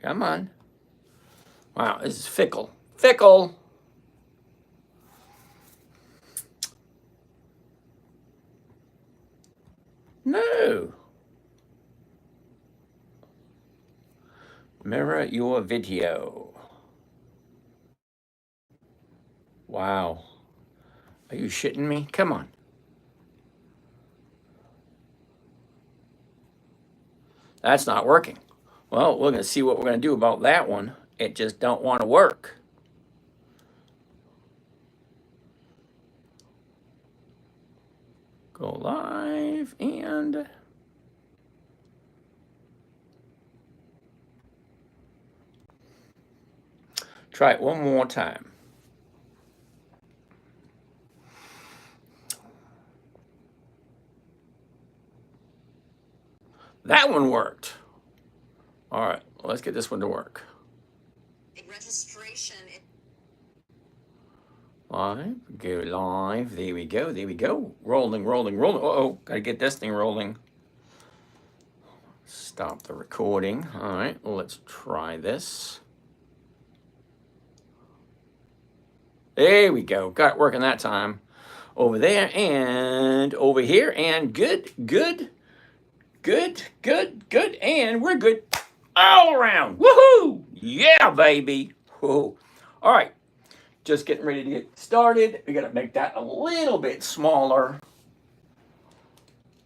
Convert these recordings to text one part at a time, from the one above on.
Come on. Wow, this is fickle. Fickle. No. Mirror your video. Wow. Are you shitting me? Come on. That's not working. Well, we're going to see what we're going to do about that one. It just don't want to work. Go live and try it one more time. That one worked. All right, let's get this one to work. Registration. Live, go live. There we go. There we go. Rolling, rolling, rolling. Uh-oh, gotta get this thing rolling. Stop the recording. All right, let's try this. There we go. Got it working that time. Over there and over here and good, good, good, good, good, and we're good all around. Woohoo! Yeah, baby. Whoa. All right. Just getting ready to get started. We got to make that a little bit smaller.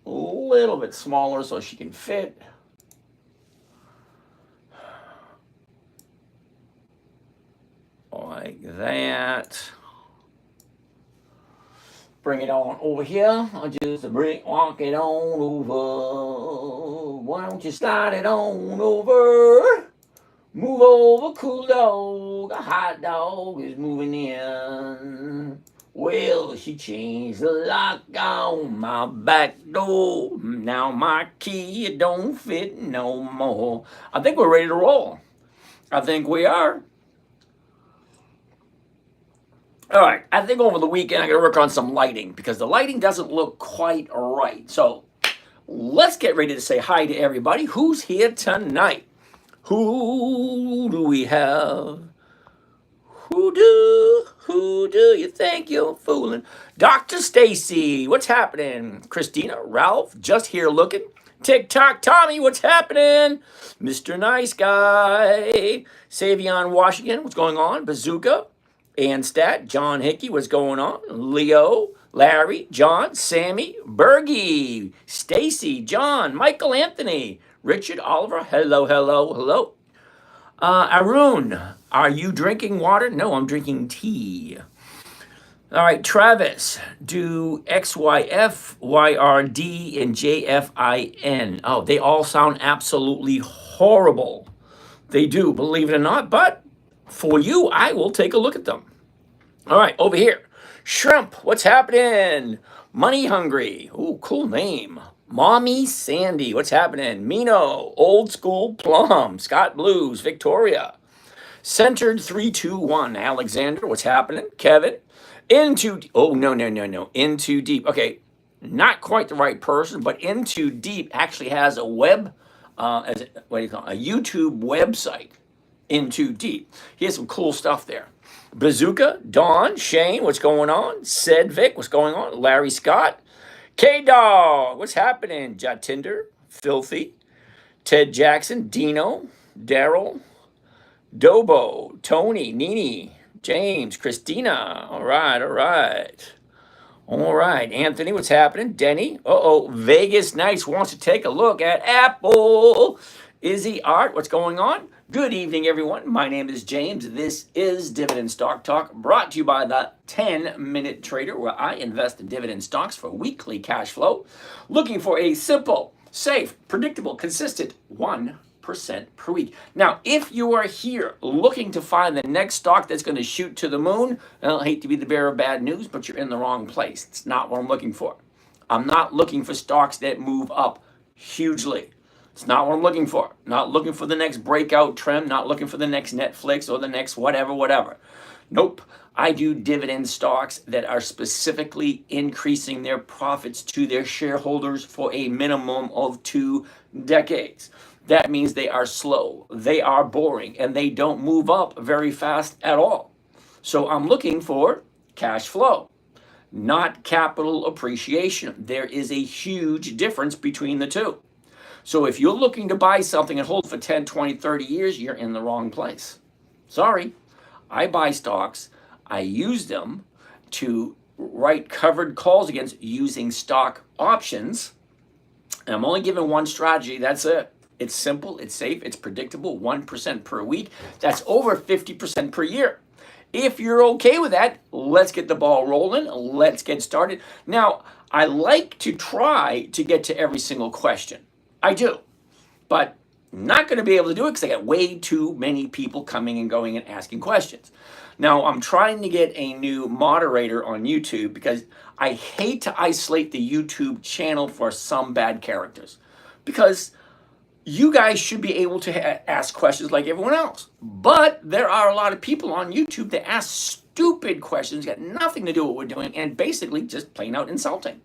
A little bit smaller so she can fit. Like that. Bring it on over here. I'll just walk it on over. Why don't you slide it on over? Move over, cool dog. A hot dog is moving in. Well, she changed the lock on my back door. Now my key don't fit no more. I think we're ready to roll. I think we are. All right, I think over the weekend I got to work on some lighting because the lighting doesn't look quite right. So let's get ready to say hi to everybody. Who's here tonight? Who do we have? Who do you think you're fooling? Dr. Stacy, what's happening? Christina, Ralph, just here looking. TikTok Tommy, what's happening? Mr. Nice Guy. Savion Washington, what's going on? Bazooka. Anstat, John Hickey, what's going on? Leo, Larry, John, Sammy, Bergie, Stacy, John, Michael Anthony, Richard, Oliver, hello, hello, hello. Arun, are you drinking water? No, I'm drinking tea. All right, Travis, do XYF, YRD, and JFIN. Oh, they all sound absolutely horrible. They do, believe it or not, but for you, I will take a look at them. All right, over here. Shrimp, what's happening? Money Hungry. Ooh, cool name. Mommy Sandy, what's happening? Mino, Old School Plum. Scott Blues, Victoria. Centered 321. Alexander, what's happening? Kevin. Into, oh, no. Into Deep. Okay, not quite the right person, but Into Deep actually has a web, what do you call it? A YouTube website. Into Deep. He has some cool stuff there. Bazooka, Dawn, Shane, what's going on? Cedvic, what's going on? Larry Scott, K-Dog, what's happening? Jatinder, Filthy, Ted Jackson, Dino, Daryl, Dobo, Tony, Nini, James, Christina. All right. Anthony, what's happening? Denny, Vegas Nice wants to take a look at Apple. Izzy Art, what's going on? Good evening, everyone. My name is James. This is Dividend Stock Talk, brought to you by the 10-Minute Trader, where I invest in dividend stocks for weekly cash flow, looking for a simple, safe, predictable, consistent 1% per week. Now, if you are here looking to find the next stock that's going to shoot to the moon, I hate to be the bearer of bad news, but you're in the wrong place. It's not what I'm looking for. I'm not looking for stocks that move up hugely. It's not what I'm looking for. Not looking for the next breakout trend, not looking for the next Netflix or the next whatever. Nope. I do dividend stocks that are specifically increasing their profits to their shareholders for a minimum of 2 decades. that means they are slow, they are boring, and they don't move up very fast at all. So I'm looking for cash flow, not capital appreciation. There is a huge difference between the two. So if you're looking to buy something and hold for 10, 20, 30 years, you're in the wrong place. Sorry. I buy stocks. I use them to write covered calls against using stock options. And I'm only giving one strategy. That's it. It's simple, it's safe, it's predictable, 1% per week. That's over 50% per year. If you're okay with that, let's get the ball rolling. Let's get started. Now, I like to try to get to every single question. I do. But not going to be able to do it because I got way too many people coming and going and asking questions. Now, I'm trying to get a new moderator on YouTube because I hate to isolate the YouTube channel for some bad characters. Because you guys should be able to ask questions like everyone else. But there are a lot of people on YouTube that ask stupid questions, got nothing to do with what we're doing, and basically just plain out insulting.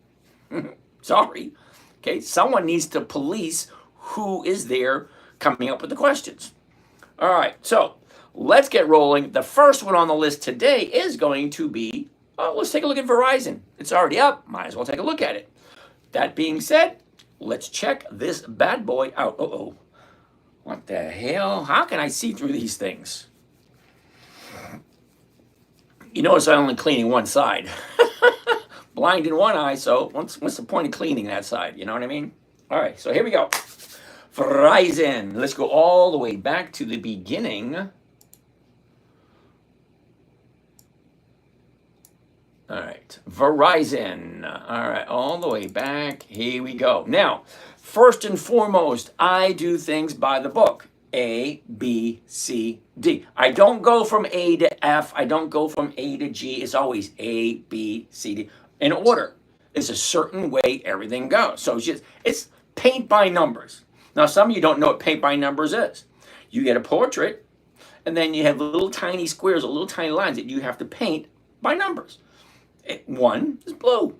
Sorry. Okay, someone needs to police who is there coming up with the questions. All right, so let's get rolling. The first one on the list today is going to be, let's take a look at Verizon. It's already up. Might as well take a look at it. That being said, let's check this bad boy out. Uh-oh. What the hell? How can I see through these things? You notice I'm only cleaning one side. Blind in one eye, so what's the point of cleaning that side? You know what I mean? All right, so here we go. Verizon. Let's go all the way back to the beginning. All right, Verizon. All right, all the way back. Here we go. Now, first and foremost, I do things by the book. A, B, C, D. I don't go from A to F. I don't go from A to G. It's always A, B, C, D. In order. It's a certain way everything goes. So it's paint by numbers. Now, some of you don't know what paint by numbers is. You get a portrait, and then you have little tiny squares or little tiny lines that you have to paint by numbers. 1 is blue.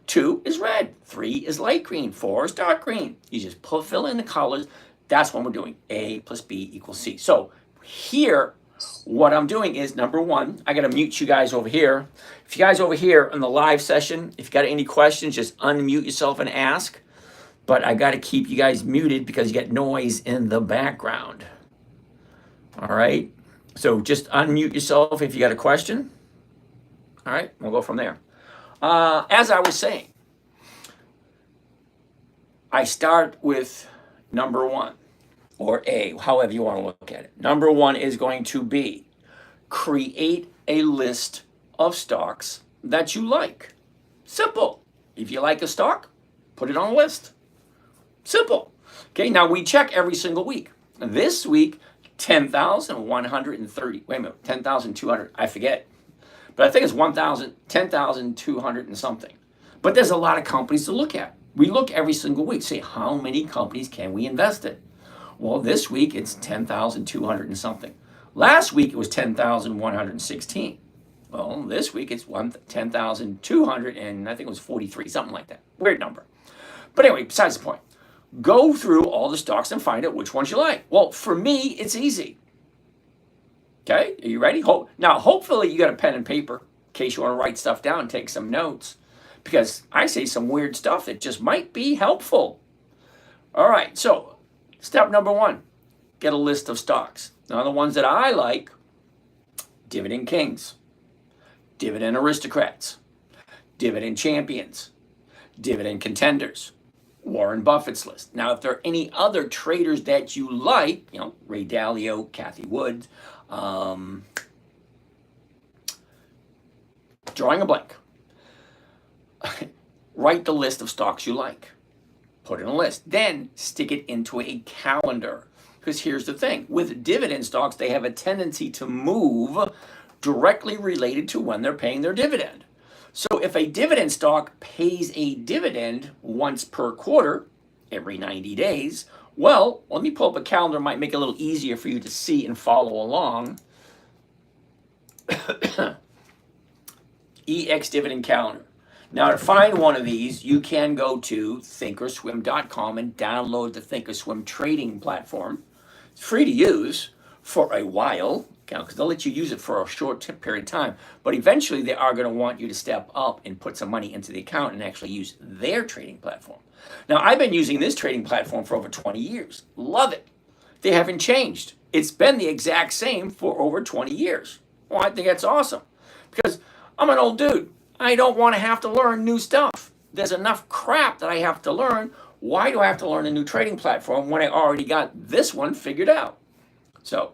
2 is red. 3 is light green. 4 is dark green. You just fill in the colors. That's what we're doing. A plus B equals C. So here, what I'm doing is, number one, I got to mute you guys over here. If you guys over here in the live session, if you got any questions, just unmute yourself and ask. But I got to keep you guys muted because you get noise in the background. All right. So just unmute yourself if you got a question. All right. We'll go from there. As I was saying, I start with number one, or A, however you want to look at it. Number one is going to be create a list of stocks that you like. Simple. If you like a stock, put it on a list. Simple. Okay, now we check every single week. This week, 10,130. Wait a minute, 10,200. I forget. But I think it's 10,200 and something. But there's a lot of companies to look at. We look every single week, say how many companies can we invest in? Well, this week it's 10,200 and something. Last week it was 10,116. Well, this week it's 10,200 and I think it was 43, something like that. Weird number. But anyway, besides the point. Go through all the stocks and find out which ones you like. Well, for me, it's easy. Okay, are you ready? Now, hopefully you got a pen and paper in case you want to write stuff down and take some notes. Because I say some weird stuff that just might be helpful. All right, so step number one, get a list of stocks. Now, the ones that I like, Dividend Kings, Dividend Aristocrats, Dividend Champions, Dividend Contenders, Warren Buffett's list. Now, if there are any other traders that you like, you know, Ray Dalio, Kathy Wood, drawing a blank. Write the list of stocks you like. Put it in a list. Then stick it into a calendar. Because here's the thing. With dividend stocks, they have a tendency to move directly related to when they're paying their dividend. So if a dividend stock pays a dividend once per quarter, every 90 days, well, let me pull up a calendar. It might make it a little easier for you to see and follow along. EX dividend calendar. Now, to find one of these, you can go to thinkorswim.com and download the Thinkorswim trading platform. It's free to use for a while, because they'll let you use it for a short period of time. But eventually, they are going to want you to step up and put some money into the account and actually use their trading platform. Now, I've been using this trading platform for over 20 years. Love it. They haven't changed. It's been the exact same for over 20 years. Well, I think that's awesome because I'm an old dude. I don't want to have to learn new stuff. There's enough crap that I have to learn. Why do I have to learn a new trading platform when I already got this one figured out? So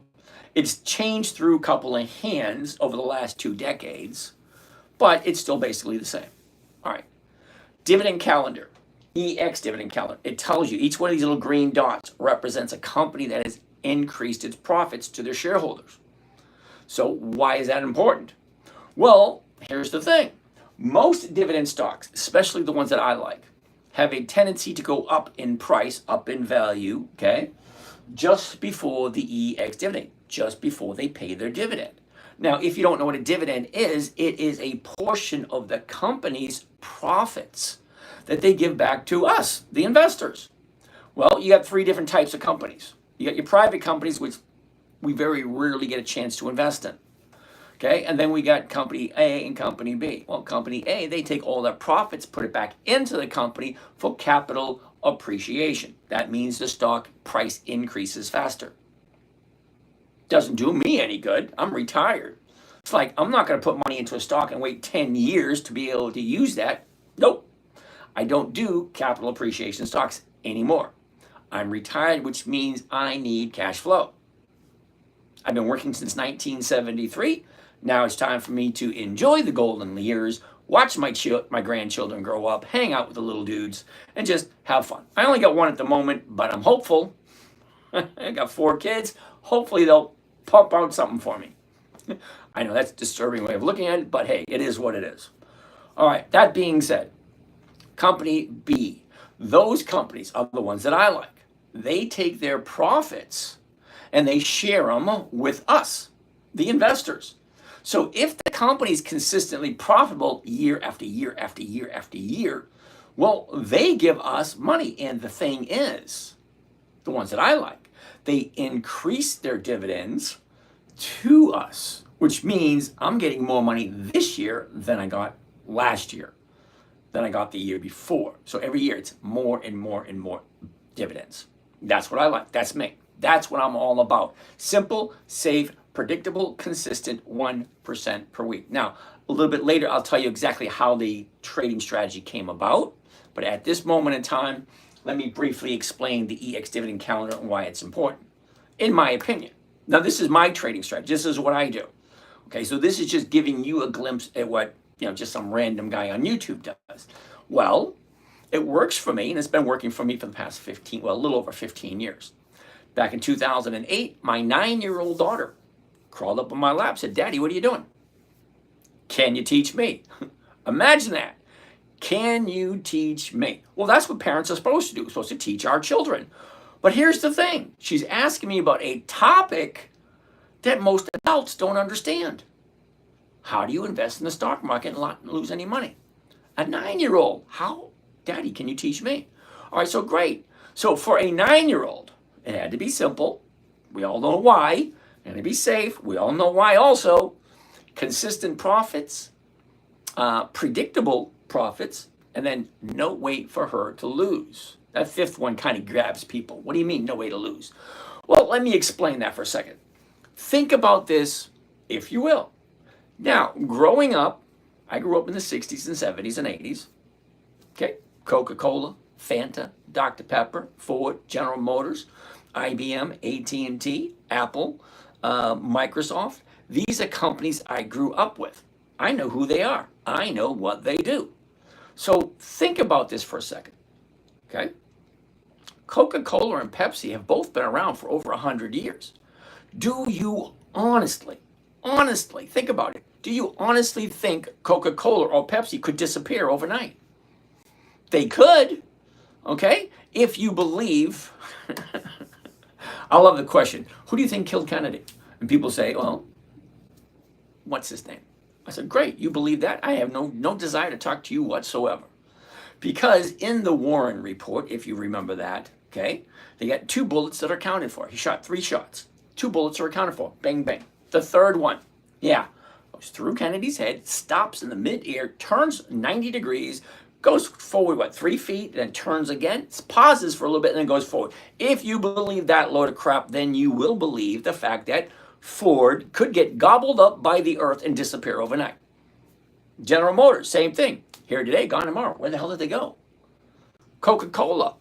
it's changed through a couple of hands over the last 2 decades, but it's still basically the same. All right. Dividend calendar, EX dividend calendar. It tells you each one of these little green dots represents a company that has increased its profits to their shareholders. So why is that important? Well, here's the thing. Most dividend stocks, especially the ones that I like, have a tendency to go up in price, up in value, okay, just before the EX dividend, just before they pay their dividend. Now, if you don't know what a dividend is, it is a portion of the company's profits that they give back to us, the investors. Well, you got 3 different types of companies. You got your private companies, which we very rarely get a chance to invest in. Okay, and then we got company A and company B. Well, company A, they take all their profits, put it back into the company for capital appreciation. That means the stock price increases faster. Doesn't do me any good. I'm retired. It's like, I'm not going to put money into a stock and wait 10 years to be able to use that. Nope. I don't do capital appreciation stocks anymore. I'm retired, which means I need cash flow. I've been working since 1973. Now it's time for me to enjoy the golden years, watch my grandchildren grow up, hang out with the little dudes, and just have fun. I only got one at the moment, but I'm hopeful. I got 4 kids. Hopefully they'll pump out something for me. I know that's a disturbing way of looking at it, but hey, it is what it is. All right, that being said, company B, those companies are the ones that I like. They take their profits and they share them with us, the investors. So if the company is consistently profitable year after year after year after year, well, they give us money. And the thing is, the ones that I like, they increase their dividends to us, which means I'm getting more money this year than I got last year, than I got the year before. So every year it's more and more and more dividends. That's what I like. That's me. That's what I'm all about. Simple, safe, predictable, consistent, 1% per week. Now, a little bit later, I'll tell you exactly how the trading strategy came about. But at this moment in time, let me briefly explain the EX dividend calendar and why it's important, in my opinion. Now, this is my trading strategy. This is what I do. Okay, so this is just giving you a glimpse at what, just some random guy on YouTube does. Well, it works for me, and it's been working for me for the past a little over 15 years. Back in 2008, my 9-year-old daughter crawled up on my lap, said, "Daddy, what are you doing? Can you teach me?" Imagine that. Can you teach me? Well, that's what parents are supposed to do. We're supposed to teach our children. But here's the thing. She's asking me about a topic that most adults don't understand. How do you invest in the stock market and not lose any money? A 9-year-old. How? Daddy, can you teach me? All right, so great. So for a 9-year-old, it had to be simple. We all know why. It had to be safe. We all know why also. Consistent profits, predictable profits, and then no way for her to lose. That 5th one kind of grabs people. What do you mean, no way to lose? Well, let me explain that for a second. Think about this, if you will. Now, growing up, I grew up in the 60s and 70s and 80s. Okay, Coca-Cola, Fanta, Dr. Pepper, Ford, General Motors, IBM, AT&T, Apple, Microsoft. These are companies I grew up with. I know who they are. I know what they do. So think about this for a second. Okay? Coca-Cola and Pepsi have both been around for over 100 years. Do you honestly think about it? Do you honestly think Coca-Cola or Pepsi could disappear overnight? They could, okay? If you believe, I love the question, who do you think killed Kennedy? And people say, well, what's his name? I said, great, you believe that? I have no desire to talk to you whatsoever. Because in the Warren report, if you remember that, okay, they got 2 bullets that are accounted for. He shot 3 shots. 2 bullets are accounted for. Bang, bang. The third one, yeah, goes through Kennedy's head, stops in the mid-air, turns 90 degrees, goes forward, 3 feet, then turns again, pauses for a little bit, and then goes forward. If you believe that load of crap, then you will believe the fact that Ford could get gobbled up by the earth and disappear overnight. General Motors, same thing. Here today, gone tomorrow. Where the hell did they go? Coca-Cola,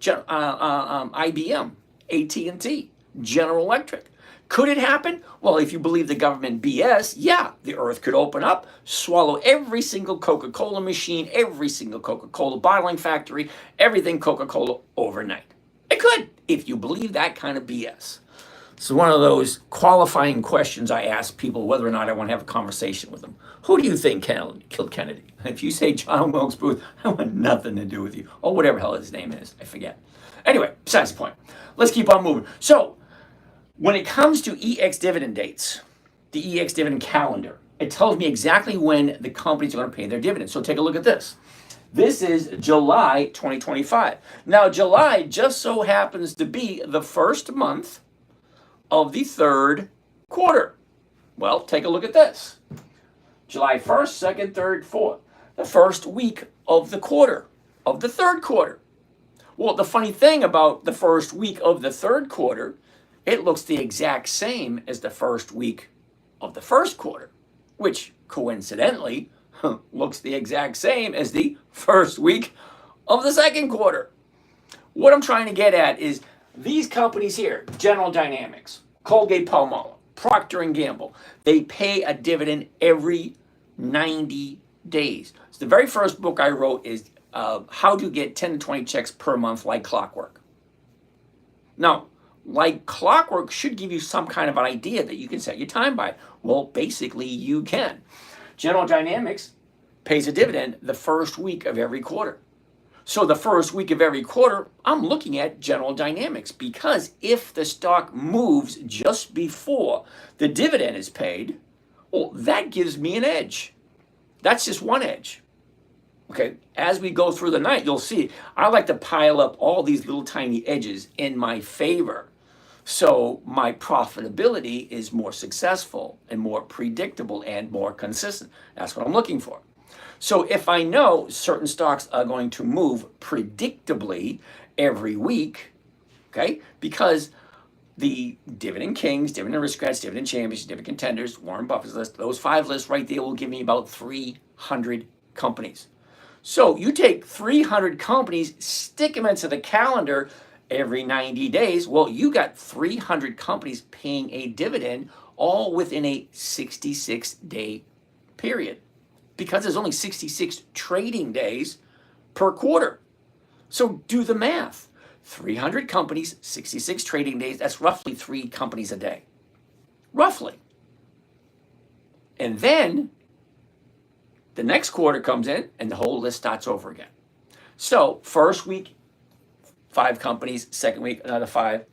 IBM, AT&T, General Electric. Could it happen? Well, if you believe the government BS, yeah, the earth could open up, swallow every single Coca-Cola machine, every single Coca-Cola bottling factory, everything Coca-Cola overnight. It could, if you believe that kind of BS. It's one of those qualifying questions I ask people whether or not I want to have a conversation with them. Who do you think killed Kennedy? If you say John Wilkes Booth, I want nothing to do with you. Or whatever the hell his name is. I forget. Anyway, besides the point. Let's keep on moving. So, when it comes to EX dividend dates, the EX dividend calendar, it tells me exactly when the companies are going to pay their dividends. So take a look at this. This is July 2025. Now, July just so happens to be the first month of the third quarter. Well, take a look at this. July 1st, 2nd, 3rd, 4th. The first week of the quarter, of the third quarter. Well, the funny thing about the first week of the third quarter, it looks the exact same as the first week of the first quarter, which coincidentally looks the exact same as the first week of the second quarter. What I'm trying to get at is these companies here, General Dynamics, Colgate-Palmolive, Procter & Gamble, they pay a dividend every 90 days. So the very first book I wrote is How to Get 10 to 20 Checks per Month Like Clockwork. Now, like clockwork should give you some kind of an idea that you can set your time by. Well, basically you can. General Dynamics pays a dividend the first week of every quarter. So the first week of every quarter, I'm looking at General Dynamics because if the stock moves just before the dividend is paid, well, that gives me an edge. That's just one edge. Okay, as we go through the night, you'll see I like to pile up all these little tiny edges in my favor. So my profitability is more successful and more predictable and more consistent. That's what I'm looking for. So if I know certain stocks are going to move predictably every week, okay, because the dividend kings, dividend aristocrats, dividend champions, dividend contenders, Warren Buffett's list, those 5 lists right there will give me about 300 companies. So you take 300 companies, stick them into the calendar every 90 days. Well, you got 300 companies paying a dividend all within a 66-day period because there's only 66 trading days per quarter. So do the math. 300 companies, 66 trading days, that's roughly 3 companies a day. Roughly. And then the next quarter comes in and the whole list starts over again. So first week, 5 companies, second week, another 5,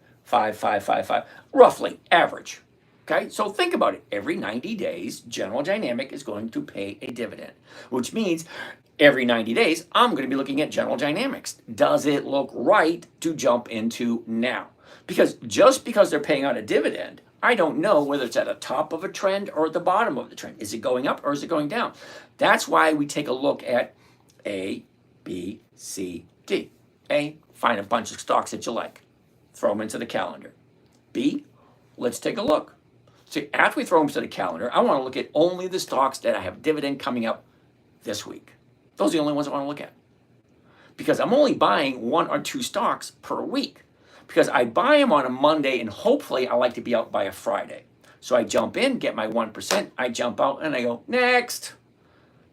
roughly average. Okay, so think about it. Every 90 days, General Dynamic is going to pay a dividend, which means every 90 days, I'm going to be looking at General Dynamics. Does it look right to jump into now? Because just because they're paying out a dividend, I don't know whether it's at the top of a trend or at the bottom of the trend. Is it going up or is it going down? That's why we take a look at A, B, C, D. A, find a bunch of stocks that you like. Throw them into the calendar. B, let's take a look. So after we throw them to the calendar, I want to look at only the stocks that I have dividend coming up this week. Those are the only ones I want to look at. Because I'm only buying 1 or 2 stocks per week. Because I buy them on a Monday and hopefully I like to be out by a Friday. So I jump in, get my 1%, I jump out and I go, next.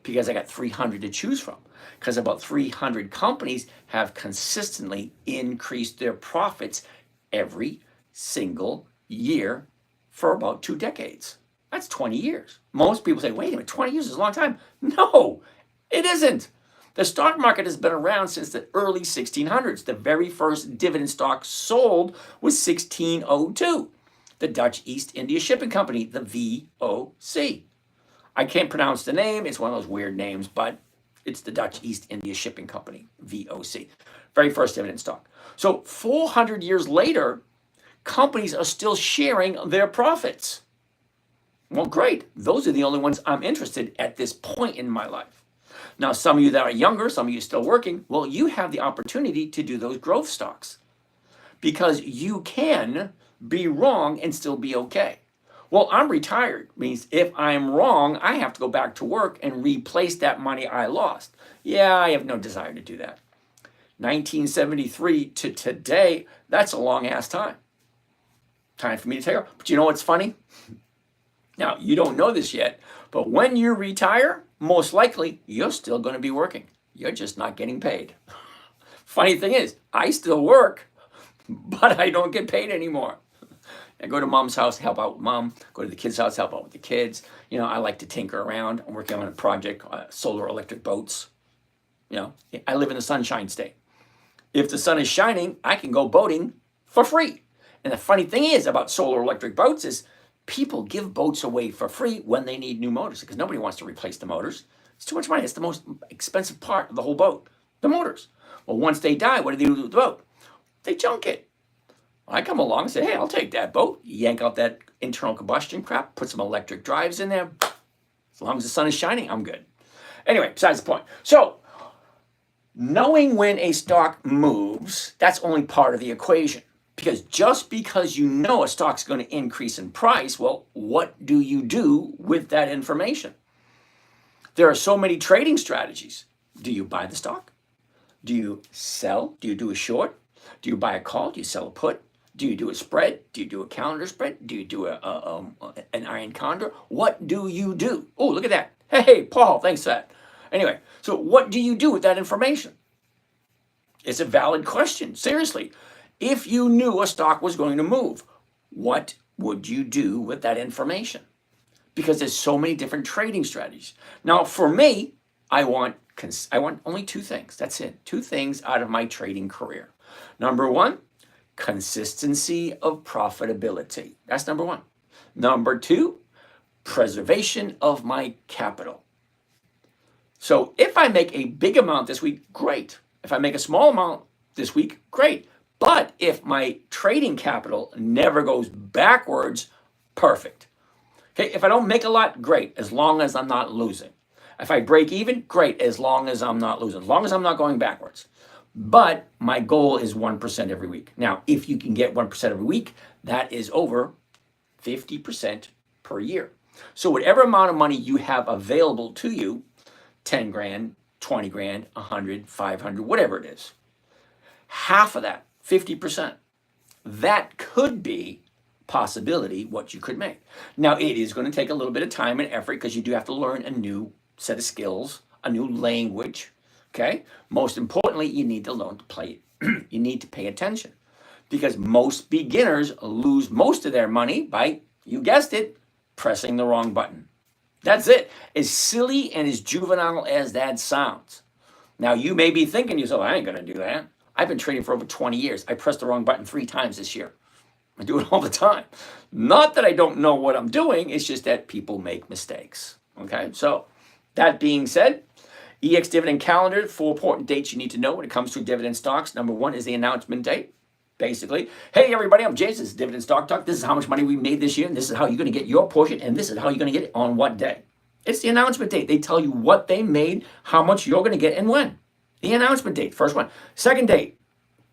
Because I got 300 to choose from. Because about 300 companies have consistently increased their profits every single year for about 2 decades. That's 20 years. Most people say, wait a minute, 20 years is a long time. No, it isn't. The stock market has been around since the early 1600s. The very first dividend stock sold was 1602. The Dutch East India Shipping Company, the VOC. I can't pronounce the name. It's one of those weird names, but it's the Dutch East India Shipping Company, VOC. Very first dividend stock. So 400 years later, companies are still sharing their profits. Well, great. Those are the only ones I'm interested at this point in my life. Now, some of you that are younger, some of you still working, well, you have the opportunity to do those growth stocks because you can be wrong and still be okay. Well, I'm retired. Means if I'm wrong, I have to go back to work and replace that money I lost. Yeah, I have no desire to do that. 1973 to today, that's a long ass time. Time for me to take off. But you know what's funny? Now, you don't know this yet, but when you retire, most likely you're still going to be working. You're just not getting paid. Funny thing is, I still work, but I don't get paid anymore. I go to mom's house, help out with mom, go to the kids' house, help out with the kids. You know, I like to tinker around. I'm working on a project, solar electric boats. You know, I live in the Sunshine State. If the sun is shining, I can go boating for free. And the funny thing is about solar electric boats is people give boats away for free when they need new motors because nobody wants to replace the motors. It's too much money. It's the most expensive part of the whole boat, the motors. Well, once they die, what do they do with the boat? They junk it. I come along and say, hey, I'll take that boat. Yank out that internal combustion crap, put some electric drives in there. As long as the sun is shining, I'm good. Anyway, besides the point. So, knowing when a stock moves, that's only part of the equation. Because just because you know a stock's going to increase in price, well, what do you do with that information? There are so many trading strategies. Do you buy the stock? Do you sell? Do you do a short? Do you buy a call? Do you sell a put? Do you do a spread? Do you do a calendar spread? Do you do an iron condor? What do you do? Oh, look at that. Hey, Paul, thanks for that. Anyway, so what do you do with that information? It's a valid question. Seriously, if you knew a stock was going to move, what would you do with that information? Because there's so many different trading strategies. Now, for me, I want only two things. That's it. Two things out of my trading career. Number one, consistency of profitability. That's number one. Number two, preservation of my capital. So if I make a big amount this week, great. If I make a small amount this week, great. But if my trading capital never goes backwards, perfect. Okay, if I don't make a lot, great, as long as I'm not losing. If I break even, great, as long as I'm not losing, as long as I'm not going backwards. But my goal is 1% every week. Now, if you can get 1% every week, that is over 50% per year. So whatever amount of money you have available to you, 10 grand, 20 grand, 100, 500, whatever it is, half of that, 50%, that could be possibility what you could make. Now, it is going to take a little bit of time and effort because you do have to learn a new set of skills, a new language. Okay. Most importantly, you need to learn to play it. You need to pay attention because most beginners lose most of their money by, you guessed it, pressing the wrong button. That's it. As silly and as juvenile as that sounds. Now, you may be thinking to yourself, I ain't going to do that. I've been trading for over 20 years. I pressed the wrong button 3 times this year. I do it all the time. Not that I don't know what I'm doing. It's just that people make mistakes. Okay. So that being said, EX dividend calendar, 4 important dates you need to know when it comes to dividend stocks. Number 1 is the announcement date. Basically, hey everybody, I'm Jason. This is Dividend Stock Talk. This is how much money we made this year, and this is how you're going to get your portion, and this is how you're going to get it on what day. It's the announcement date. They tell you what they made, how much you're going to get, and when. The announcement date, first one. Second date,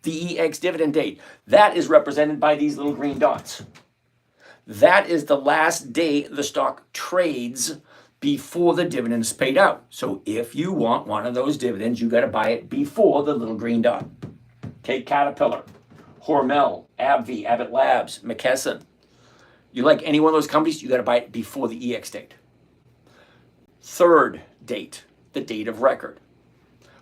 the EX dividend date. That is represented by these little green dots. That is the last day the stock trades before the dividend is paid out. So if you want one of those dividends, you got to buy it before the little green dot. Okay, Caterpillar, Hormel, AbbVie, Abbott Labs, McKesson. You like any one of those companies, you got to buy it before the EX date. Third date, the date of record.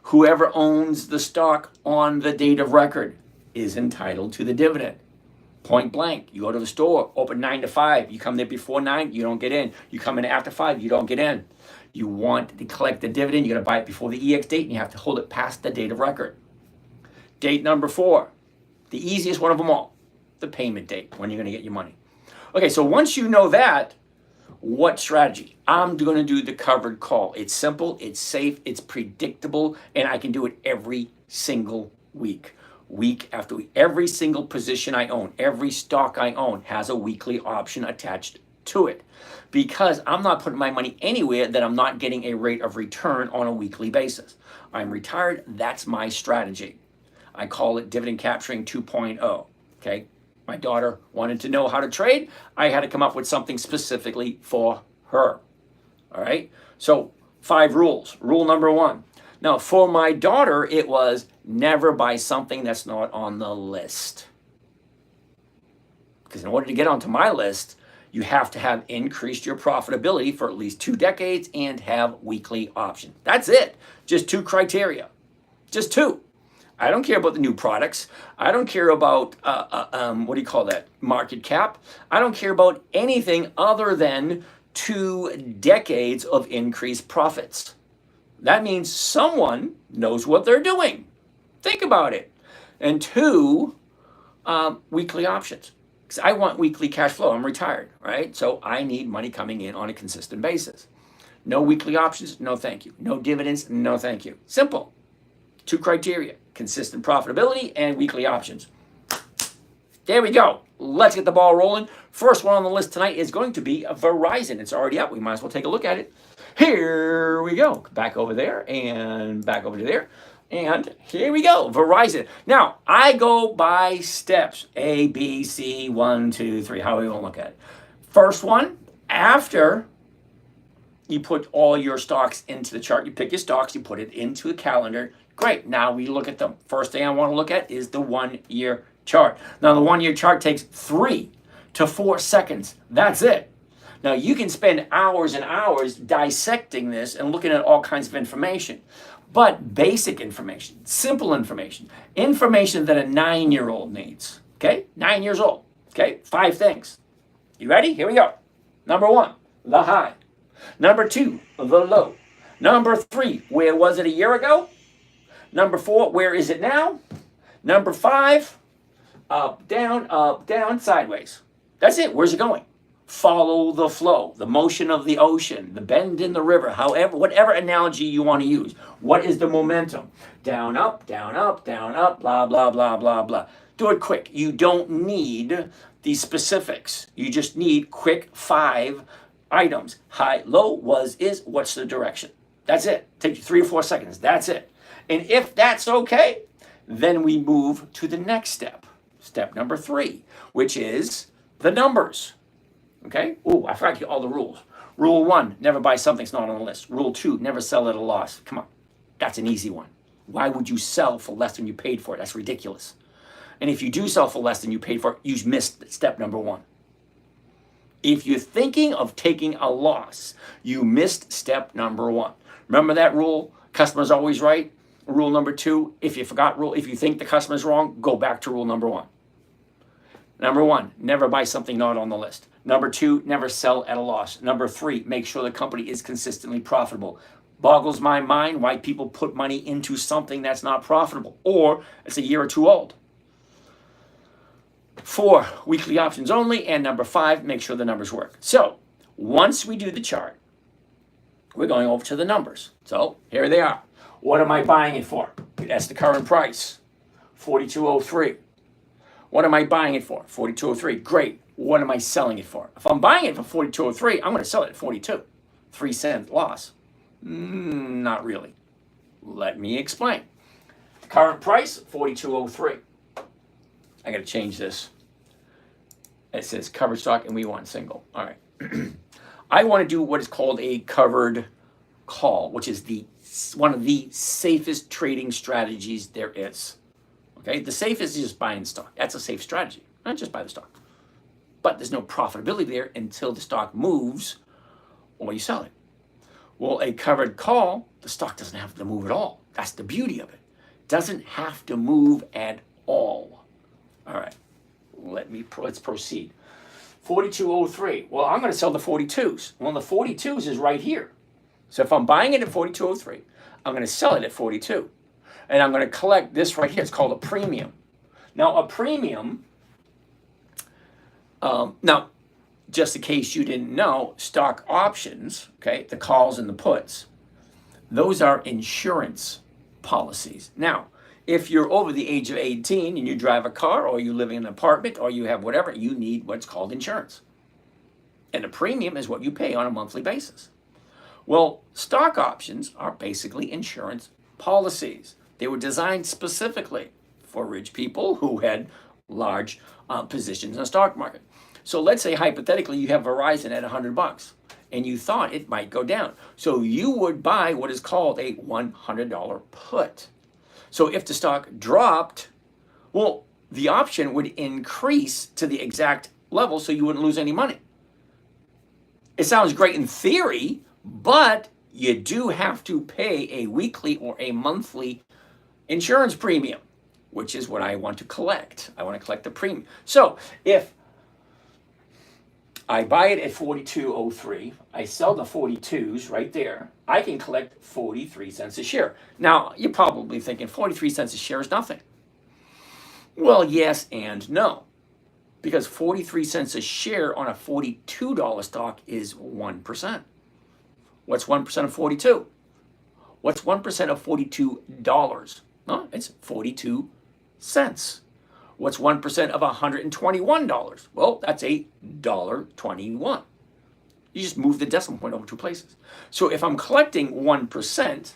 Whoever owns the stock on the date of record is entitled to the dividend. Point blank. You go to the store, open 9 to 5. You come there before 9, you don't get in. You come in after 5, you don't get in. You want to collect the dividend, you got to buy it before the EX date, and you have to hold it past the date of record. Date number 4, the easiest one of them all, the payment date, when you're going to get your money. Okay, so once you know that, What strategy? I'm going to do the covered call. It's simple, it's safe, it's predictable, and I can do it every single week. Week after week. Every single position I own, every stock I own has a weekly option attached to it, because I'm not putting my money anywhere that I'm not getting a rate of return on a weekly basis. I'm retired. That's my strategy. I call it dividend capturing 2.0. Okay. My daughter wanted to know how to trade. I had to come up with something specifically for her. All right. So 5 rules. Rule number 1. Now, for my daughter, it was never buy something that's not on the list. Because in order to get onto my list, you have to have increased your profitability for at least 2 decades and have weekly options. That's it. Just 2 criteria. Just 2. I don't care about the new products. I don't care about, what do you call that, market cap. I don't care about anything other than 2 decades of increased profits. That means someone knows what they're doing. Think about it. And 2, weekly options. Because I want weekly cash flow. I'm retired, right? So I need money coming in on a consistent basis. No weekly options, no thank you. No dividends, no thank you. Simple. 2 criteria: consistent profitability and weekly options. There we go. Let's get the ball rolling. First one on the list tonight is going to be Verizon. It's already up. We might as well take a look at it. Here we go. Back over there and back over to there. And here we go, Verizon. Now, I go by steps. A, B, C, 1, 2, 3. How are we going to look at it? First one, after you put all your stocks into the chart, you pick your stocks, you put it into a calendar. Great. Now we look at them. First thing I want to look at is the 1-year chart. Now, the 1-year chart takes 3 to 4 seconds. That's it. Now, you can spend hours and hours dissecting this and looking at all kinds of information. But basic information, simple information, information that a 9-year-old needs. Okay? 9 years old. Okay? 5 things. You ready? Here we go. Number 1, the high. Number 2, the low. Number 3, where was it a year ago? Number 4, where is it now? Number 5, up, down, sideways. That's it. Where's it going? Follow the flow, the motion of the ocean, the bend in the river, however, whatever analogy you want to use. What is the momentum? Down, up, blah, blah, blah, blah, blah. Do it quick. You don't need the specifics. You just need quick 5 items. High, low, was, is, what's the direction? That's it. Take you 3 or 4 seconds. That's it. And if that's okay, then we move to the next step. Step number 3, which is the numbers. Okay? Oh, I forgot all the rules. Rule 1, never buy something that's not on the list. Rule 2, never sell at a loss. Come on. That's an easy one. Why would you sell for less than you paid for it? That's ridiculous. And if you do sell for less than you paid for it, you missed step number 1. If you're thinking of taking a loss, you missed step number 1. Remember that rule? Customer's always right. Rule number 2, if you think the customer's wrong, go back to rule number 1. Number 1, never buy something not on the list. Number 2, never sell at a loss. Number 3, make sure the company is consistently profitable. Boggles my mind why people put money into something that's not profitable or it's a year or 2 old. 4, weekly options only. And number 5, make sure the numbers work. So once we do the chart, we're going over to the numbers. So here they are. What am I buying it for? That's the current price, 42.03. What am I buying it for? 42.03. Great. What am I selling it for? If I'm buying it for 42.03, I'm going to sell it at 42. 3 cent loss. Not really. Let me explain. Current price, 42.03. I got to change this. It says covered stock and we want single. All right. I want to do what is called a covered call, which is one of the safest trading strategies there is. Okay, the safest is just buying stock. That's a safe strategy. Not just buy the stock. But there's no profitability there until the stock moves or you sell it. Well, a covered call, the stock doesn't have to move at all. That's the beauty of it. It doesn't have to move at all. All right, let's proceed. 42.03. Well, I'm going to sell the 42s. Well, the 42s is right here. So if I'm buying it at 42.03, I'm going to sell it at 42. And I'm going to collect this right here. It's called a premium. Now, a premium, now, just in case you didn't know, stock options, okay, the calls and the puts, those are insurance policies. Now, if you're over the age of 18 and you drive a car or you live in an apartment or you have whatever, you need what's called insurance. And the premium is what you pay on a monthly basis. Well, stock options are basically insurance policies. They were designed specifically for rich people who had large positions in the stock market. So let's say hypothetically you have Verizon at $100 and you thought it might go down. So you would buy what is called a $100 put. So if the stock dropped, well, the option would increase to the exact level so you wouldn't lose any money. It sounds great in theory, but you do have to pay a weekly or a monthly insurance premium, which is what I want to collect. I want to collect the premium. So if I buy it at 42.03, I sell the 42s right there, I can collect 43 cents a share. Now, you're probably thinking 43 cents a share is nothing. Well, yes and no. Because 43 cents a share on a $42 stock is 1%. What's 1% of 42? What's 1% of $42? No, it's 42 cents. What's 1% of $121? Well, that's $1.21. You just move the decimal point over two places. So if I'm collecting 1%,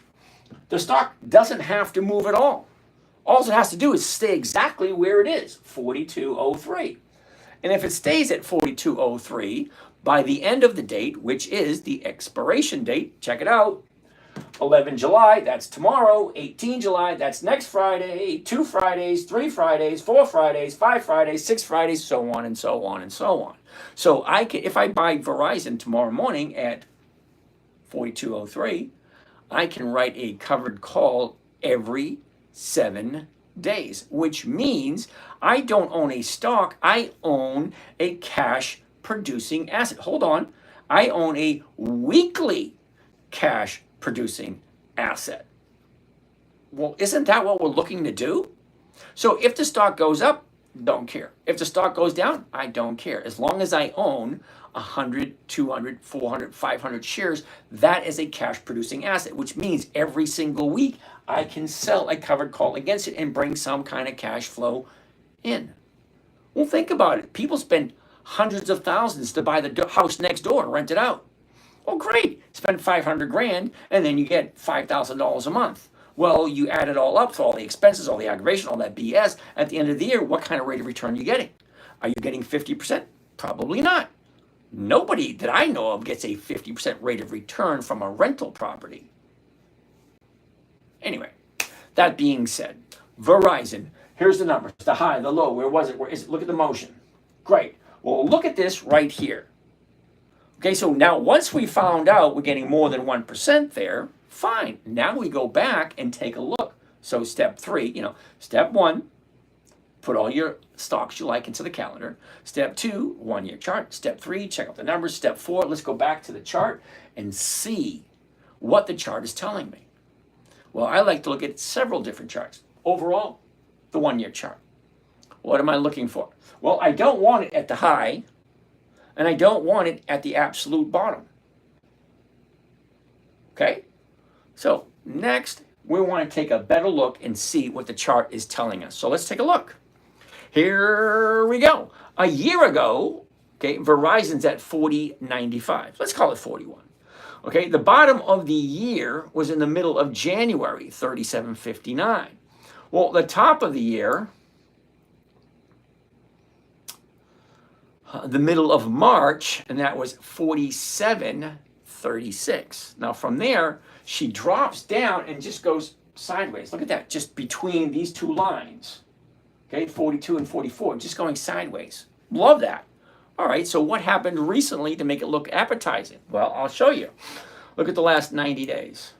the stock doesn't have to move at all. All it has to do is stay exactly where it is, 42.03. And if it stays at 42.03, by the end of the date, which is the expiration date, check it out, 11 July, that's tomorrow, 18 July, that's next Friday, 2 Fridays, 3 Fridays, 4 Fridays, 5 Fridays, 6 Fridays, so on and so on and so on. So I can, if I buy Verizon tomorrow morning at 42.03, I can write a covered call every 7 days, which means I don't own a stock, I own a cash producing asset. Hold on, I own a weekly cash producing asset. Well, isn't that what we're looking to do? So if the stock goes up, don't care. If the stock goes down, I don't care. As long as I own 100, 200, 400, 500 shares, that is a cash producing asset, which means every single week I can sell a covered call against it and bring some kind of cash flow in. Well, think about it. People spend hundreds of thousands to buy the house next door and rent it out. Oh, great. Spend 500 grand and then you get $5,000 a month. Well, you add it all up, so all the expenses, all the aggravation, all that BS. At the end of the year, what kind of rate of return are you getting? Are you getting 50%? Probably not. Nobody that I know of gets a 50% rate of return from a rental property. Anyway, that being said, Verizon, here's the numbers, the high, the low, where was it? Where is it? Look at the motion. Great. Well, look at this right here. Okay, so now once we found out we're getting more than 1% there, fine. Now we go back and take a look. So step 3, step 1, put all your stocks you like into the calendar. Step 2, 1-year chart. Step 3, check out the numbers. Step 4, let's go back to the chart and see what the chart is telling me. Well, I like to look at several different charts. Overall, the 1-year chart. What am I looking for? Well, I don't want it at the high, and I don't want it at the absolute bottom. Okay? So next, we want to take a better look and see what the chart is telling us. So let's take a look. Here we go. A year ago, okay, Verizon's at 40.95. Let's call it 41. Okay, the bottom of the year was in the middle of January, 37.59. Well, the top of the year, the middle of March, and that was 47.36. Now from there, she drops down and just goes sideways. Look at that, just between these two lines. Okay, 42 and 44, just going sideways. Love that. All right, so what happened recently to make it look appetizing? Well, I'll show you. Look at the last 90 days.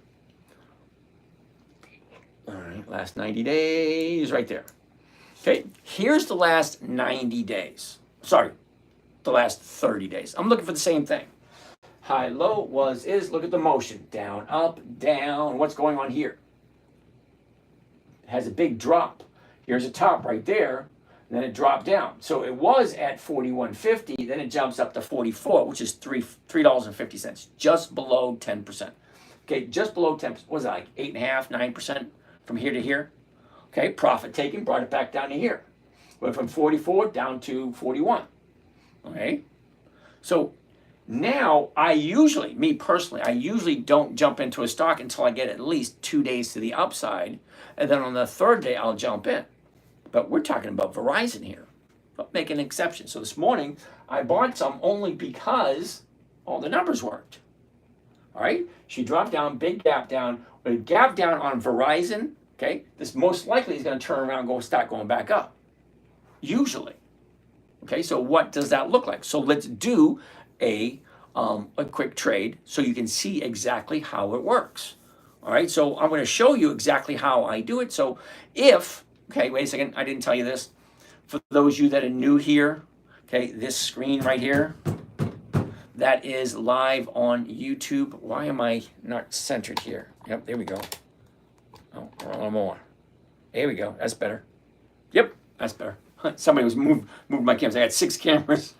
All right, last 90 days right there. Okay, here's the last 90 days. Sorry, the last 30 days. I'm looking for the same thing. High, low, was, is. Look at the motion. Down, up, down. What's going on here? It has a big drop. Here's a top right there. then it dropped down. So it was at 41.50, then it jumps up to 44, which is $3.50, just below 10%. Okay, just below 10%. What was that, like 8.5%, 9% from here to here? Okay, profit taken, brought it back down to here. Went from 44 down to 41. Okay, so now me personally, I usually don't jump into a stock until I get at least 2 days to the upside, and then on the third day I'll jump in. But we're talking about Verizon here. I'll make an exception. So this morning I bought some only because all the numbers worked. All right, she dropped down, big gap down. When it gap down on Verizon, okay, this most likely is going to turn around and start going back up. Usually. Okay, so what does that look like? So let's do a quick trade so you can see exactly how it works. All right, so I'm going to show you exactly how I do it. So okay, wait a second, I didn't tell you this. For those of you that are new here, okay, this screen right here, that is live on YouTube. Why am I not centered here? Yep, there we go. Oh, a little more. There we go, that's better. Yep, that's better. Somebody was moving my cameras. I had 6 cameras,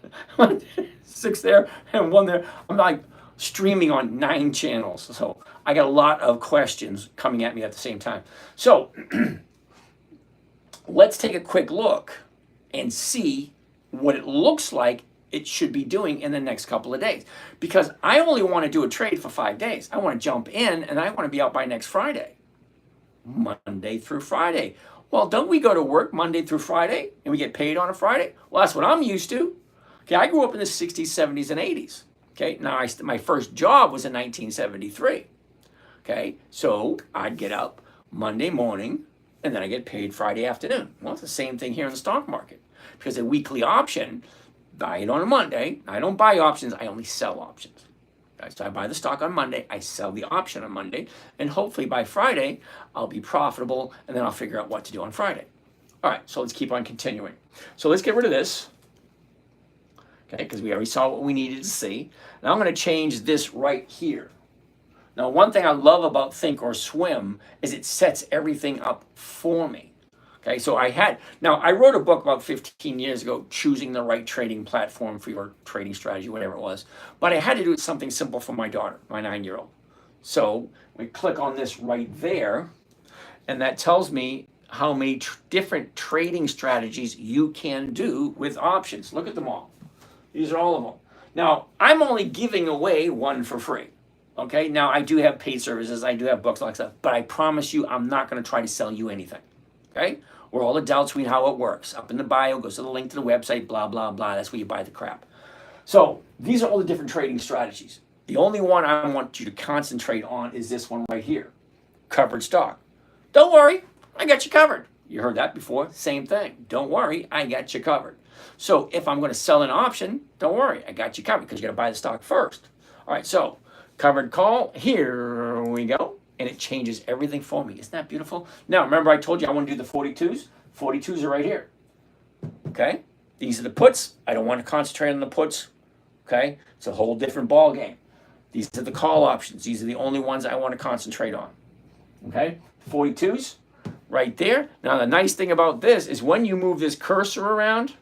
6 there and 1 there. I'm like streaming on 9 channels. So I got a lot of questions coming at me at the same time. So let's take a quick look and see what it looks like it should be doing in the next couple of days. Because I only want to do a trade for 5 days. I want to jump in and I want to be out by next Friday. Monday through Friday. Well, don't we go to work Monday through Friday and we get paid on a Friday? Well, that's what I'm used to. Okay, I grew up in the 60s, 70s, and 80s. Okay, now my first job was in 1973. Okay, so I'd get up Monday morning and then I get paid Friday afternoon. Well, it's the same thing here in the stock market. Because a weekly option, buy it on a Monday. I don't buy options, I only sell options. So I buy the stock on Monday, I sell the option on Monday, and hopefully by Friday, I'll be profitable, and then I'll figure out what to do on Friday. All right, so let's keep on continuing. So let's get rid of this, okay, because we already saw what we needed to see. Now I'm going to change this right here. Now, one thing I love about Think or Swim is it sets everything up for me. Okay, so I wrote a book about 15 years ago, choosing the right trading platform for your trading strategy, whatever it was. But I had to do something simple for my daughter, my 9-year-old. So we click on this right there, and that tells me how many different trading strategies you can do with options. Look at them all. These are all of them. Now, I'm only giving away one for free. Okay, now I do have paid services, I do have books, all that stuff, but I promise you I'm not going to try to sell you anything. Okay? We're all adults, we know how it works. Up in the bio, goes to the link to the website, blah, blah, blah. That's where you buy the crap. So these are all the different trading strategies. The only one I want you to concentrate on is this one right here, covered stock. Don't worry, I got you covered. You heard that before, same thing. Don't worry, I got you covered. So if I'm going to sell an option, don't worry, I got you covered because you got to buy the stock first. All right, so covered call, here we go. And it changes everything for me. Isn't that beautiful? Now, remember I told you I want to do the 42s? 42s are right here. Okay? These are the puts. I don't want to concentrate on the puts. Okay? It's a whole different ball game. These are the call options. These are the only ones I want to concentrate on. Okay? 42s right there. Now, the nice thing about this is when you move this cursor around,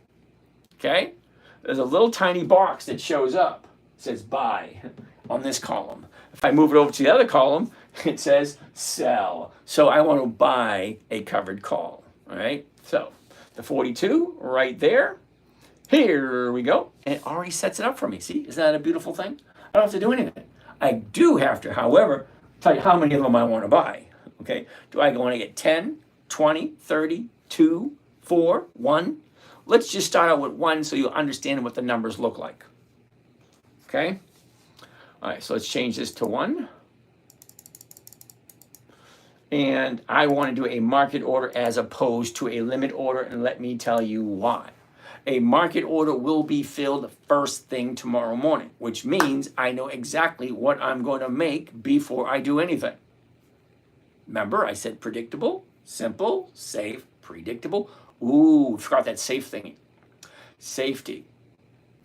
okay, there's a little tiny box that shows up. It says buy on this column. If I move it over to the other column, it says sell. So I want to buy a covered call. All right. So the 42 right there. Here we go. And it already sets it up for me. See, isn't that a beautiful thing? I don't have to do anything. I do have to, however, tell you how many of them I want to buy. Okay. Do I want to get 10, 20, 30, 2, 4, 1? Let's just start out with 1 so you'll understand what the numbers look like. Okay. All right. So let's change this to 1. And I want to do a market order as opposed to a limit order, and let me tell you why. A market order will be filled first thing tomorrow morning, which means I know exactly what I'm going to make before I do anything. Remember, I said predictable, simple, safe, predictable. Ooh, forgot that safe thing. Safety.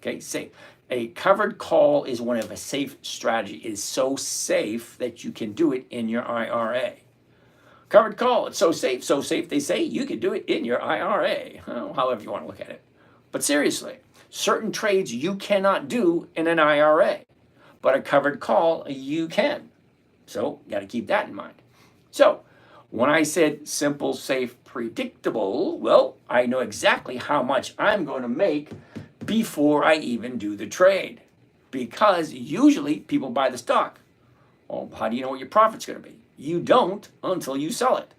Okay, safe. A covered call is one of a safe strategy. It is so safe that you can do it in your IRA. Covered call, it's so safe they say you can do it in your IRA. However you want to look at it. But seriously, certain trades you cannot do in an IRA, but a covered call you can. So you got to keep that in mind. So when I said simple, safe, predictable, well, I know exactly how much I'm going to make before I even do the trade, because usually people buy the stock. Well, how do you know what your profit's going to be? You don't until you sell it.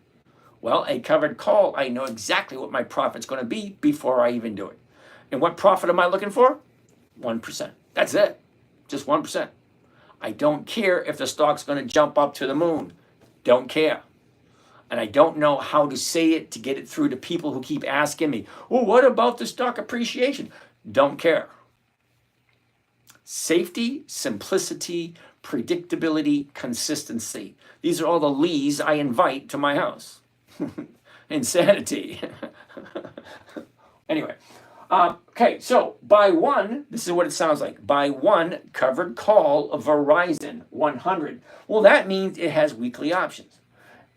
Well, a covered call, I know exactly what my profit's going to be before I even do it. And what profit am I looking for? 1%. That's it. Just 1%. I don't care if the stock's going to jump up to the moon. Don't care. And I don't know how to say it to get it through to people who keep asking me, well, what about the stock appreciation? Don't care. Safety, simplicity, predictability, consistency. These are all the Lees I invite to my house. Insanity. Anyway, okay, so buy one, this is what it sounds like. Buy one covered call of Verizon 100. Well, that means it has weekly options.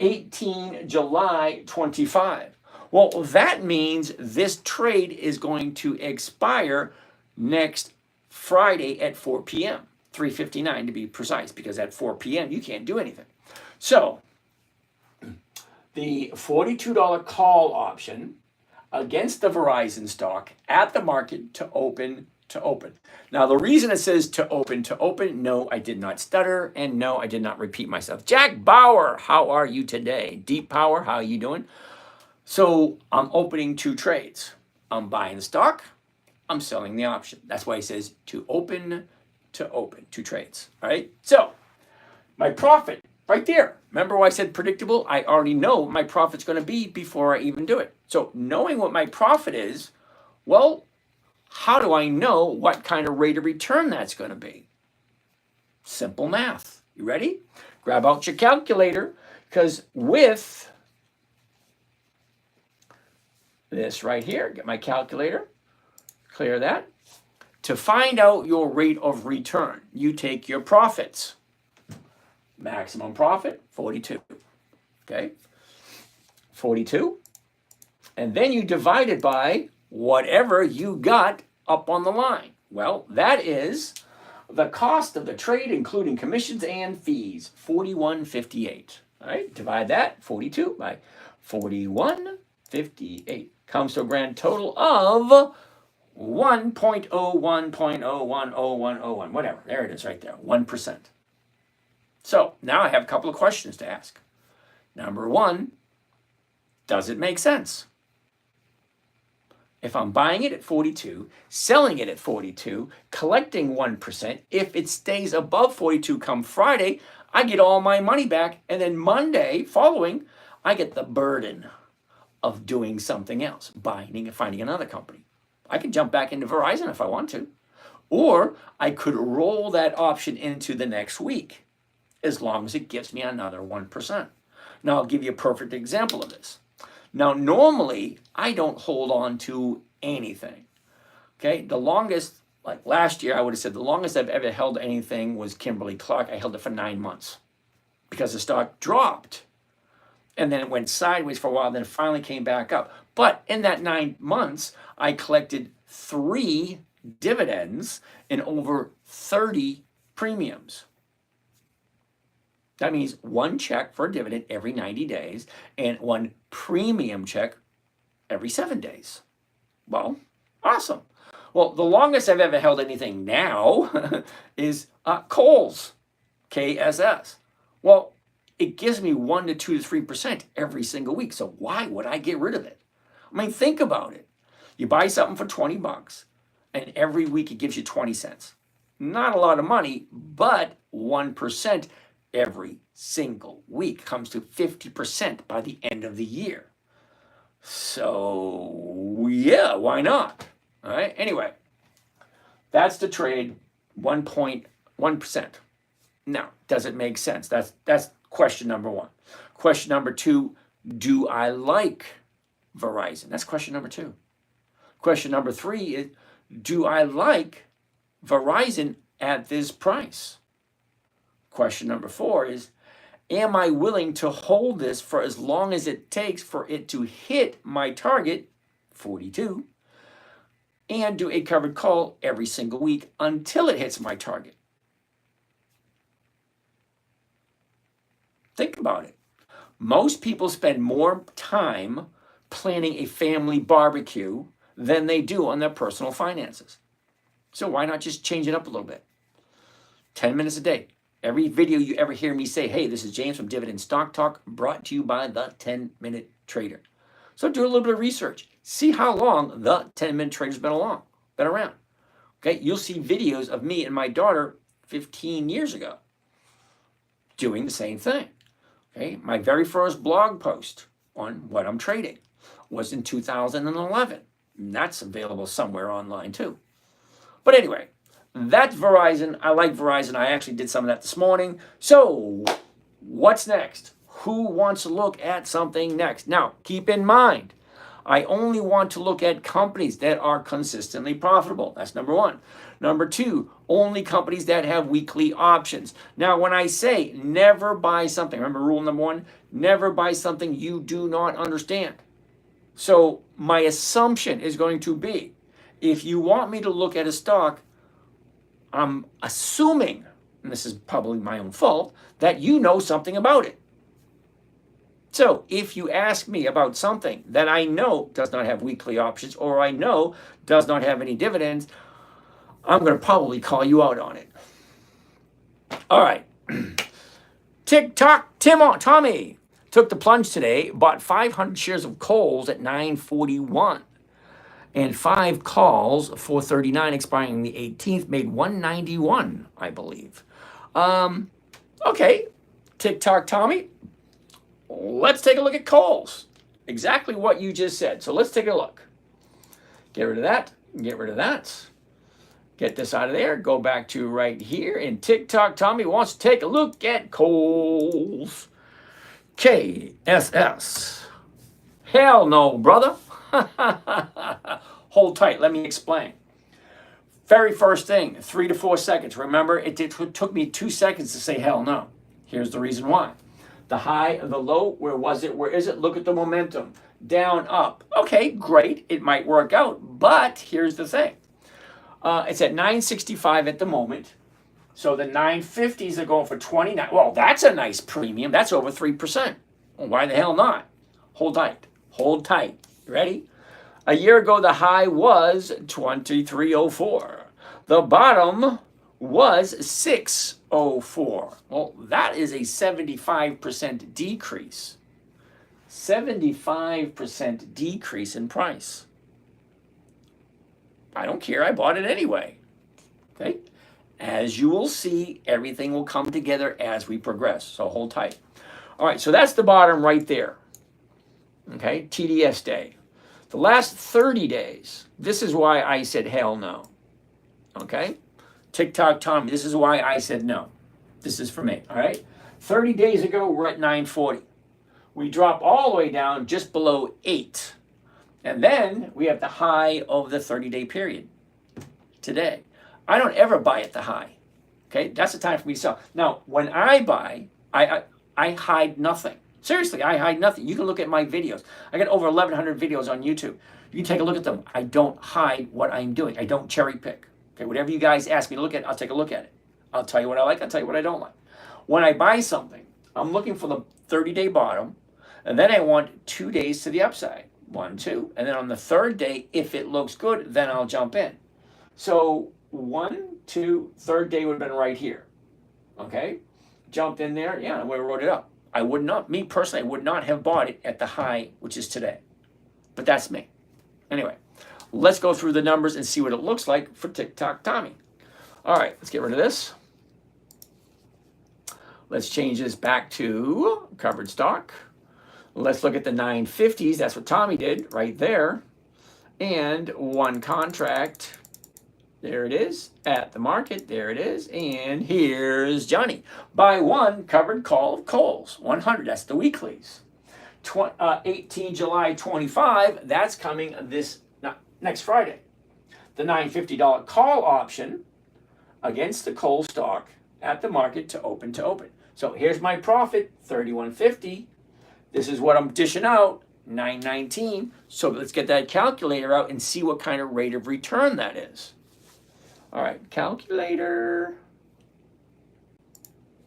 18 July 25. Well, that means this trade is going to expire next Friday at 4 p.m. 3:59 to be precise, because at 4 p.m. you can't do anything. So the $42 call option against the Verizon stock at the market to open to open. Now, the reason it says to open, no, I did not stutter, and no, I did not repeat myself. Jack Bauer, how are you today? Deep Power, how are you doing? So I'm opening two trades. I'm buying the stock, I'm selling the option. That's why it says to open, two trades, all right? So my profit, right there. Remember why I said predictable? I already know what my profit's going to be before I even do it. So knowing what my profit is, well, how do I know what kind of rate of return that's going to be? Simple math. You ready? Grab out your calculator, because with this right here, get my calculator, clear that. To find out your rate of return, you take your profits. Maximum profit, 42. Okay? 42. And then you divide it by whatever you got up on the line. Well, that is the cost of the trade, including commissions and fees, $41.58. All right, divide that, 42, by $41.58. Comes to a grand total of 1.01.010101, whatever. There it is right there, 1%. So now I have a couple of questions to ask. Number one, does it make sense? If I'm buying it at 42, selling it at 42, collecting 1%, if it stays above 42 come Friday, I get all my money back, and then Monday following, I get the burden of doing something else, buying and finding another company. I can jump back into Verizon if I want to, or I could roll that option into the next week, as long as it gives me another 1%. Now, I'll give you a perfect example of this. Now, normally, I don't hold on to anything, okay? The longest, like last year, I would have said the longest I've ever held anything was Kimberly-Clark. I held it for 9 months because the stock dropped. And then it went sideways for a while, then it finally came back up. But in that 9 months, I collected 3 dividends and over 30 premiums. That means 1 check for a dividend every 90 days and 1 premium check every 7 days. Well, awesome. Well, the longest I've ever held anything now is Kohl's, KSS. Well, it gives me 1 to 2 to 3% every single week. So why would I get rid of it? I mean, think about it. You buy something for $20 and every week it gives you 20 cents. Not a lot of money, but 1% every single week comes to 50% by the end of the year. So yeah, why not? All right. Anyway, that's the trade, 1.1%. Now, does it make sense? That's question number one. Question number two, do I like Verizon? That's question number two. Question number three is, do I like Verizon at this price? Question number four is, Am I willing to hold this for as long as it takes for it to hit my target, 42, and do a covered call every single week until it hits my target? Think about it. Most people spend more time planning a family barbecue than they do on their personal finances. So why not just change it up a little bit? 10 minutes a day. Every video you ever hear me say, hey, this is James from Dividend Stock Talk, brought to you by the 10-Minute Trader. So do a little bit of research. See how long the 10-Minute Trader's been around. Okay, you'll see videos of me and my daughter 15 years ago doing the same thing. Okay, my very first blog post on what I'm trading was in 2011. And that's available somewhere online too. But anyway, that's Verizon. I like Verizon. I actually did some of that this morning. So what's next? Who wants to look at something next? Now, keep in mind, I only want to look at companies that are consistently profitable. That's number one. Number two, only companies that have weekly options. Now, when I say never buy something, remember rule number one, never buy something you do not understand. So my assumption is going to be, if you want me to look at a stock, I'm assuming, and this is probably my own fault, that you know something about it. So if you ask me about something that I know does not have weekly options, or I know does not have any dividends, I'm going to probably call you out on it. All right. TikTok Tommy took the plunge today, bought 500 shares of Kohl's at $9.41. And 5 calls, 439 expiring the 18th, made 191, I believe. Okay, TikTok Tommy, let's take a look at Kohl's. Exactly what you just said. So let's take a look. Get rid of that. Get rid of that. Get this out of there. Go back to right here. And TikTok Tommy wants to take a look at Kohl's. KSS. Hell no, brother. Hold tight. Let me explain. Very first thing, 3 to 4 seconds. Remember, it took me 2 seconds to say hell no. Here's the reason why. The high and the low, where was it? Where is it? Look at the momentum. Down, up. Okay, great. It might work out. But here's the thing. It's at 965 at the moment. So the 950s are going for 29. Well, that's a nice premium. That's over 3%. Well, why the hell not? Hold tight. Hold tight. Ready? A year ago, the high was 2304. The bottom was 604. Well, that is a 75% decrease. 75% decrease in price. I don't care. I bought it anyway. Okay? As you will see, everything will come together as we progress. So hold tight. All right, so that's the bottom right there. Okay, TDS day. The last 30 days, this is why I said hell no. Okay? TikTok Tommy, this is why I said no. This is for me, all right? 30 days ago, we're at 940. We drop all the way down just below 8. And then we have the high of the 30-day period today. I don't ever buy at the high. Okay? That's the time for me to sell. Now, when I buy, I hide nothing. Seriously, I hide nothing. You can look at my videos. I got over 1,100 videos on YouTube. You can take a look at them. I don't hide what I'm doing. I don't cherry pick. Okay, whatever you guys ask me to look at, I'll take a look at it. I'll tell you what I like. I'll tell you what I don't like. When I buy something, I'm looking for the 30-day bottom, and then I want 2 days to the upside. 1, 2, and then on the third day, if it looks good, then I'll jump in. So 1, 2, third day would have been right here. Okay, jumped in there. Yeah, we wrote it up. I would not, me personally, I would not have bought it at the high, which is today. But that's me. Anyway, let's go through the numbers and see what it looks like for TikTok Tommy. All right, let's get rid of this. Let's change this back to covered stock. Let's look at the 950s. That's what Tommy did right there. And one contract. There it is at the market. There it is. And here's Johnny. Buy one covered call of Kohl's. 100. That's the weeklies. 18 July 25. That's coming this next Friday. The $950 call option against the Kohl stock at the market to open to open. So here's my profit, 31.50. This is what I'm dishing out, 9.19. So let's get that calculator out and see what kind of rate of return that is. All right, calculator.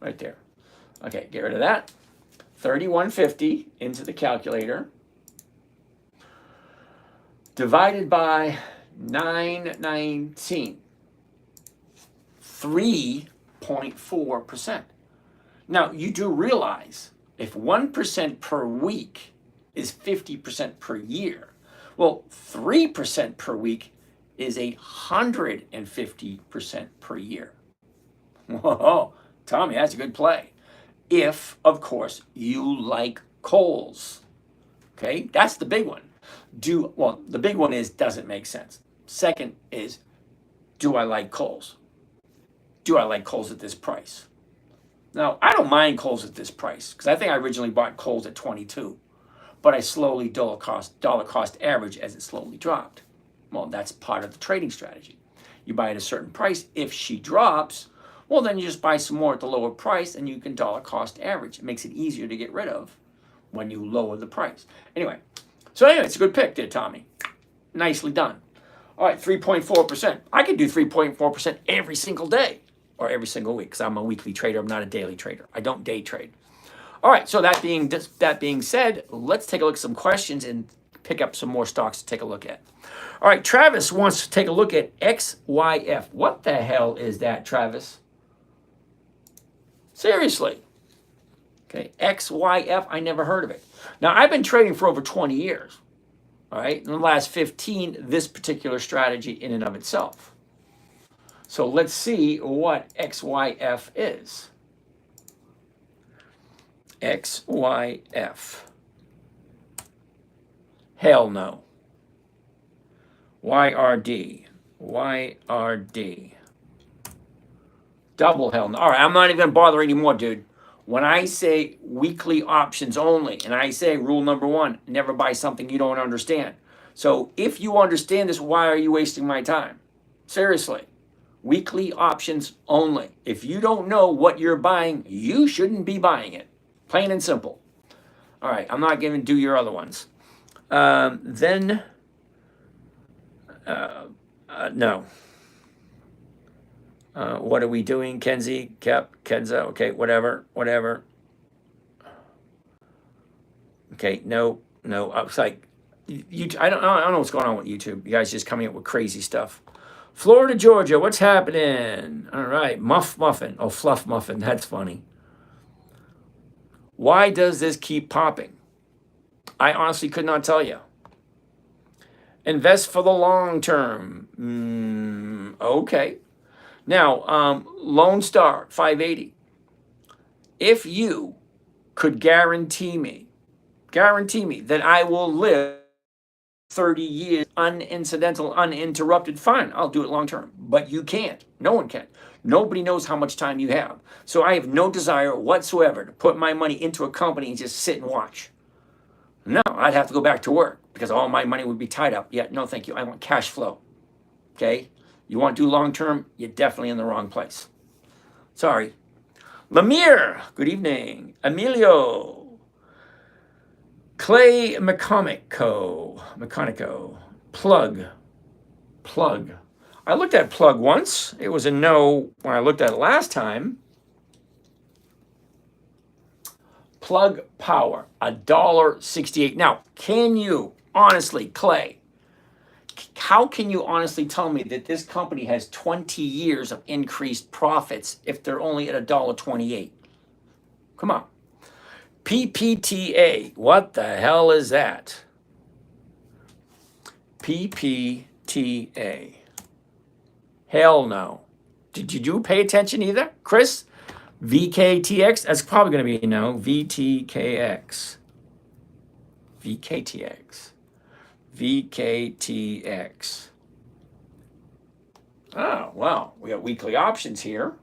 Right there. Okay, get rid of that. 31.50 into the calculator. Divided by 9.19. 3.4%. Now, you do realize if 1% per week is 50% per year, well, 3% per week is 150% per year. Whoa, Tommy, that's a good play. If, of course, you like Kohls. Okay, that's the big one. The big one is, does it make sense? Second is, do I like Kohls? Do I like Kohls at this price? Now, I don't mind Kohls at this price because I think I originally bought Kohls at 22, but I slowly dollar cost average as it slowly dropped. Well, that's part of the trading strategy. You buy at a certain price. If she drops, well, then you just buy some more at the lower price and you can dollar cost average. It makes it easier to get rid of when you lower the price. Anyway, it's a good pick there, Tommy. Nicely done. All right, 3.4%. I could do 3.4% every single day or every single week because I'm a weekly trader. I'm not a daily trader. I don't day trade. All right, so that being said, let's take a look at some questions and pick up some more stocks to take a look at. All right, Travis wants to take a look at XYF. What the hell is that, Travis? Seriously. Okay, XYF, I never heard of it. Now, I've been trading for over 20 years. All right, in the last 15, this particular strategy in and of itself. So let's see what XYF is. XYF. Hell no. YRD. YRD. Double hell no. All right, I'm not even going to bother anymore, dude. When I say weekly options only, and I say rule number 1, never buy something you don't understand. So if you understand this, why are you wasting my time? Seriously. Weekly options only. If you don't know what you're buying, you shouldn't be buying it. Plain and simple. All right, I'm not going to do your other ones. No. What are we doing? Kenzie, Kenza, okay, whatever. Okay, no. It's like, I don't know what's going on with YouTube. You guys just coming up with crazy stuff. Florida, Georgia, what's happening? All right, Muffin. Oh, Fluff Muffin, that's funny. Why does this keep popping? I honestly could not tell you. Invest for the long term. Okay. Now, Lone Star 580. If you could guarantee me that I will live 30 years unincidental, uninterrupted, fine, I'll do it long term. But you can't. No one can. Nobody knows how much time you have. So I have no desire whatsoever to put my money into a company and just sit and watch. No, I'd have to go back to work because all my money would be tied up. Yeah, no, thank you. I want cash flow. Okay? You want to do long term, you're definitely in the wrong place. Sorry. Lemire, good evening. Emilio. Clay Meconico. Plug. I looked at Plug once. It was a no when I looked at it last time. Plug Power, $1.68. Now, can you honestly, Clay, how can you honestly tell me that this company has 20 years of increased profits if they're only at $1.28? Come on. PPTA, what the hell is that? PPTA. Hell no. Did you pay attention either? Chris? VKTX? That's probably going to be, VTKX. VKTX. Oh, well, we got weekly options here.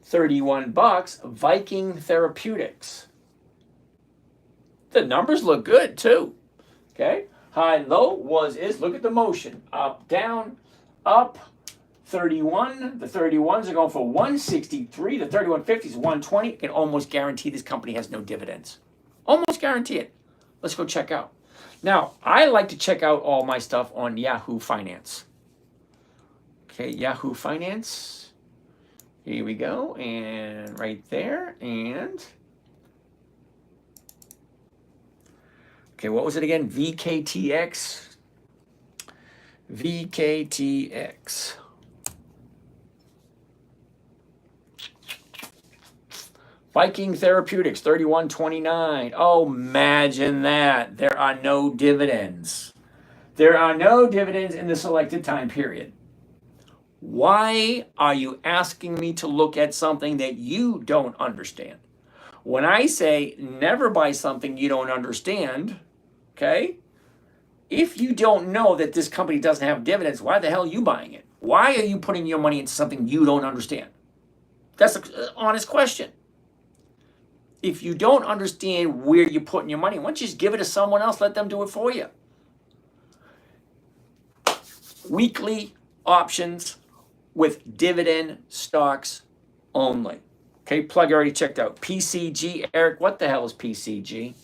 $31. Viking Therapeutics. The numbers look good too. Okay. High, low is. Look at the motion. Up, down, up. 31. The 31s are going for 163. The 3150s is 120. I can almost guarantee this company has no dividends. Almost guarantee it. Let's go check out. Now, I like to check out all my stuff on Yahoo Finance. Okay, Yahoo Finance. Here we go. And right there. And okay, what was it again? VKTX. VKTX. Viking Therapeutics, 31.29. Oh, imagine that. There are no dividends. There are no dividends in the selected time period. Why are you asking me to look at something that you don't understand? When I say never buy something you don't understand, okay? If you don't know that this company doesn't have dividends, why the hell are you buying it? Why are you putting your money into something you don't understand? That's an honest question. If you don't understand where you're putting your money, why don't you just give it to someone else, let them do it for you? Weekly options with dividend stocks only. Okay, plug already checked out. PCG, Eric, what the hell is PCG?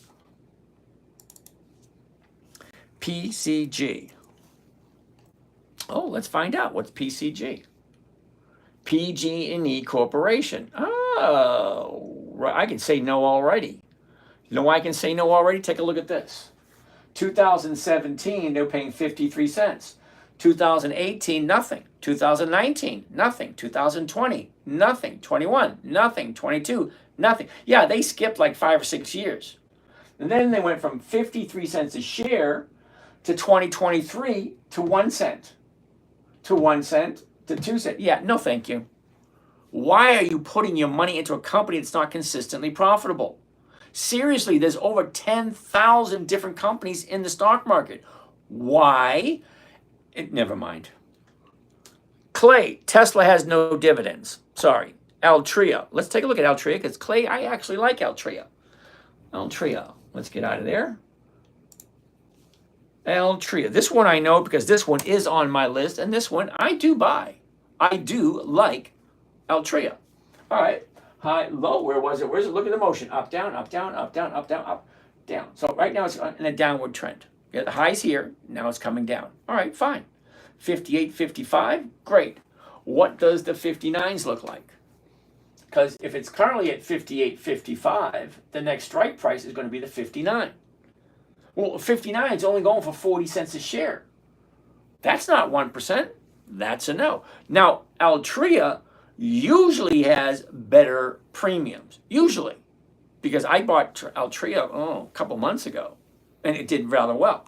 PCG. Oh, let's find out. What's PCG? PG&E Corporation. Oh, right. I can say no already. You know why I can say no already? Take a look at this. 2017, they're paying 53 cents. 2018, nothing. 2019, nothing. 2020, nothing. 21, nothing. 22, nothing. Yeah, they skipped like 5 or 6 years. And then they went from 53 cents a share to 2023 to 1 cent. To 1 cent to 2 cents. Yeah, no thank you. Why are you putting your money into a company that's not consistently profitable? Seriously, there's over 10,000 different companies in the stock market. Why? Never mind. Clay, Tesla has no dividends. Sorry. Altria. Let's take a look at Altria because Clay, I actually like Altria. Altria. Let's get out of there. Altria. This one I know because this one is on my list, and this one I do buy. I do like Altria. All right. High, low. Where was it? Where's it? Look at the motion. Up, down, up, down, up, down, up, down, up, down. So right now it's in a downward trend. Yeah, the high's here. Now it's coming down. All right, fine. 58, 55. Great. What does the 59s look like? Because if it's currently at 58, 55, the next strike price is going to be the 59. Well, 59 is only going for 40 cents a share. That's not 1%. That's a no. Now, Altria usually has better premiums. Usually. Because I bought Altria a couple months ago. And it did rather well.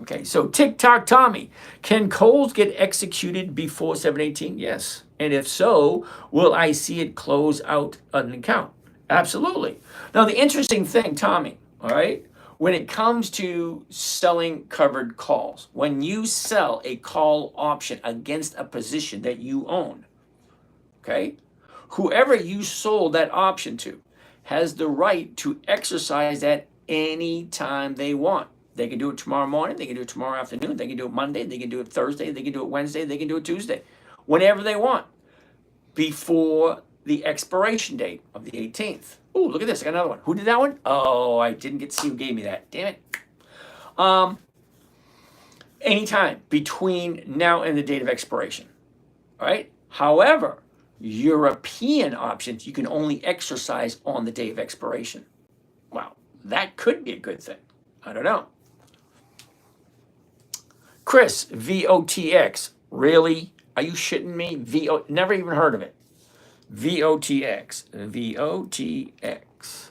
Okay, so TikTok Tommy. Can Kohls get executed before 718? Yes. And if so, will I see it close out an account? Absolutely. Now, the interesting thing, Tommy, all right, when it comes to selling covered calls, when you sell a call option against a position that you own, okay, whoever you sold that option to has the right to exercise that any time they want. They can do it tomorrow morning, they can do it tomorrow afternoon, they can do it Monday, they can do it Thursday, they can do it Wednesday, they can do it Tuesday, whenever they want, before the expiration date of the 18th. Oh, look at this, I got another one. Who did that one? Oh, I didn't get to see who gave me that. Damn it. Anytime between now and the date of expiration. All right? However, European options you can only exercise on the day of expiration. Wow, that could be a good thing. I don't know. Chris, VOTX. Really? Are you shitting me? Never even heard of it. VOTX. VOTX.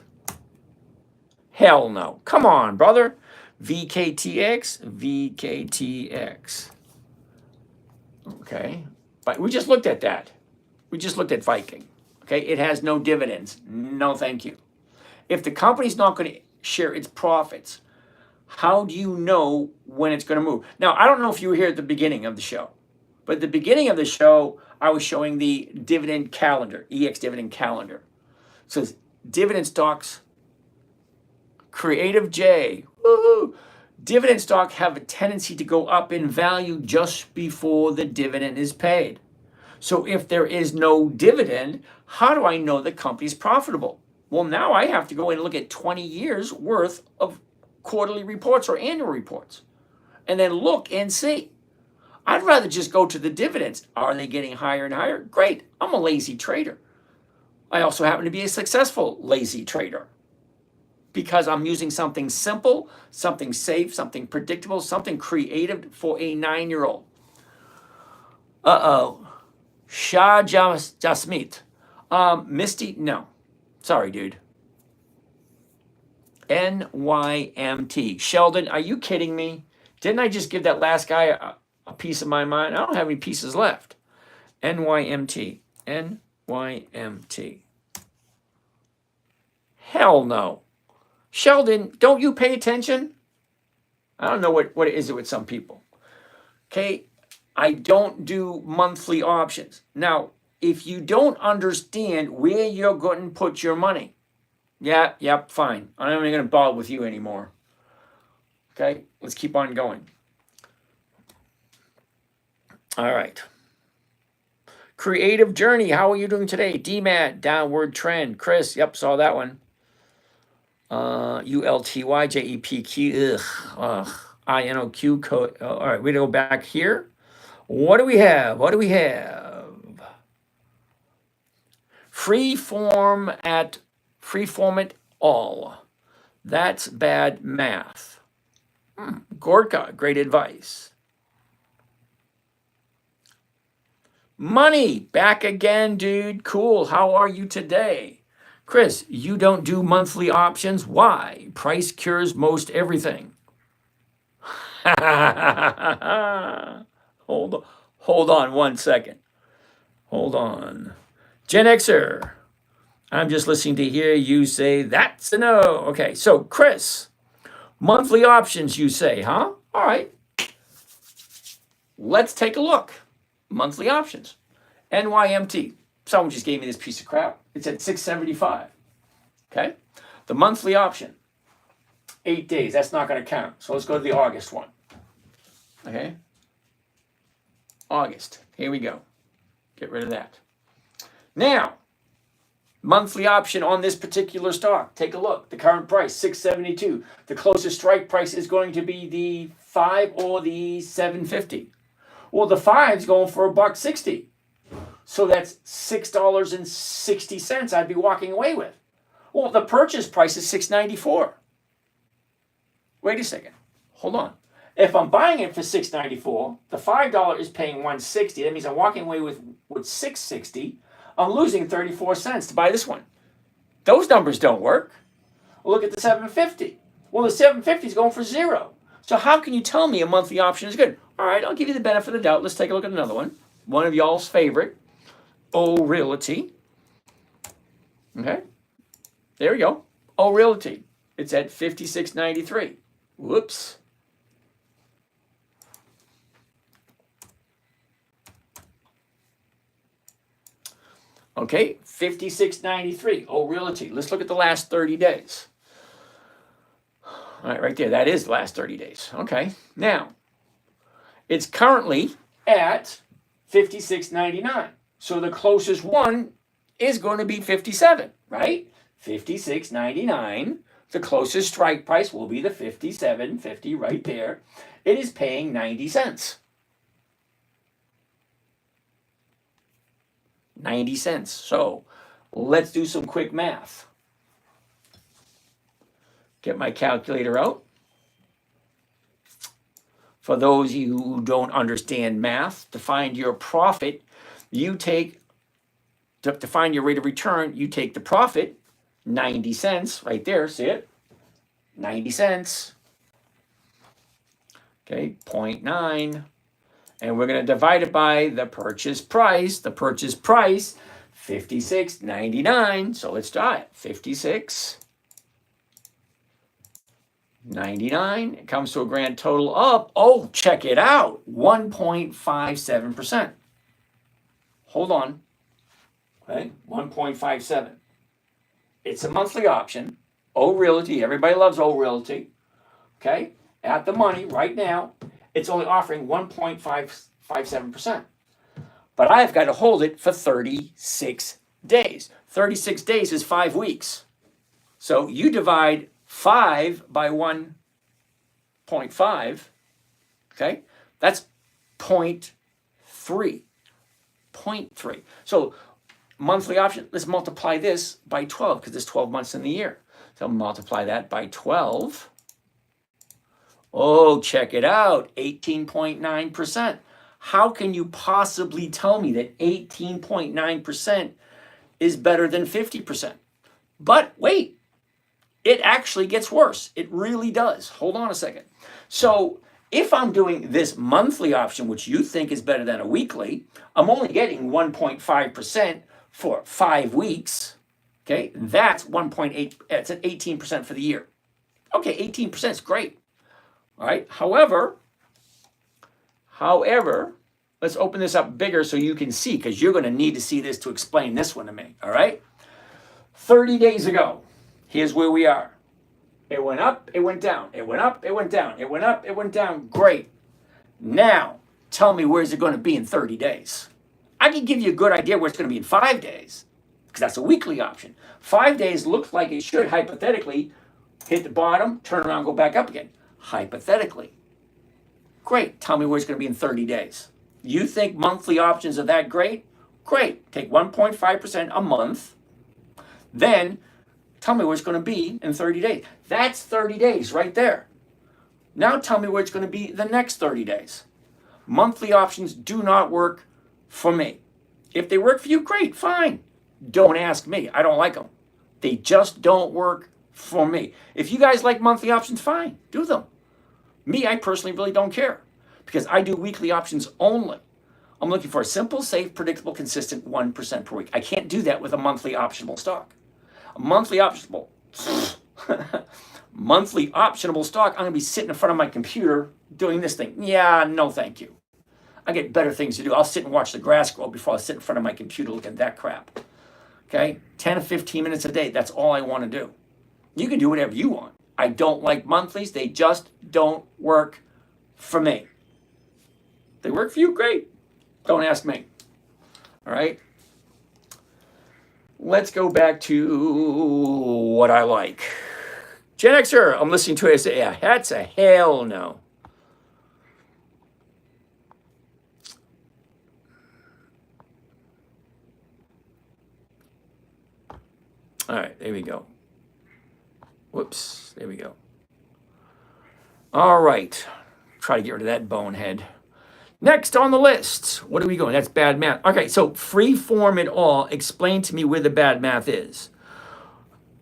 Hell no. Come on, brother. VKTX. VKTX. Okay. But we just looked at that. We just looked at Viking. Okay. It has no dividends. No, thank you. If the company's not going to share its profits, how do you know when it's going to move? Now, I don't know if you were here at the beginning of the show, but at the beginning of the show, I was showing the dividend calendar, EX dividend calendar. It says dividend stocks, Creative J, woohoo! Dividend stock have a tendency to go up in value just before the dividend is paid. So if there is no dividend, how do I know the company's profitable? Well, now I have to go in and look at 20 years worth of quarterly reports or annual reports and then look and see. I'd rather just go to the dividends. Are they getting higher and higher? Great. I'm a lazy trader. I also happen to be a successful lazy trader because I'm using something simple, something safe, something predictable, something creative for a 9-year-old. Uh-oh. Shah Jasmeet. Misty, no. Sorry, dude. NYMT. Sheldon, are you kidding me? Didn't I just give that last guy a piece of my mind? I don't have any pieces left. NYMT. NYMT. Hell no. Sheldon, don't you pay attention? I don't know what is it with some people. Okay, I don't do monthly options. Now, if you don't understand where you're going to put your money, yep, fine. I'm not even going to bother with you anymore. Okay, let's keep on going. All right. Creative Journey, how are you doing today? DMAT, downward trend. Chris, yep, saw that one. ULTYJEPQ, INOQ code. All right, we go back here. What do we have? Freeform it all. That's bad math. Gorka, great advice. Money, back again, dude. Cool. How are you today? Chris, you don't do monthly options? Why? Price cures most everything. Hold on 1 second. Hold on. Gen Xer, I'm just listening to hear you say that's a no. Okay, so Chris, monthly options you say, huh? All right. Let's take a look. Monthly options. NYMT. Someone just gave me this piece of crap. It's at 675. Okay? The monthly option. 8 days. That's not going to count. So let's go to the August one. Okay? August. Here we go. Get rid of that. Now, monthly option on this particular stock. Take a look. The current price, 672. The closest strike price is going to be the 5 or the 750. Well, the 5's going for $1.60. So that's $6.60 I'd be walking away with. Well, the purchase price is $6.94. Wait a second. Hold on. If I'm buying it for $6.94, the $5 is paying $1.60. That means I'm walking away with $6.60. I'm losing 34 cents to buy this one. Those numbers don't work. Well, look at the 750. Well, the 750 is going for 0. So how can you tell me a monthly option is good? All right, I'll give you the benefit of the doubt. Let's take a look at another one. One of y'all's favorite, Realty. Okay, there we go. Realty. It's at 56.93. Whoops. Okay, 56.93. Realty. Let's look at the last 30 days. All right, right there. That is the last 30 days. Okay. Now, it's currently at 56.99. So the closest one is going to be 57, right? 56.99. The closest strike price will be the 57.50 right there. It is paying 90 cents. 90 cents. So let's do some quick math. Get my calculator out. For those of you who don't understand math, to find your profit, you take, to find your rate of return, you take the profit, 90 cents, right there, see it? 90 cents. Okay, 0.9. And we're going to divide it by the purchase price. The purchase price, $56.99. So let's try it. $56.99. It comes to a grand total of, oh, check it out, 1.57%. Hold on. Okay, 1.57. It's a monthly option. Realty. Everybody loves Realty. Okay, at the money right now, it's only offering 1.57%. but I've got to hold it for 36 days. 36 days is 5 weeks. So you divide 5 by 1.5, okay? That's 0.3. 0.3. So monthly option, let's multiply this by 12 because there's 12 months in the year. So multiply that by 12. Oh, check it out, 18.9%. How can you possibly tell me that 18.9% is better than 50%? But wait, it actually gets worse. It really does. Hold on a second. So if I'm doing this monthly option, which you think is better than a weekly, I'm only getting 1.5% for 5 weeks. Okay, that's 1.8, it's at 18% for the year. Okay, 18% is great. All right, however, let's open this up bigger so you can see, because you're going to need to see this to explain this one to me. All right, 30 days ago, here's where we are. It went up, it went down, it went up, it went down, it went up, it went down. Great. Now, tell me where's it going to be in 30 days. I can give you a good idea where it's going to be in 5 days, because that's a weekly option. 5 days looks like it should hypothetically hit the bottom, turn around, go back up again. Hypothetically. Great. Tell me where it's going to be in 30 days. You think monthly options are that great? Great. Take 1.5% a month. Then tell me where it's going to be in 30 days. That's 30 days right there. Now tell me where it's going to be the next 30 days. Monthly options do not work for me. If they work for you, great, fine. Don't ask me. I don't like them. They just don't work for me. If you guys like monthly options, fine, do them. Me, I personally really don't care because I do weekly options only. I'm looking for a simple, safe, predictable, consistent 1% per week. I can't do that with a monthly optionable stock. A monthly optionable stock, I'm going to be sitting in front of my computer doing this thing. Yeah, no thank you. I get better things to do. I'll sit and watch the grass grow before I sit in front of my computer looking at that crap. Okay? 10 to 15 minutes a day, that's all I want to do. You can do whatever you want. I don't like monthlies. They just don't work for me. They work for you, great. Don't ask me. All right? Let's go back to what I like. Gen Xer, I'm listening to it. I say, yeah, that's a hell no. All right, there we go. Whoops, there we go. All right, try to get rid of that bonehead. Next on the list, what are we going? That's bad math. Okay, so free form it all. Explain to me where the bad math is.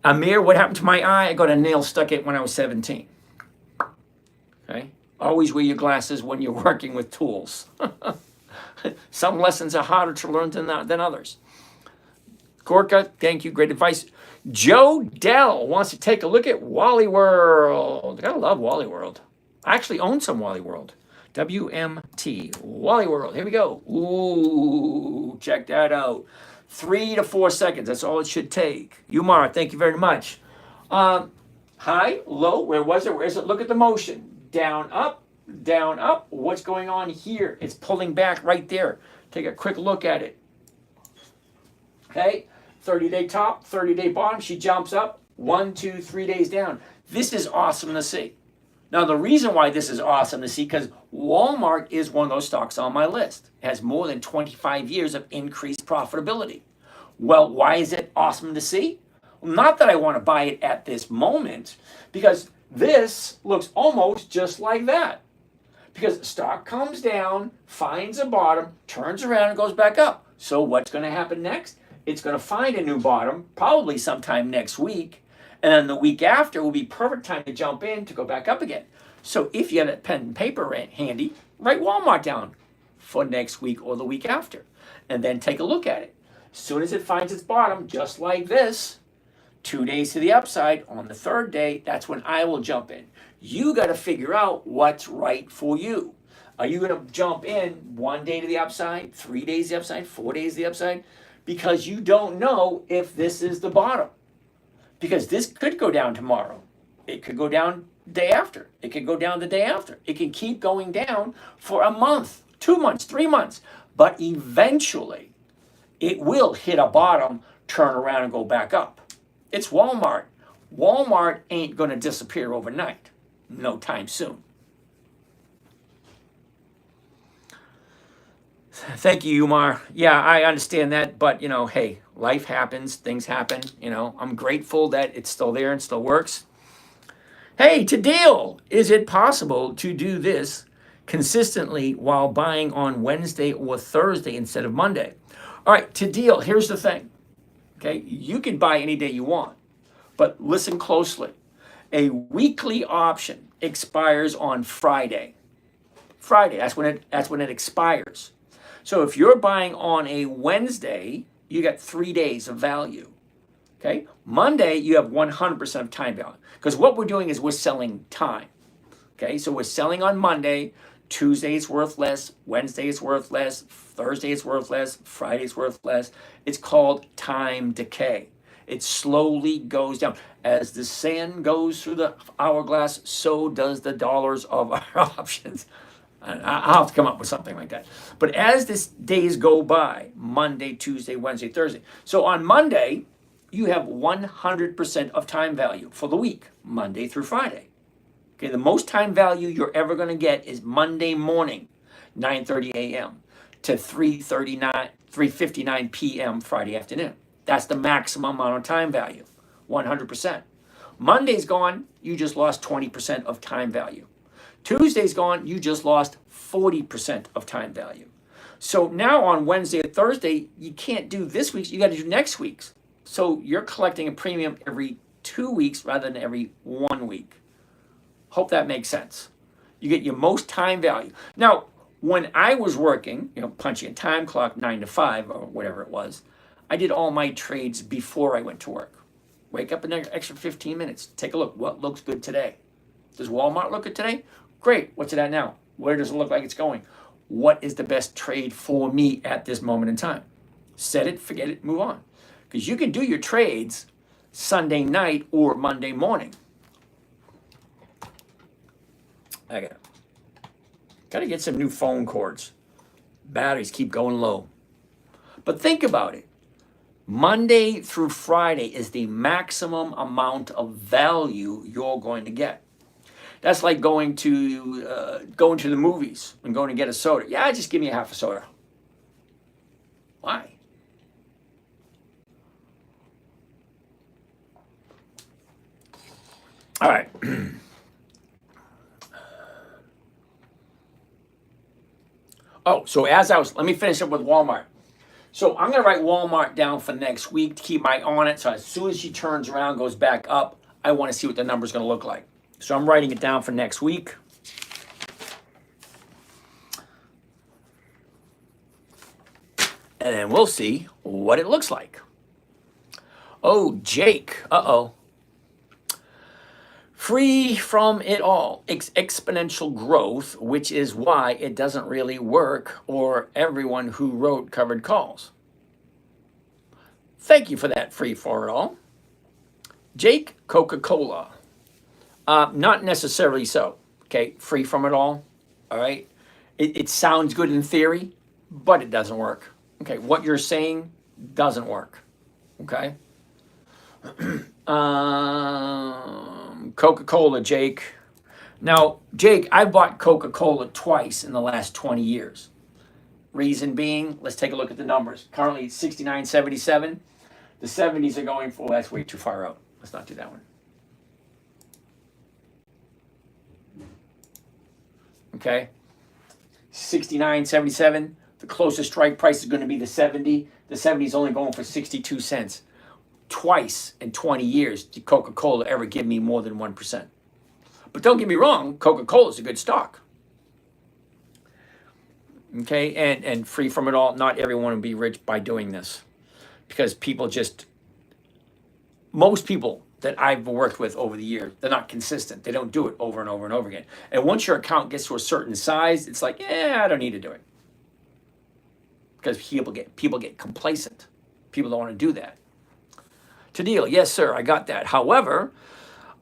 Amir, what happened to my eye? I got a nail stuck in when I was 17. Okay, always wear your glasses when you're working with tools. Some lessons are harder to learn than others. Gorka, thank you, great advice. Joe Dell wants to take a look at Wally World. I gotta love Wally World. I actually own some Wally World. WMT, Wally World. Here we go. Ooh, check that out. 3 to 4 seconds. That's all it should take. Umar, thank you very much. High, low, where was it? Where is it? Look at the motion. Down, up, down, up. What's going on here? It's pulling back right there. Take a quick look at it. Okay, 30-day top, 30-day bottom. She jumps up, 1, 2, 3 days down. This is awesome to see. Now, the reason why this is awesome to see, because Walmart is one of those stocks on my list. It has more than 25 years of increased profitability. Well, why is it awesome to see? Well, not that I want to buy it at this moment, because this looks almost just like that. Because the stock comes down, finds a bottom, turns around and goes back up. So what's going to happen next? It's going to find a new bottom, probably sometime next week. And then the week after will be perfect time to jump in to go back up again. So if you have that pen and paper handy, write Walmart down for next week or the week after. And then take a look at it. As soon as it finds its bottom, just like this, 2 days to the upside, on the third day, that's when I will jump in. You got to figure out what's right for you. Are you going to jump in 1 day to the upside, 3 days to the upside, 4 days to the upside? Because you don't know if this is the bottom. Because this could go down tomorrow. It could go down the day after. It could go down the day after. It can keep going down for a month, 2 months, 3 months. But eventually, it will hit a bottom, turn around, and go back up. It's Walmart. Walmart ain't going to disappear overnight. No time soon. Thank you, Umar. Yeah, I understand that, but hey, life happens, things happen. I'm grateful that it's still there and still works. Hey, to deal, is it possible to do this consistently while buying on Wednesday or Thursday instead of Monday? All right, to deal, here's the thing. Okay, you can buy any day you want, but listen closely. A weekly option expires on Friday. Friday, that's when it expires. So if you're buying on a Wednesday, you got 3 days of value. Okay, Monday you have 100% of time value, because what we're doing is we're selling time. Okay, so we're selling on Monday. Tuesday is worth less, Wednesday is worth less, Thursday is worth less, Friday is worth less. It's called time decay. It slowly goes down. As the sand goes through the hourglass, so does the dollars of our options. I'll have to come up with something like that. But as these days go by, Monday, Tuesday, Wednesday, Thursday. So on Monday, you have 100% of time value for the week, Monday through Friday. Okay, the most time value you're ever going to get is Monday morning, 9:30 a.m. to 3:59 p.m. Friday afternoon. That's the maximum amount of time value, 100%. Monday's gone, you just lost 20% of time value. Tuesday's gone, you just lost 40% of time value. So now on Wednesday or Thursday, you can't do this week's, you got to do next week's. So you're collecting a premium every 2 weeks rather than every 1 week. Hope that makes sense. You get your most time value. Now, when I was working, punching a time clock 9 to 5 or whatever it was, I did all my trades before I went to work. Wake up an extra 15 minutes. Take a look. What looks good today? Does Walmart look good today? Great. What's it at now? Where does it look like it's going? What is the best trade for me at this moment in time? Set it, forget it, move on. Because you can do your trades Sunday night or Monday morning. I gotta get some new phone cords. Batteries keep going low. But think about it. Monday through Friday is the maximum amount of value you're going to get. That's like going to the movies and going to get a soda. Yeah, just give me a half a soda. Why? All right. Oh, so let me finish up with Walmart. So I'm going to write Walmart down for next week to keep my eye on it. So as soon as she turns around, goes back up, I want to see what the number's going to look like. So I'm writing it down for next week. And then we'll see what it looks like. Oh, Jake. Uh-oh. Free from it all. Exponential growth, which is why it doesn't really work, or everyone who wrote covered calls. Thank you for that, free for it all. Jake, Coca-Cola. Not necessarily so. Okay, free from it all. All right. It sounds good in theory, but it doesn't work. Okay, what you're saying doesn't work. Okay. Coca-Cola, Jake. Now, Jake, I bought Coca-Cola twice in the last 20 years. Reason being, let's take a look at the numbers. Currently 69.77. The 70s are going for, that's way too far out. Let's not do that one. Okay. 69.77. The closest strike price is going to be the 70. The 70 is only going for 62 cents. Twice in 20 years did Coca-Cola ever give me more than 1%. But don't get me wrong, Coca-Cola is a good stock. Okay, and free from it all, not everyone will be rich by doing this. Because most people that I've worked with over the years, they're not consistent. They don't do it over and over and over again. And once your account gets to a certain size, it's like, I don't need to do it. Because people get complacent. People don't want to do that. To deal, yes, sir, I got that. However,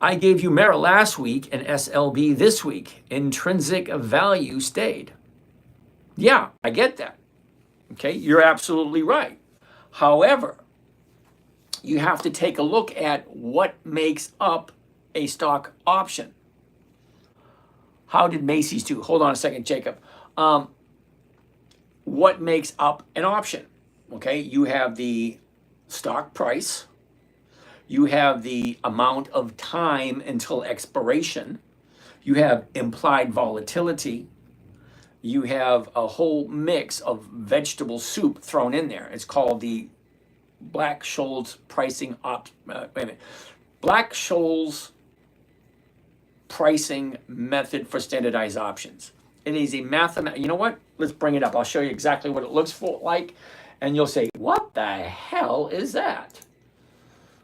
I gave you Mera last week and SLB this week. Intrinsic value stayed. Yeah, I get that. Okay, you're absolutely right. However, you have to take a look at what makes up a stock option. How did Macy's do? Hold on a second, Jacob. What makes up an option? Okay, you have the stock price, you have the amount of time until expiration, you have implied volatility, you have a whole mix of vegetable soup thrown in there. It's called the Black-Scholes pricing Black-Scholes pricing method for standardized options. It is a mathematical. You know what? Let's bring it up. I'll show you exactly what it looks like, and you'll say, "What the hell is that?"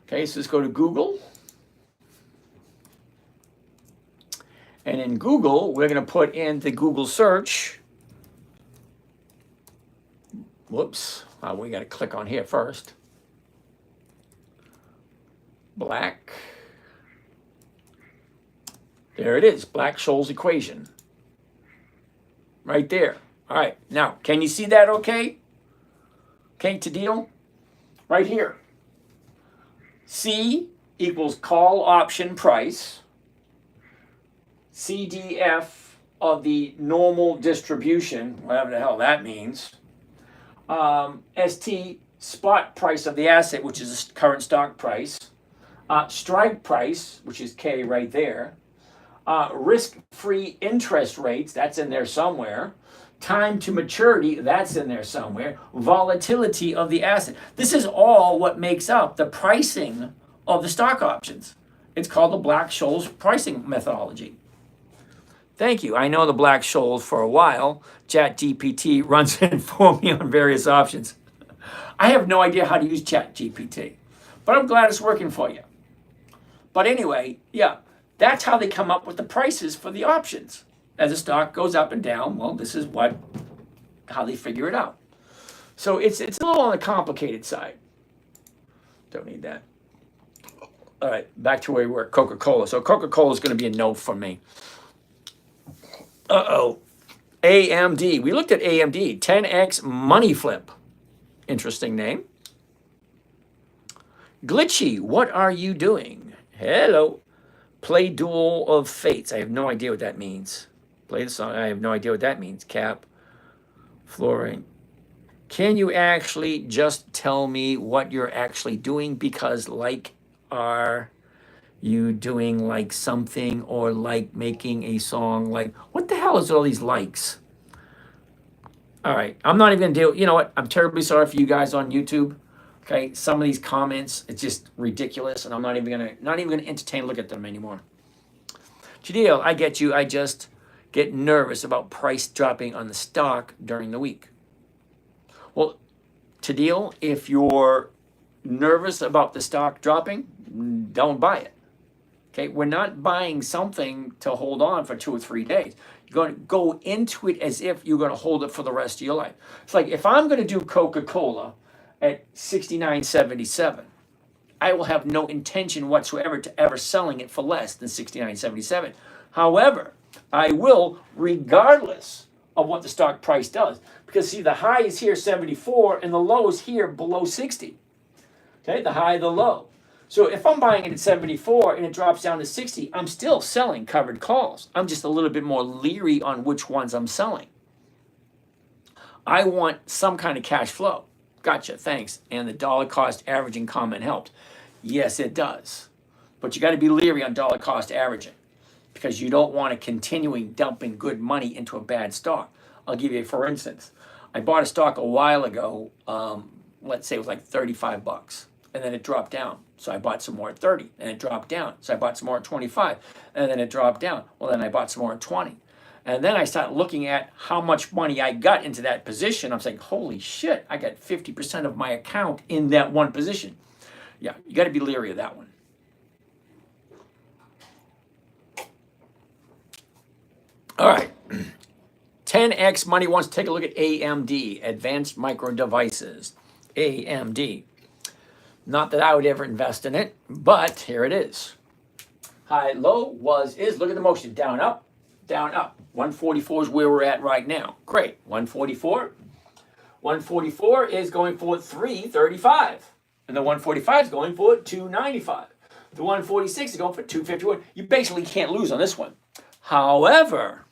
Okay, so let's go to Google, and in Google, we're going to put in the Google search. Whoops! We got to click on here first. Black. There it is, Black-Scholes equation. Right there. All right, now, can you see that okay? Okay, to deal? Right here. C equals call option price. CDF of the normal distribution, whatever the hell that means. ST spot price of the asset, which is the current stock price. Strike price, which is K right there. Risk-free interest rates, that's in there somewhere. Time to maturity, that's in there somewhere. Volatility of the asset. This is all what makes up the pricing of the stock options. It's called the Black-Scholes pricing methodology. Thank you. I know the Black-Scholes for a while. ChatGPT runs it for me on various options. I have no idea how to use ChatGPT, but I'm glad it's working for you. But anyway, yeah, that's how they come up with the prices for the options. As the stock goes up and down, well, this is how they figure it out. So it's a little on the complicated side. Don't need that. All right, back to where we were, Coca-Cola. So Coca-Cola is going to be a no for me. Uh-oh. AMD. We looked at AMD. 10X Money Flip. Interesting name. Glitchy. What are you doing? Hello. Play Duel of Fates. I have no idea what that means. Play the song. I have no idea what that means. Cap. Flooring. Can you actually just tell me what you're actually doing? Because are you doing like something or like making a song? Like, what the hell is all these likes? All right, I'm not even gonna deal. You know what? I'm terribly sorry for you guys on YouTube. Okay, some of these comments, it's just ridiculous, and I'm not even gonna entertain look at them anymore. Jadil, I get you. I just get nervous about price dropping on the stock during the week. Well, Jadil, if you're nervous about the stock dropping, don't buy it. Okay, we're not buying something to hold on for 2 or 3 days. You're going to go into it as if you're going to hold it for the rest of your life. It's like if I'm going to do Coca-Cola at $69.77, I will have no intention whatsoever to ever selling it for less than $69.77. However, I will regardless of what the stock price does. Because see, the high is here 74 and the low is here below 60. Okay, the high, the low. So if I'm buying it at 74 and it drops down to 60, I'm still selling covered calls. I'm just a little bit more leery on which ones I'm selling. I want some kind of cash flow. Gotcha, thanks. And the dollar cost averaging comment helped. Yes, it does. But you got to be leery on dollar cost averaging because you don't want to continuing dumping good money into a bad stock. I'll give you, for instance, I bought a stock a while ago, let's say it was like 35 bucks, and then it dropped down. So I bought some more at 30, and it dropped down. So I bought some more at 25, and then it dropped down. Well, then I bought some more at 20. And then I started looking at how much money I got into that position. I'm saying, holy shit, I got 50% of my account in that one position. Yeah, you got to be leery of that one. All right. 10X Money wants to take a look at AMD, Advanced Micro Devices. AMD. Not that I would ever invest in it, but here it is. High, low, was, is. Look at the motion. Down, up, down, up. 144 is where we're at right now. Great. 144. 144 is going for 335. And the 145 is going for 295. The 146 is going for 251. You basically can't lose on this one. However,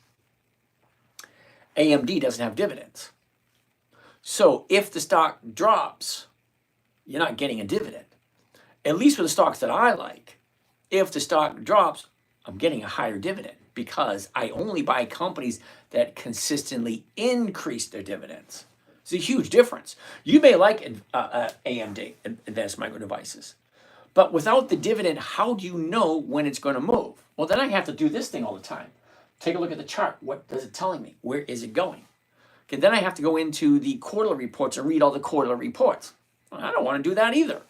AMD doesn't have dividends. So if the stock drops, you're not getting a dividend. At least with the stocks that I like, if the stock drops, I'm getting a higher dividend because I only buy companies that consistently increase their dividends. It's a huge difference. You may like AMD, Advanced Micro Devices, but without the dividend, how do you know when it's going to move? Well, then I have to do this thing all the time. Take a look at the chart. What is it telling me? Where is it going? Okay, then I have to go into the quarterly reports and read all the quarterly reports. I don't want to do that either.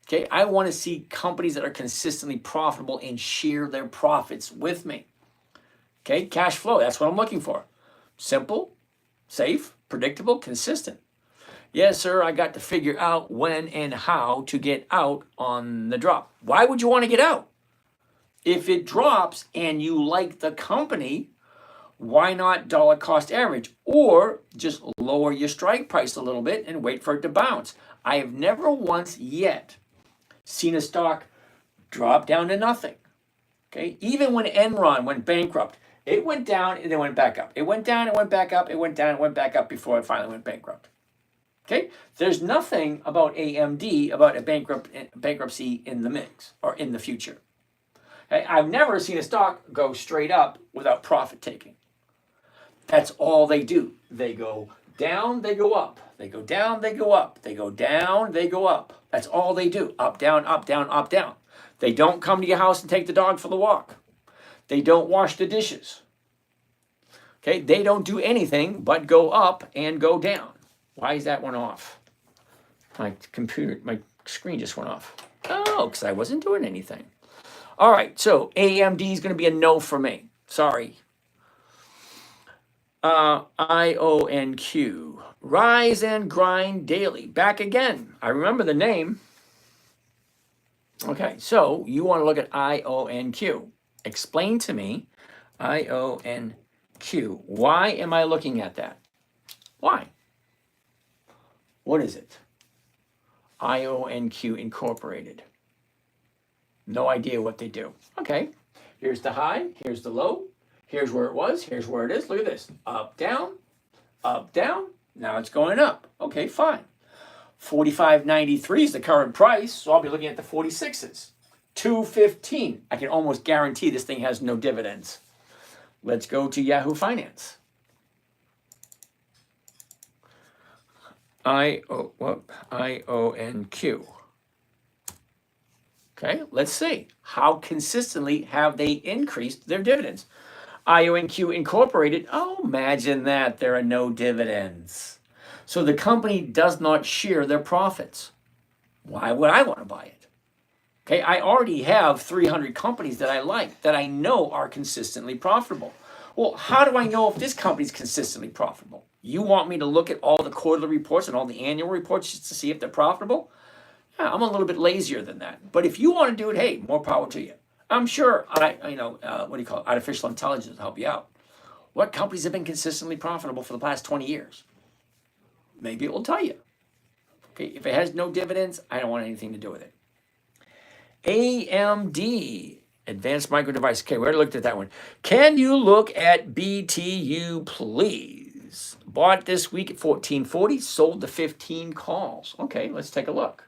Okay, I want to see companies that are consistently profitable and share their profits with me. Okay, cash flow, that's what I'm looking for. Simple, safe, predictable, consistent. Yes, sir, I got to figure out when and how to get out on the drop. Why would you want to get out? If it drops and you like the company, why not dollar cost average? Or just lower your strike price a little bit and wait for it to bounce. I have never once yet seen a stock drop down to nothing. Okay, even when Enron went bankrupt, it went down and then went back up. It went down, it went back up, it went down, it went back up before it finally went bankrupt. Okay, there's nothing about AMD about a bankruptcy in the mix or in the future. Okay? I've never seen a stock go straight up without profit taking. That's all they do. They go down, they go up. They go down, they go up. They go down, they go up. That's all they do. Up, down, up, down, up, down. They don't come to your house and take the dog for the walk. They don't wash the dishes. Okay, they don't do anything but go up and go down. Why is that one off? My screen just went off. Oh, because I wasn't doing anything. All right, so AMD is going to be a no for me. Sorry. IONQ. Rise and Grind Daily. Back again. I remember the name. Okay, so you want to look at IONQ. Explain to me IONQ. Why am I looking at that? Why? What is it? IONQ Incorporated. No idea what they do. Okay, here's the high, here's the low, here's where it was, here's where it is. Look at this. Up, down, now it's going up. Okay, fine. 45.93 is the current price, so I'll be looking at the 46s. 215. I can almost guarantee this thing has no dividends. Let's go to Yahoo Finance. IONQ. Okay, let's see. How consistently have they increased their dividends? IONQ Incorporated, oh, imagine that. There are no dividends. So the company does not share their profits. Why would I want to buy it? Okay, I already have 300 companies that I like, that I know are consistently profitable. Well, how do I know if this company is consistently profitable? You want me to look at all the quarterly reports and all the annual reports just to see if they're profitable? Yeah, I'm a little bit lazier than that. But if you want to do it, hey, more power to you. I'm sure, artificial intelligence will help you out. What companies have been consistently profitable for the past 20 years? Maybe it will tell you. Okay, if it has no dividends, I don't want anything to do with it. AMD, Advanced Micro Device. Okay, we already looked at that one. Can you look at BTU, please? Bought this week at 14.40, sold to 15 calls. Okay, let's take a look.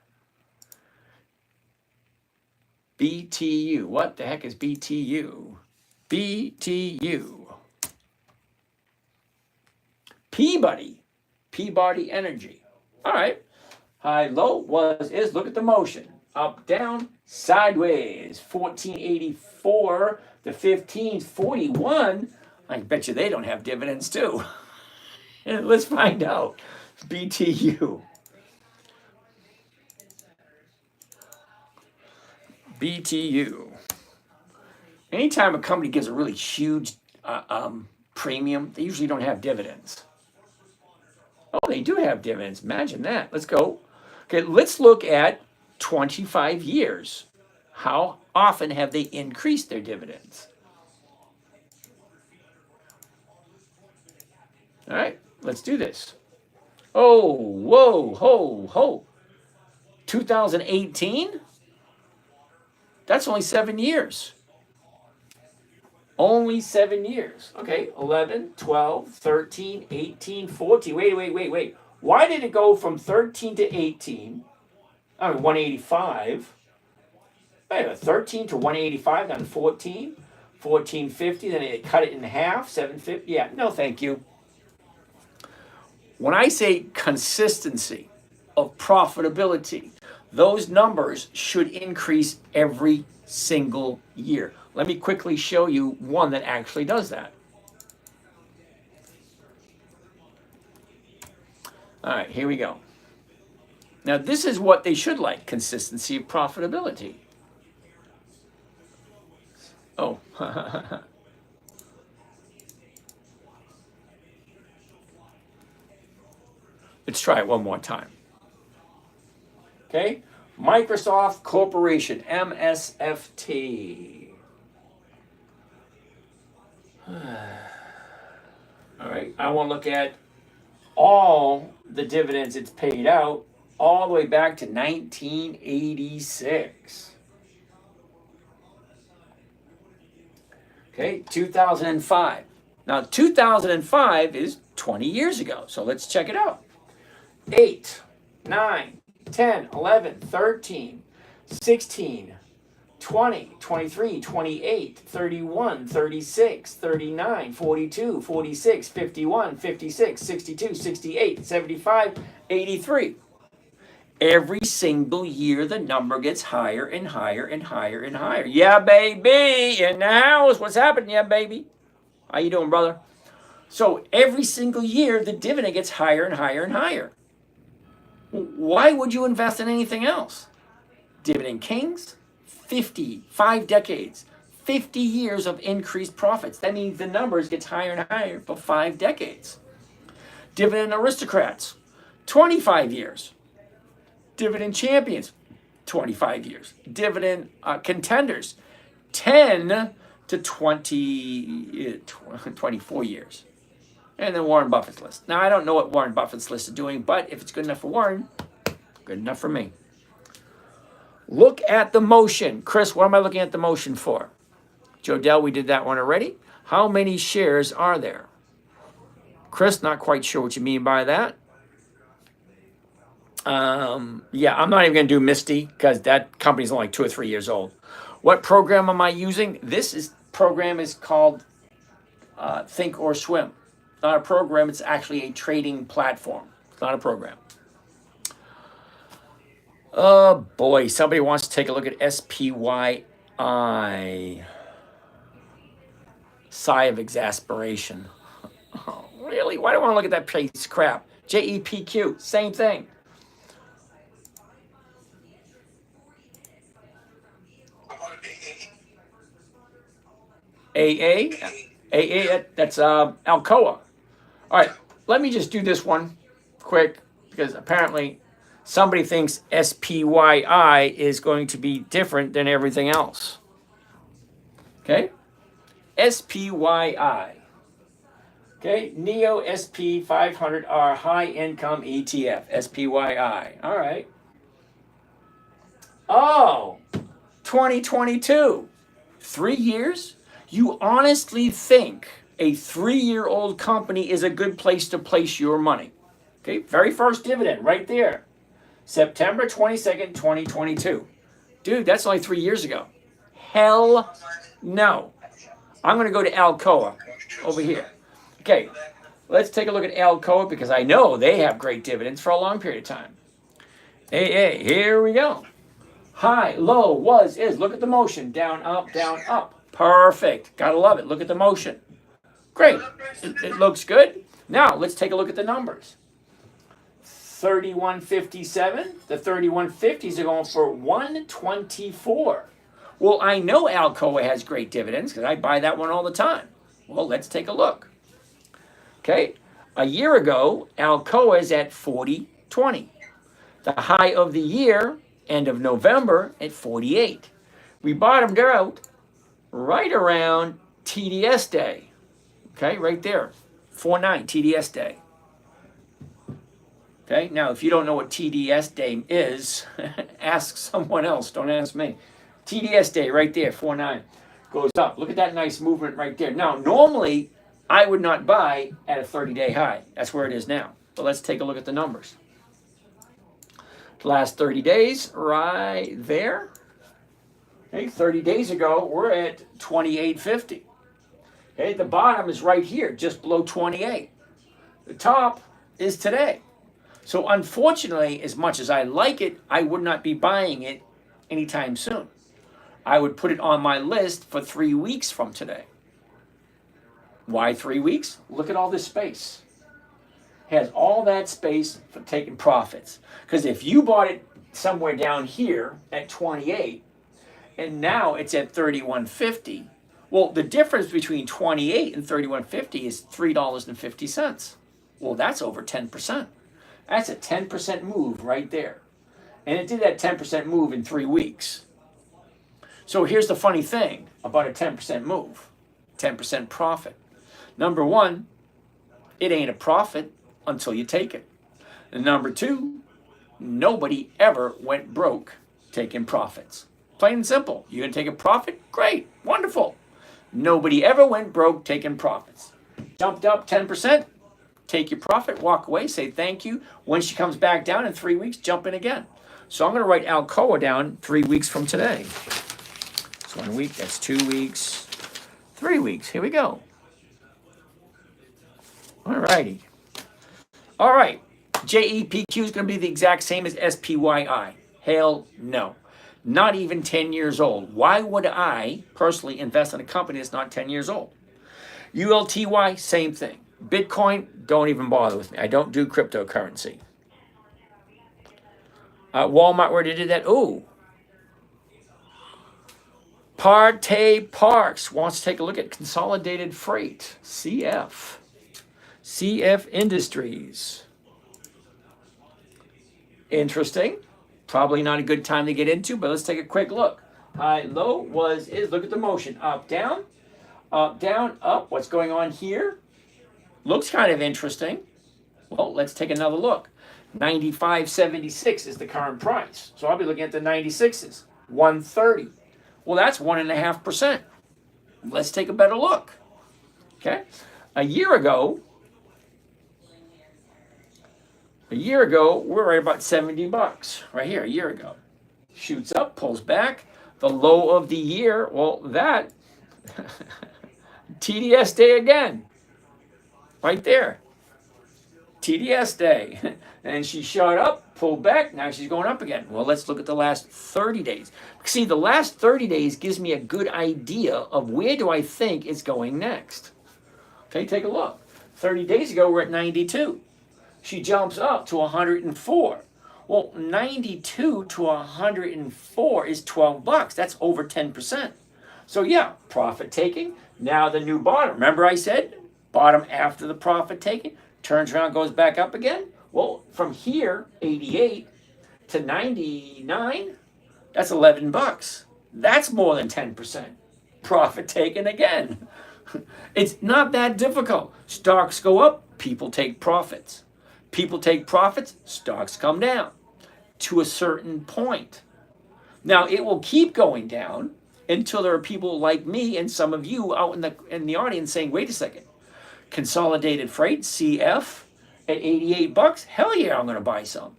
BTU. What the heck is BTU? BTU. Peabody Energy. All right. High, low, is. Look at the motion. Up, down, sideways. 1484. The 15's 41. I bet you they don't have dividends too. Let's find out. BTU. BTU. Anytime a company gives a really huge premium, they usually don't have dividends. Oh, they do have dividends. Imagine that. Let's go. Okay, let's look at 25 years. How often have they increased their dividends? All right, let's do this. Oh, whoa, ho, ho. 2018? That's only 7 years. Only 7 years. Okay, 11, 12, 13, 18, 14. Wait. Why did it go from 13 to 18? I mean, 185. Wait a minute, 13 to 185, then 14, 1450, then it cut it in half, 750. Yeah, no, thank you. When I say consistency of profitability, those numbers should increase every single year. Let me quickly show you one that actually does that. All right, here we go. Now, this is what they should like, consistency of profitability. Oh, let's try it one more time. Okay, Microsoft Corporation, MSFT. All right, I want to look at all the dividends it's paid out all the way back to 1986. Okay, 2005. Now, 2005 is 20 years ago, so let's check it out. 8, 9, 10, 11, 13, 16, 20, 23, 28, 31, 36, 39, 42, 46, 51, 56, 62, 68, 75, 83. Every single year, the number gets higher and higher and higher and higher. Yeah, baby, in the house. What's happening? Yeah, baby. How you doing, brother? So every single year, the dividend gets higher and higher and higher. Why would you invest in anything else? Dividend kings, 5 decades, 50 years of increased profits. That means the numbers gets higher and higher for 5 decades. Dividend aristocrats, 25 years. Dividend champions, 25 years. Dividend contenders, 10 to 24 years. And then Warren Buffett's list. Now, I don't know what Warren Buffett's list is doing, but if it's good enough for Warren, good enough for me. Look at the motion. Chris, what am I looking at the motion for? Joe Dell, we did that one already. How many shares are there? Chris, not quite sure what you mean by that. Yeah, I'm not even going to do Misty because that company's only 2 or 3 years old. What program am I using? This program is called Think or Swim. It's not a program. It's actually a trading platform. It's not a program. Oh, boy. Somebody wants to take a look at SPYI. Sigh of exasperation. Oh, really? Why do I want to look at that piece of crap? JEPQ, same thing. AA, that's Alcoa. All right, let me just do this one quick because apparently somebody thinks SPYI is going to be different than everything else. Okay, SPYI. Okay, Neo SP 500R High Income ETF, SPYI. All right. Oh, 2022, 3 years? You honestly think a 3-year-old company is a good place to place your money? Okay, very first dividend right there. September 22nd, 2022. Dude, that's only 3 years ago. Hell no. I'm going to go to Alcoa over here. Okay, let's take a look at Alcoa because I know they have great dividends for a long period of time. Hey, here we go. High, low, was, is. Look at the motion. Down, up, down, up. Perfect. Gotta love it. Look at the motion. Great. It looks good. Now, let's take a look at the numbers. 3157. The 3150s are going for 124. Well, I know Alcoa has great dividends because I buy that one all the time. Well, let's take a look. Okay. A year ago, Alcoa is at 40.20. The high of the year, end of November, at 48. We bottomed out right around TDS day. Okay, right there. 4.9 TDS day. Okay, now if you don't know what TDS day is, ask someone else. Don't ask me. TDS day right there, 4.9, goes up. Look at that nice movement right there. Now, normally I would not buy at a 30-day high. That's where it is now. But let's take a look at the numbers. The last 30 days, right there. Okay, 30 days ago, we're at 28.50. Okay, the bottom is right here, just below 28. The top is today. So unfortunately, as much as I like it, I would not be buying it anytime soon. I would put it on my list for 3 weeks from today. Why 3 weeks? Look at all this space. Has all that space for taking profits. Because if you bought it somewhere down here at 28, and now it's at 31.50, well, the difference between 28 and 31.50 is $3.50. Well, that's over 10%. That's a 10% move right there. And it did that 10% move in 3 weeks. So here's the funny thing about a 10% move, 10% profit. Number one, it ain't a profit until you take it. And number two, nobody ever went broke taking profits. Plain and simple. You're going to take a profit? Great. Wonderful. Nobody ever went broke taking profits. Jumped up 10%, take your profit, walk away, say thank you. When she comes back down in 3 weeks, jump in again. So I'm going to write Alcoa down 3 weeks from today. That's 1 week, that's 2 weeks, 3 weeks. Here we go. All righty. All right. JEPQ is going to be the exact same as SPYI. Hell no. Not even 10 years old. Why would I personally invest in a company that's not 10 years old? ULTY, same thing. Bitcoin, don't even bother with me. I don't do cryptocurrency. Walmart, where did that? Oh. Partey Parks wants to take a look at Consolidated Freight, CF. CF Industries. Interesting. Probably not a good time to get into, but let's take a quick look. High, low is, look at the motion. Up, down, up. What's going on here? Looks kind of interesting. Well, let's take another look. 95.76 is the current price. So I'll be looking at the 96s. 130. Well, that's 1.5%. Let's take a better look. Okay. A year ago, we're right about 70 bucks. Right here, a year ago. Shoots up, pulls back. The low of the year, well, that, TDS day again. Right there. TDS day. And she shot up, pulled back, now she's going up again. Well, let's look at the last 30 days. See, the last 30 days gives me a good idea of where do I think it's going next. Okay, take a look. 30 days ago, we're at 92. She jumps up to 104. Well, 92 to 104 is 12 bucks. That's over 10%. So yeah, profit taking. Now the new bottom. Remember I said bottom after the profit taking, turns around, goes back up again. Well, from here, 88 to 99, that's 11 bucks. That's more than 10%. Profit taken again. It's not that difficult. Stocks go up, people take profits. People take profits, stocks come down to a certain point. Now, it will keep going down until there are people like me and some of you out in the audience saying, wait a second, Consolidated Freight, CF, at 88 bucks? Hell yeah, I'm going to buy some.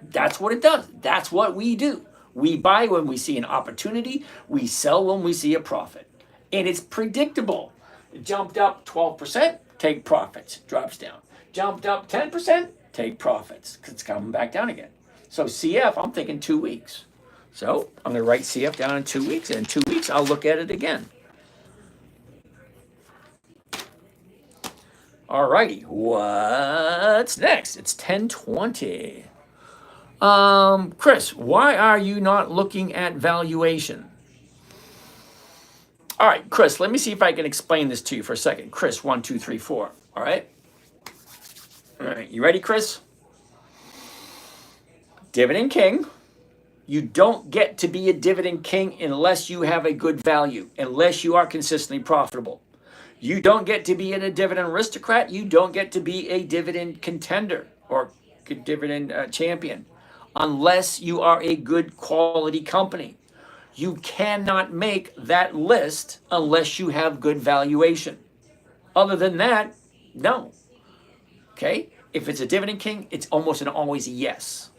That's what it does. That's what we do. We buy when we see an opportunity. We sell when we see a profit. And it's predictable. It jumped up 12%, take profits, drops down. Jumped up 10%, take profits, because it's coming back down again. So CF, I'm thinking 2 weeks. So I'm going to write CF down in 2 weeks, and in 2 weeks, I'll look at it again. All righty, what's next? It's 10:20. Chris, why are you not looking at valuation? All right, Chris, let me see if I can explain this to you for a second. Chris, 1, 2, 3, 4. All right? All right, you ready, Chris? Dividend king. You don't get to be a dividend king unless you have a good value, unless you are consistently profitable. You don't get to be a dividend aristocrat. You don't get to be a dividend contender or dividend champion. Unless you are a good quality company. You cannot make that list unless you have good valuation. Other than that, no. Okay? If it's a dividend king, it's almost and always a yes.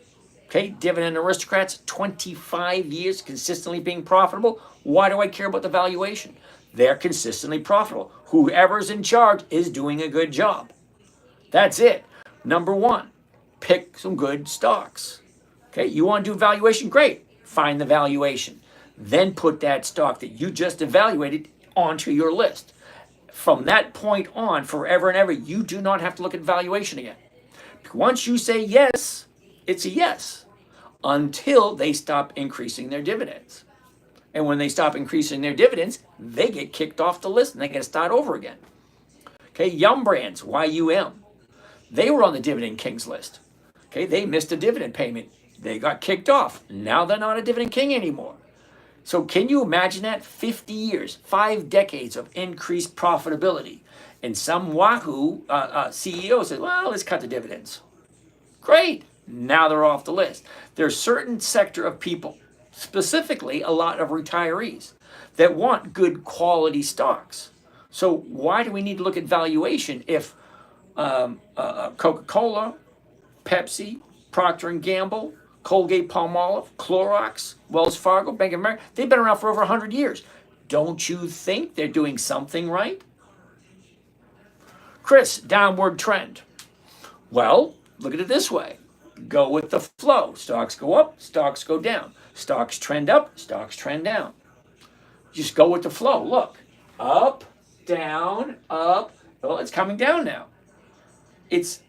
Okay? Dividend aristocrats, 25 years consistently being profitable. Why do I care about the valuation? They're consistently profitable. Whoever's in charge is doing a good job. That's it. Number one, pick some good stocks. Okay? You want to do valuation? Great. Find the valuation. Then put that stock that you just evaluated onto your list. From that point on, forever and ever, you do not have to look at valuation again. Once you say yes, it's a yes until they stop increasing their dividends. And when they stop increasing their dividends, they get kicked off the list and they got to start over again. Okay, Yum Brands, YUM, they were on the Dividend Kings list. Okay, they missed a dividend payment. They got kicked off. Now they're not a dividend king anymore. So can you imagine that? 50 years, 5 decades of increased profitability. And some wahoo CEO says, well, let's cut the dividends. Great. Now they're off the list. There's a certain sector of people, specifically a lot of retirees, that want good quality stocks. So why do we need to look at valuation if Coca-Cola, Pepsi, Procter & Gamble, Colgate-Palmolive, Clorox, Wells Fargo, Bank of America, they've been around for over 100 years. Don't you think they're doing something right? Chris, downward trend. Well, look at it this way. Go with the flow. Stocks go up, stocks go down. Stocks trend up, stocks trend down. Just go with the flow. Look, up, down, up. Well, it's coming down now. It's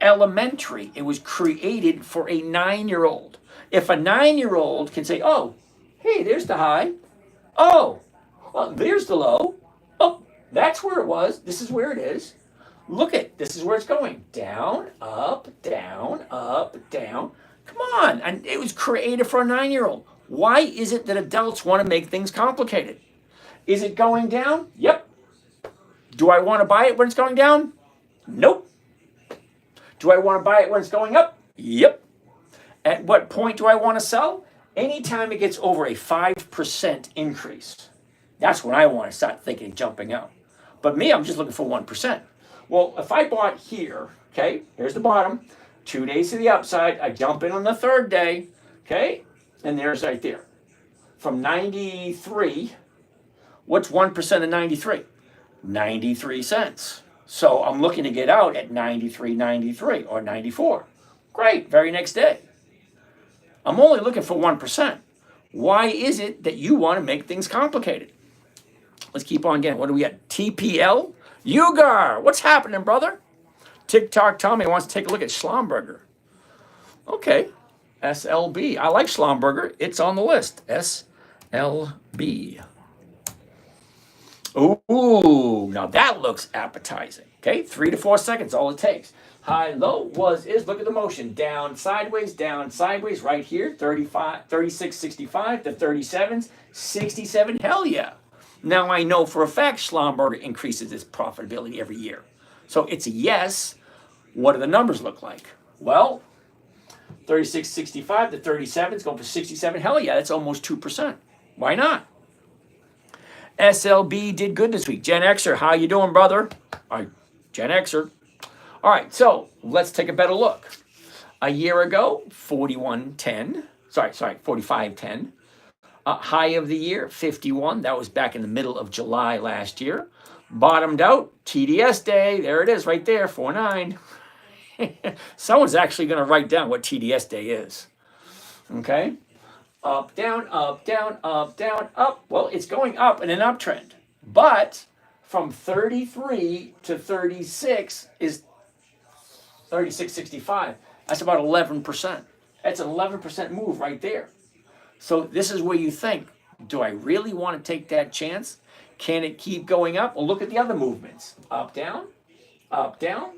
elementary. It was created for a 9-year-old. If a 9-year-old can say, oh, hey, there's the high. Oh, well, there's the low. Oh, that's where it was. This is where it is. Look at, this is where it's going. Down, up, down, up, down. Come on. And it was created for a 9-year-old. Why is it that adults want to make things complicated? Is it going down? Yep. Do I want to buy it when it's going down? Nope. Do I want to buy it when it's going up? Yep. At what point do I want to sell? Anytime it gets over a 5% increase. That's when I want to start thinking of jumping out. But me, I'm just looking for 1%. Well, if I bought here, okay, here's the bottom, 2 days to the upside, I jump in on the 3rd day, okay, and there's right there. From 93, what's 1% of 93? 93 cents. So I'm looking to get out at 93.93 or 94. Great, very next day. I'm only looking for 1%. Why is it that you want to make things complicated? Let's keep on getting. What do we got? TPL? Ugar, what's happening, brother? TikTok Tommy wants to take a look at Schlumberger. Okay, SLB. I like Schlumberger. It's on the list. SLB. Ooh, now that looks appetizing. Okay, 3 to 4 seconds, all it takes. High, low, is, look at the motion. Down, sideways, right here. 35, 36.65 to 37s, 67. Hell yeah. Now I know for a fact Schlumberger increases its profitability every year. So it's a yes. What do the numbers look like? Well, 36.65 to 37 is going for 67. Hell yeah, that's almost 2%. Why not? SLB did good this week. Gen Xer, how you doing, brother? All right, Gen Xer. All right, so let's take a better look. A year ago, 41.10. Sorry, 45.10. High of the year, 51. That was back in the middle of July last year. Bottomed out, TDS day. There it is right there, 49. Someone's actually going to write down what TDS day is. Okay? Up, down, up, down, up, down, up. Well, it's going up in an uptrend. But from 33 to 36 is 36.65. That's about 11%. That's an 11% move right there. So this is where you think, do I really want to take that chance? Can it keep going up? Well, look at the other movements. Up, down, up, down,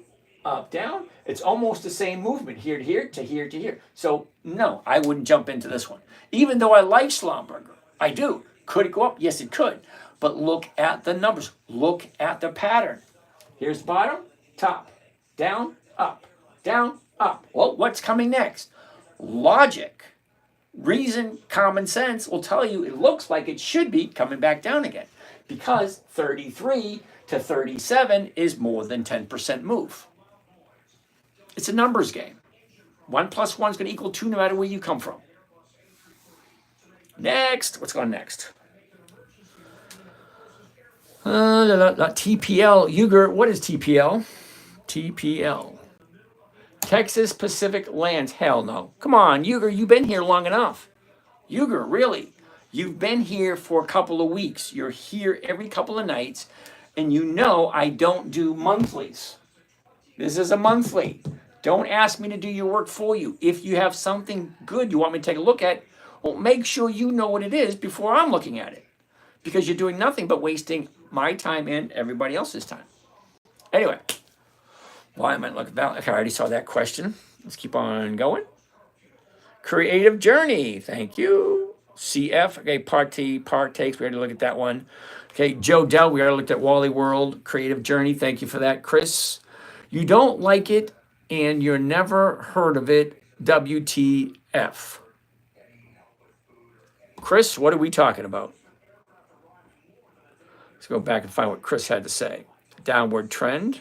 up, down. It's almost the same movement, here to here to here to here. So no, I wouldn't jump into this one. Even though I like Schlumberger, I do. Could it go up? Yes, it could. But look at the numbers. Look at the pattern. Here's bottom, top, down, up, down, up. Well, what's coming next? Logic, reason, common sense will tell you it looks like it should be coming back down again because 33 to 37 is more than 10% move. It's a numbers game. 1 plus 1 is going to equal 2 no matter where you come from. Next. What's going next? TPL. Uger, what is TPL? TPL. Texas Pacific Lands. Hell no. Come on, Uger, you've been here long enough. Uger, really? You've been here for a couple of weeks. You're here every couple of nights, and you know I don't do monthlies. This is a monthly. Don't ask me to do your work for you. If you have something good you want me to take a look at, well, make sure you know what it is before I'm looking at it. Because you're doing nothing but wasting my time and everybody else's time. Anyway, why am I looking about? Okay, I already saw that question. Let's keep on going. Creative Journey, thank you. CF, okay, partakes, we already looked at that one. Okay, Joe Dell, we already looked at Wally World. Creative Journey, thank you for that. Chris, you don't like it and you're never heard of it, WTF. Chris, what are we talking about? Let's go back and find what Chris had to say. Downward trend.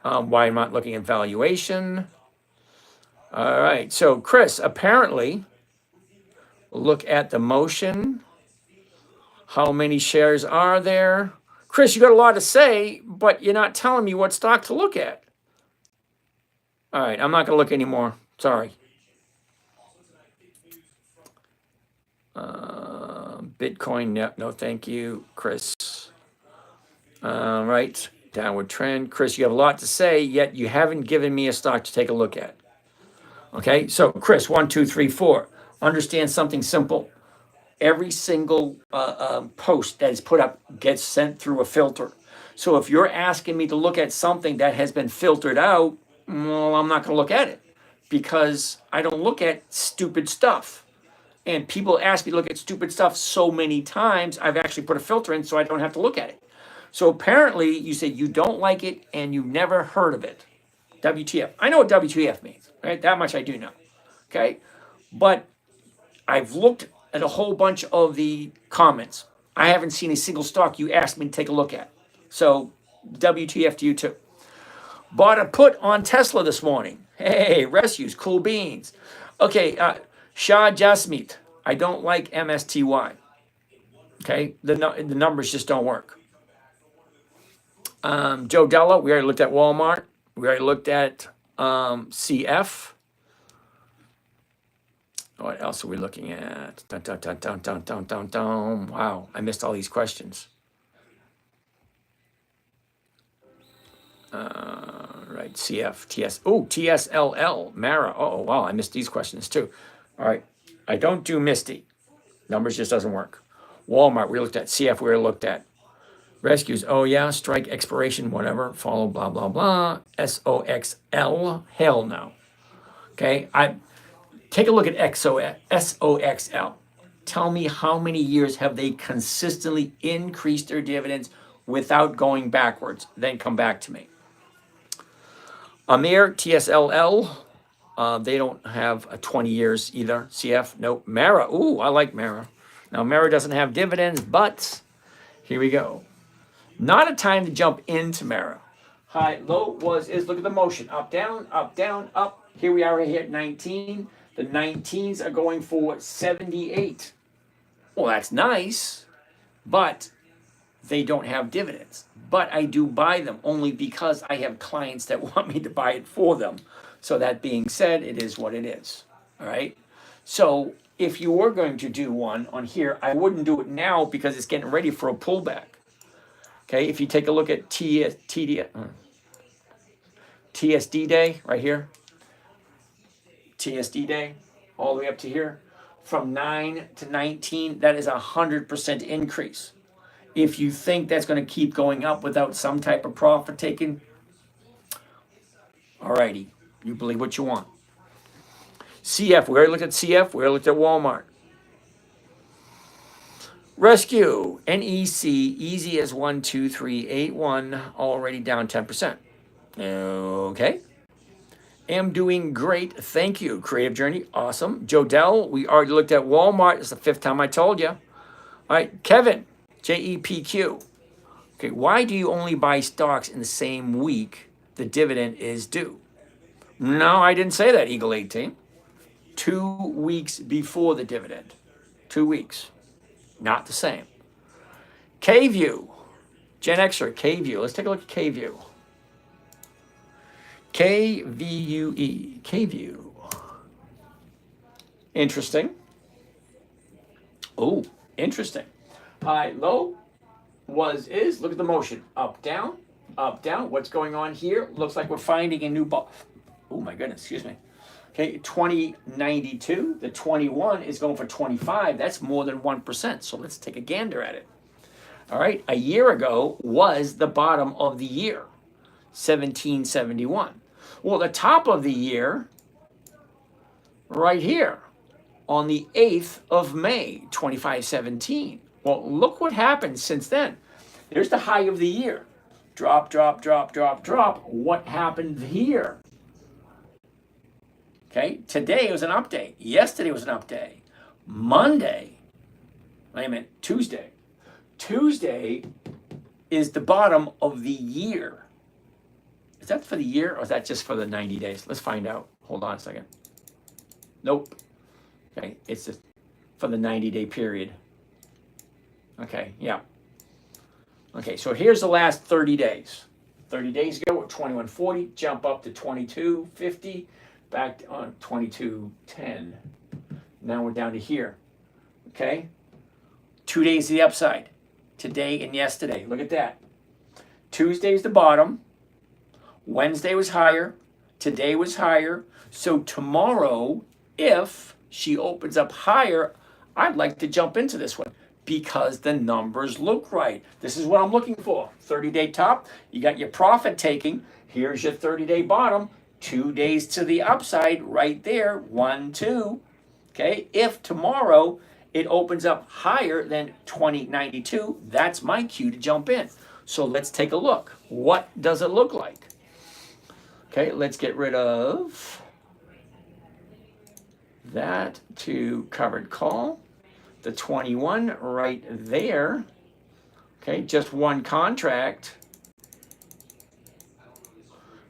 Why I'm not looking at valuation. All right, so Chris, apparently, look at the motion. How many shares are there? Chris, you got a lot to say, but you're not telling me what stock to look at. All right, I'm not going to look anymore. Sorry. Bitcoin, no, thank you, Chris. Right, downward trend. Chris, you have a lot to say, yet you haven't given me a stock to take a look at. Okay, so Chris, 1, 2, 3, 4. Understand something simple. Every single post that is put up gets sent through a filter. So if you're asking me to look at something that has been filtered out, well, I'm not going to look at it because I don't look at stupid stuff. And people ask me to look at stupid stuff so many times, I've actually put a filter in so I don't have to look at it. So apparently you say you don't like it and you've never heard of it. WTF. I know what WTF means, right? That much I do know. Okay? But I've looked at a whole bunch of the comments. I haven't seen a single stock you asked me to take a look at. So WTF to you too. Bought a put on Tesla this morning. Hey, rescues, cool beans. Okay, Shah Jasmeet. I don't like MSTY. Okay, the numbers just don't work. Joe Della, we already looked at Walmart. We already looked at CF. What else are we looking at? Dun, dun, dun, dun, dun, dun, dun, dun. Wow, I missed all these questions. Right, CF, TS. Oh, TSLL, Mara. Oh, wow, I missed these questions too. All right, I don't do Misty. Numbers just doesn't work. Walmart, we looked at. CF, we already looked at. Rescues, oh yeah, strike expiration, whatever, follow, blah, blah, blah. SOXL, hell no. Okay, take a look at SOXL. Tell me how many years have they consistently increased their dividends without going backwards? Then come back to me. Amir, TSLL, they don't have 20 years either. CF, nope. Mara, ooh, I like Mara. Now, Mara doesn't have dividends, but here we go. Not a time to jump into Mara. High, low is, look at the motion. Up, down, up. Here we are right here at 19. The 19s are going for 78. Well, that's nice, but they don't have dividends. But I do buy them only because I have clients that want me to buy it for them. So that being said, it is what it is. All right. So if you were going to do one on here, I wouldn't do it now because it's getting ready for a pullback. Okay. If you take a look at TSD day right here, TSD day, all the way up to here, from 9 to 19, that is 100% increase. If you think that's going to keep going up without some type of profit taken, alrighty, you believe what you want. CF, we already looked at CF, we already looked at Walmart. Rescue, NEC, easy as 1, 2, 3, 8, 1, already down 10%. Okay. Am doing great. Thank you. Creative Journey. Awesome. Jodell, we already looked at Walmart. It's the 5th time I told you. All right. Kevin, JEPQ. Okay. Why do you only buy stocks in the same week the dividend is due? No, I didn't say that, Eagle 18. 2 weeks before the dividend. 2 weeks. Not the same. KVIEW. Gen Xer, KVIEW. Let's take a look at KVIEW. KVUE. KVIEW. Interesting. Oh, interesting. High, low is, look at the motion. Up, down, up, down. What's going on here? Looks like we're finding a new ball. Oh my goodness, excuse me. Okay, 2092. The 21 is going for 25. That's more than 1%. So let's take a gander at it. All right, a year ago was the bottom of the year, 1771. Well, the top of the year, right here, on the 8th of May, 2517. Well, look what happened since then. There's the high of the year. Drop, drop, drop, drop, drop. What happened here? Okay, today was an update. Yesterday was an update. Monday, wait a minute, Tuesday. Tuesday is the bottom of the year. Is that for the year or is that just for the 90 days? Let's find out. Hold on a second. Nope. Okay, it's just for the 90-day period. Okay, yeah. Okay, so here's the last 30 days. 30 days ago, at 2140, jump up to 2250, back on 2210. Now we're down to here. Okay? 2 days to the upside. Today and yesterday. Look at that. Tuesday's the bottom. Wednesday was higher. Today was higher. So tomorrow, if she opens up higher, I'd like to jump into this one because the numbers look right. This is what I'm looking for. 30-day top. You got your profit taking. Here's your 30-day bottom. 2 days to the upside right there. 1, 2. Okay. If tomorrow it opens up higher than 2092, that's my cue to jump in. So let's take a look. What does it look like? Okay, let's get rid of that to covered call. The 21 right there. Okay, just one contract.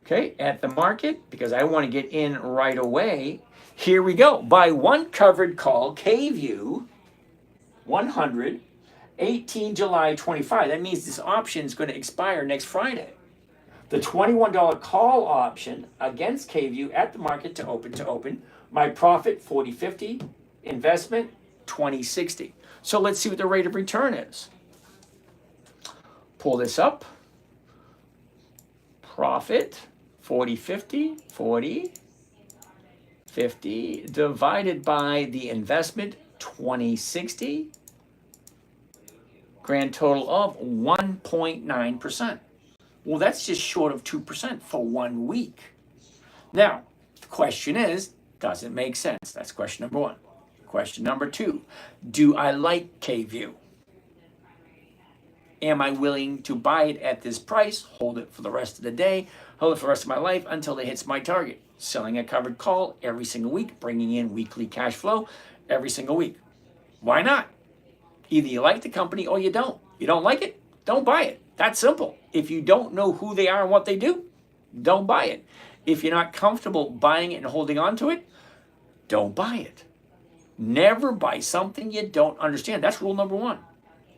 Okay, at the market, because I want to get in right away. Here we go. Buy one covered call, KVIEW 100, 18 July 25. That means this option is going to expire next Friday. The $21 call option against KVIEW at the market to open. My profit 40.50, investment 20.60. So let's see what the rate of return is. Pull this up. Profit 40.50, 40.50 divided by the investment 20.60. Grand total of 1.9%. Well, that's just short of 2% for 1 week. Now, the question is, does it make sense? That's question number one. Question number two, do I like KVIEW? Am I willing to buy it at this price, hold it for the rest of the day, hold it for the rest of my life until it hits my target? Selling a covered call every single week, bringing in weekly cash flow every single week. Why not? Either you like the company or you don't. You don't like it, don't buy it. That's simple. If you don't know who they are and what they do, don't buy it. If you're not comfortable buying it and holding on to it, don't buy it. Never buy something you don't understand. That's rule number one.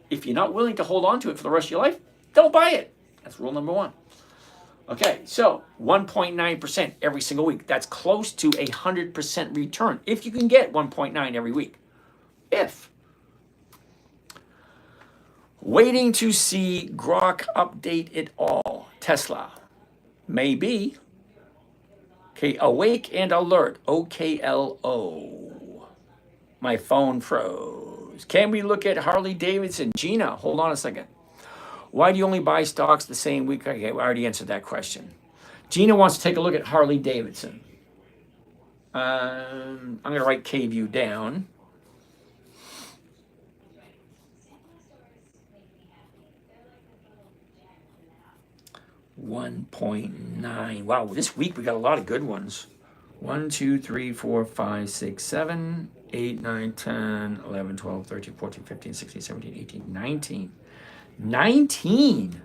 If you're not willing to hold on to it for the rest of your life, don't buy it. That's rule number one. Okay, so 1.9% every single week. That's close to 100% return. If you can get 1.9 every week. If. Waiting to see Grok update it all. Tesla. Maybe. Okay, awake and alert. OKLO. My phone froze. Can we look at Harley Davidson? Gina, hold on a second. Why do you only buy stocks the same week? Okay, I already answered that question. Gina wants to take a look at Harley Davidson. I'm going to write KVIEW down. 1.9. Wow, this week we got a lot of good ones. 1, 2, 3, 4, 5, 6, 7, 8, 9, 10, 11, 12, 13, 14, 15, 16, 17, 18, 19. 19.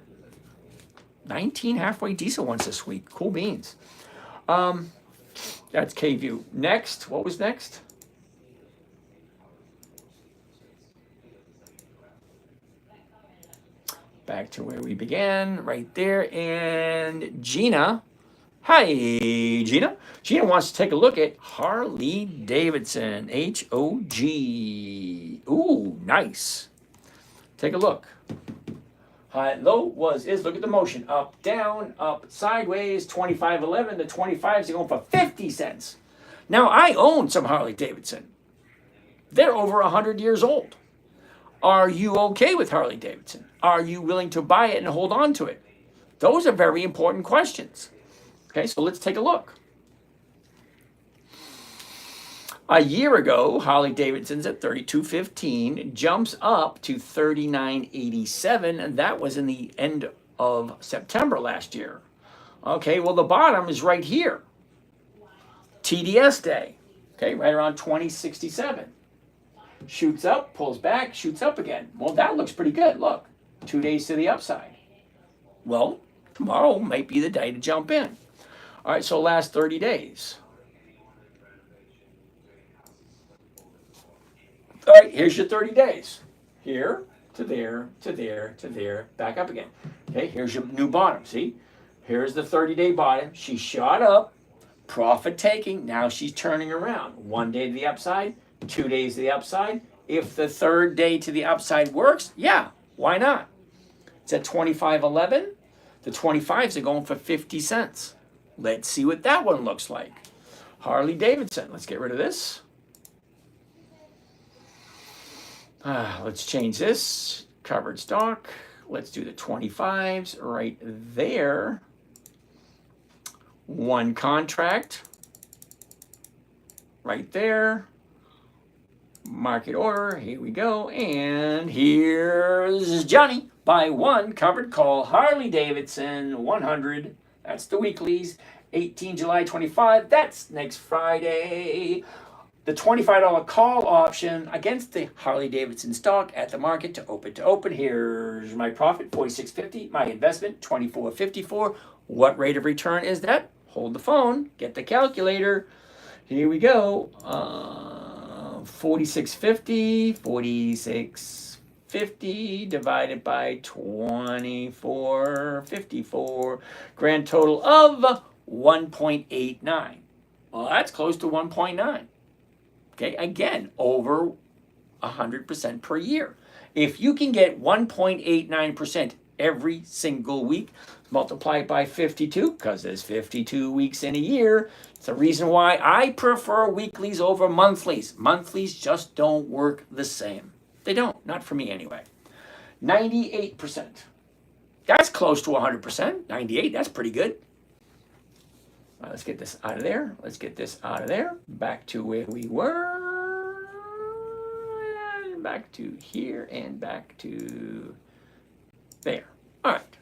19 halfway decent ones this week. Cool beans. That's KVIEW. Next, what was next? Back to where we began, right there. And Gina. Hi, Gina. Gina wants to take a look at Harley Davidson, HOG. Ooh, nice. Take a look. High, low is. Look at the motion. Up, down, up, sideways. 25.11. The 25s are going for 50 cents. Now, I own some Harley Davidson. They're over 100 years old. Are you okay with Harley Davidson? Are you willing to buy it and hold on to it? Those are very important questions. Okay, so let's take a look. A year ago, Harley Davidson's at 32.15, jumps up to 39.87, and that was in the end of September last year. Okay, well, the bottom is right here. TDS day, okay, right around 20.67. Shoots up, pulls back, shoots up again. Well, that looks pretty good. Look, 2 days to the upside. Well, tomorrow might be the day to jump in. All right, so last 30 days. All right, here's your 30 days. Here to there, to there, to there, back up again. Okay, here's your new bottom, see? Here's the 30-day bottom. She shot up, profit taking. Now she's turning around. 1 day to the upside, 2 days to the upside. If the third day to the upside works, yeah, why not? It's at 25.11. The 25s are going for 50 cents. Let's see what that one looks like. Harley Davidson. Let's get rid of this. Let's change this. Covered stock. Let's do the 25s right there. One contract. Right there. Market order. Here we go. And here's Johnny. Buy one covered call. Harley Davidson 100. That's the weeklies. 18 July 25. That's next Friday. The $25 call option against the Harley Davidson stock at the market to open. Here's my profit, $46.50. My investment, $24.54. What rate of return is that? Hold the phone. Get the calculator. Here we go. 46.50. 46.50 divided by 24.54. Grand total of 1.89. Well, that's close to 1.9. Okay, again, over 100% per year. If you can get 1.89% every single week, multiply it by 52, because there's 52 weeks in a year. It's the reason why I prefer weeklies over monthlies. Monthlies just don't work the same. They don't, not for me anyway. 98%. That's close to 100%. 98, that's pretty good. Let's get this out of there. Let's get this out of there. Back to where we were. And back to here and back to there. All right.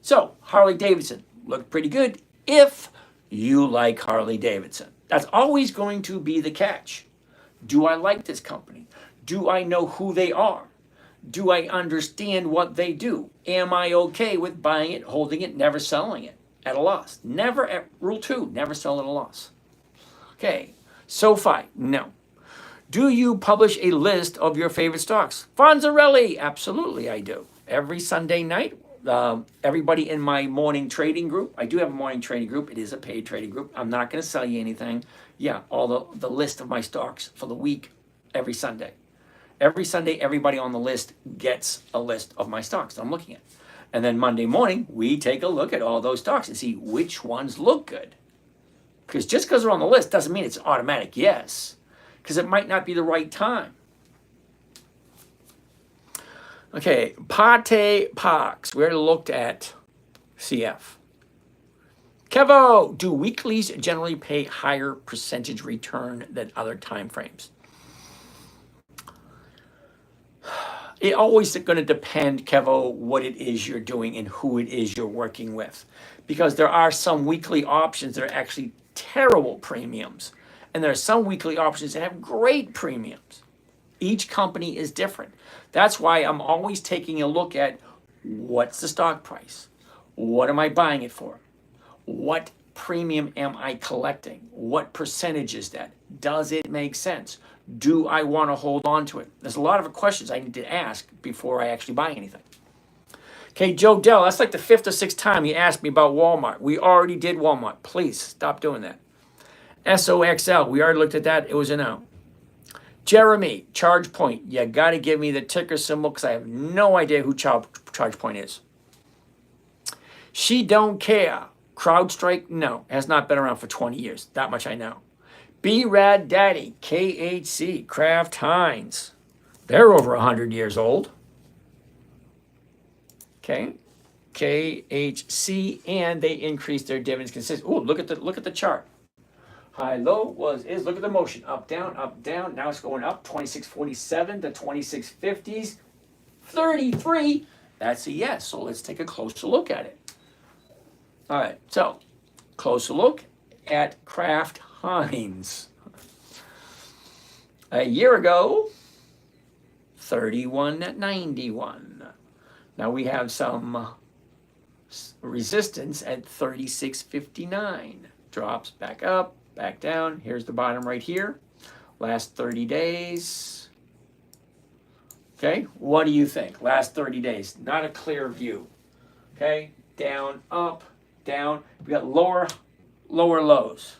So Harley Davidson looked pretty good if you like Harley Davidson. That's always going to be the catch. Do I like this company? Do I know who they are? Do I understand what they do? Am I okay with buying it, holding it, never selling it at a loss? Never, rule 2, never sell at a loss. Okay, SoFi, no. Do you publish a list of your favorite stocks? Fonzarelli, absolutely I do. Every Sunday night, everybody in my morning trading group, I do have a morning trading group. It is a paid trading group. I'm not going to sell you anything. Yeah, all the list of my stocks for the week every Sunday. Every Sunday, everybody on the list gets a list of my stocks that I'm looking at. And then Monday morning, we take a look at all those stocks and see which ones look good. Because just because they're on the list doesn't mean it's an automatic yes. Because it might not be the right time. Okay, Pate Pox. We already looked at CF. Kevo, do weeklies generally pay higher percentage return than other time frames? It always going to depend, Kevo, what it is you're doing and who it is you're working with. Because there are some weekly options that are actually terrible premiums. And there are some weekly options that have great premiums. Each company is different. That's why I'm always taking a look at what's the stock price? What am I buying it for? What premium am I collecting? What percentage is that? Does it make sense? Do I want to hold on to it? There's a lot of questions I need to ask before I actually buy anything. Okay, Joe Dell, that's like the 5th or 6th time you asked me about Walmart. We already did Walmart. Please stop doing that. SOXL, we already looked at that. It was a no. Jeremy, ChargePoint, you got to give me the ticker symbol because I have no idea who ChargePoint is. She don't care. CrowdStrike, no, has not been around for 20 years. That much I know. B-Rad Daddy, KHC, Kraft Heinz. They're over 100 years old. Okay, KHC, and they increased their dividends consistently. Oh, look at the chart. High low is look at the motion. Up, down, up, down. Now it's going up 2647 to 2650s. 33. That's a yes. So let's take a closer look at it. All right, so closer look at Kraft Heinz. A year ago, 31.91. Now we have some resistance at 36.59. Drops back up, back down. Here's the bottom right here. Last 30 days. Okay, what do you think? Last 30 days, not a clear view. Okay, down, up, down. We got lower lows.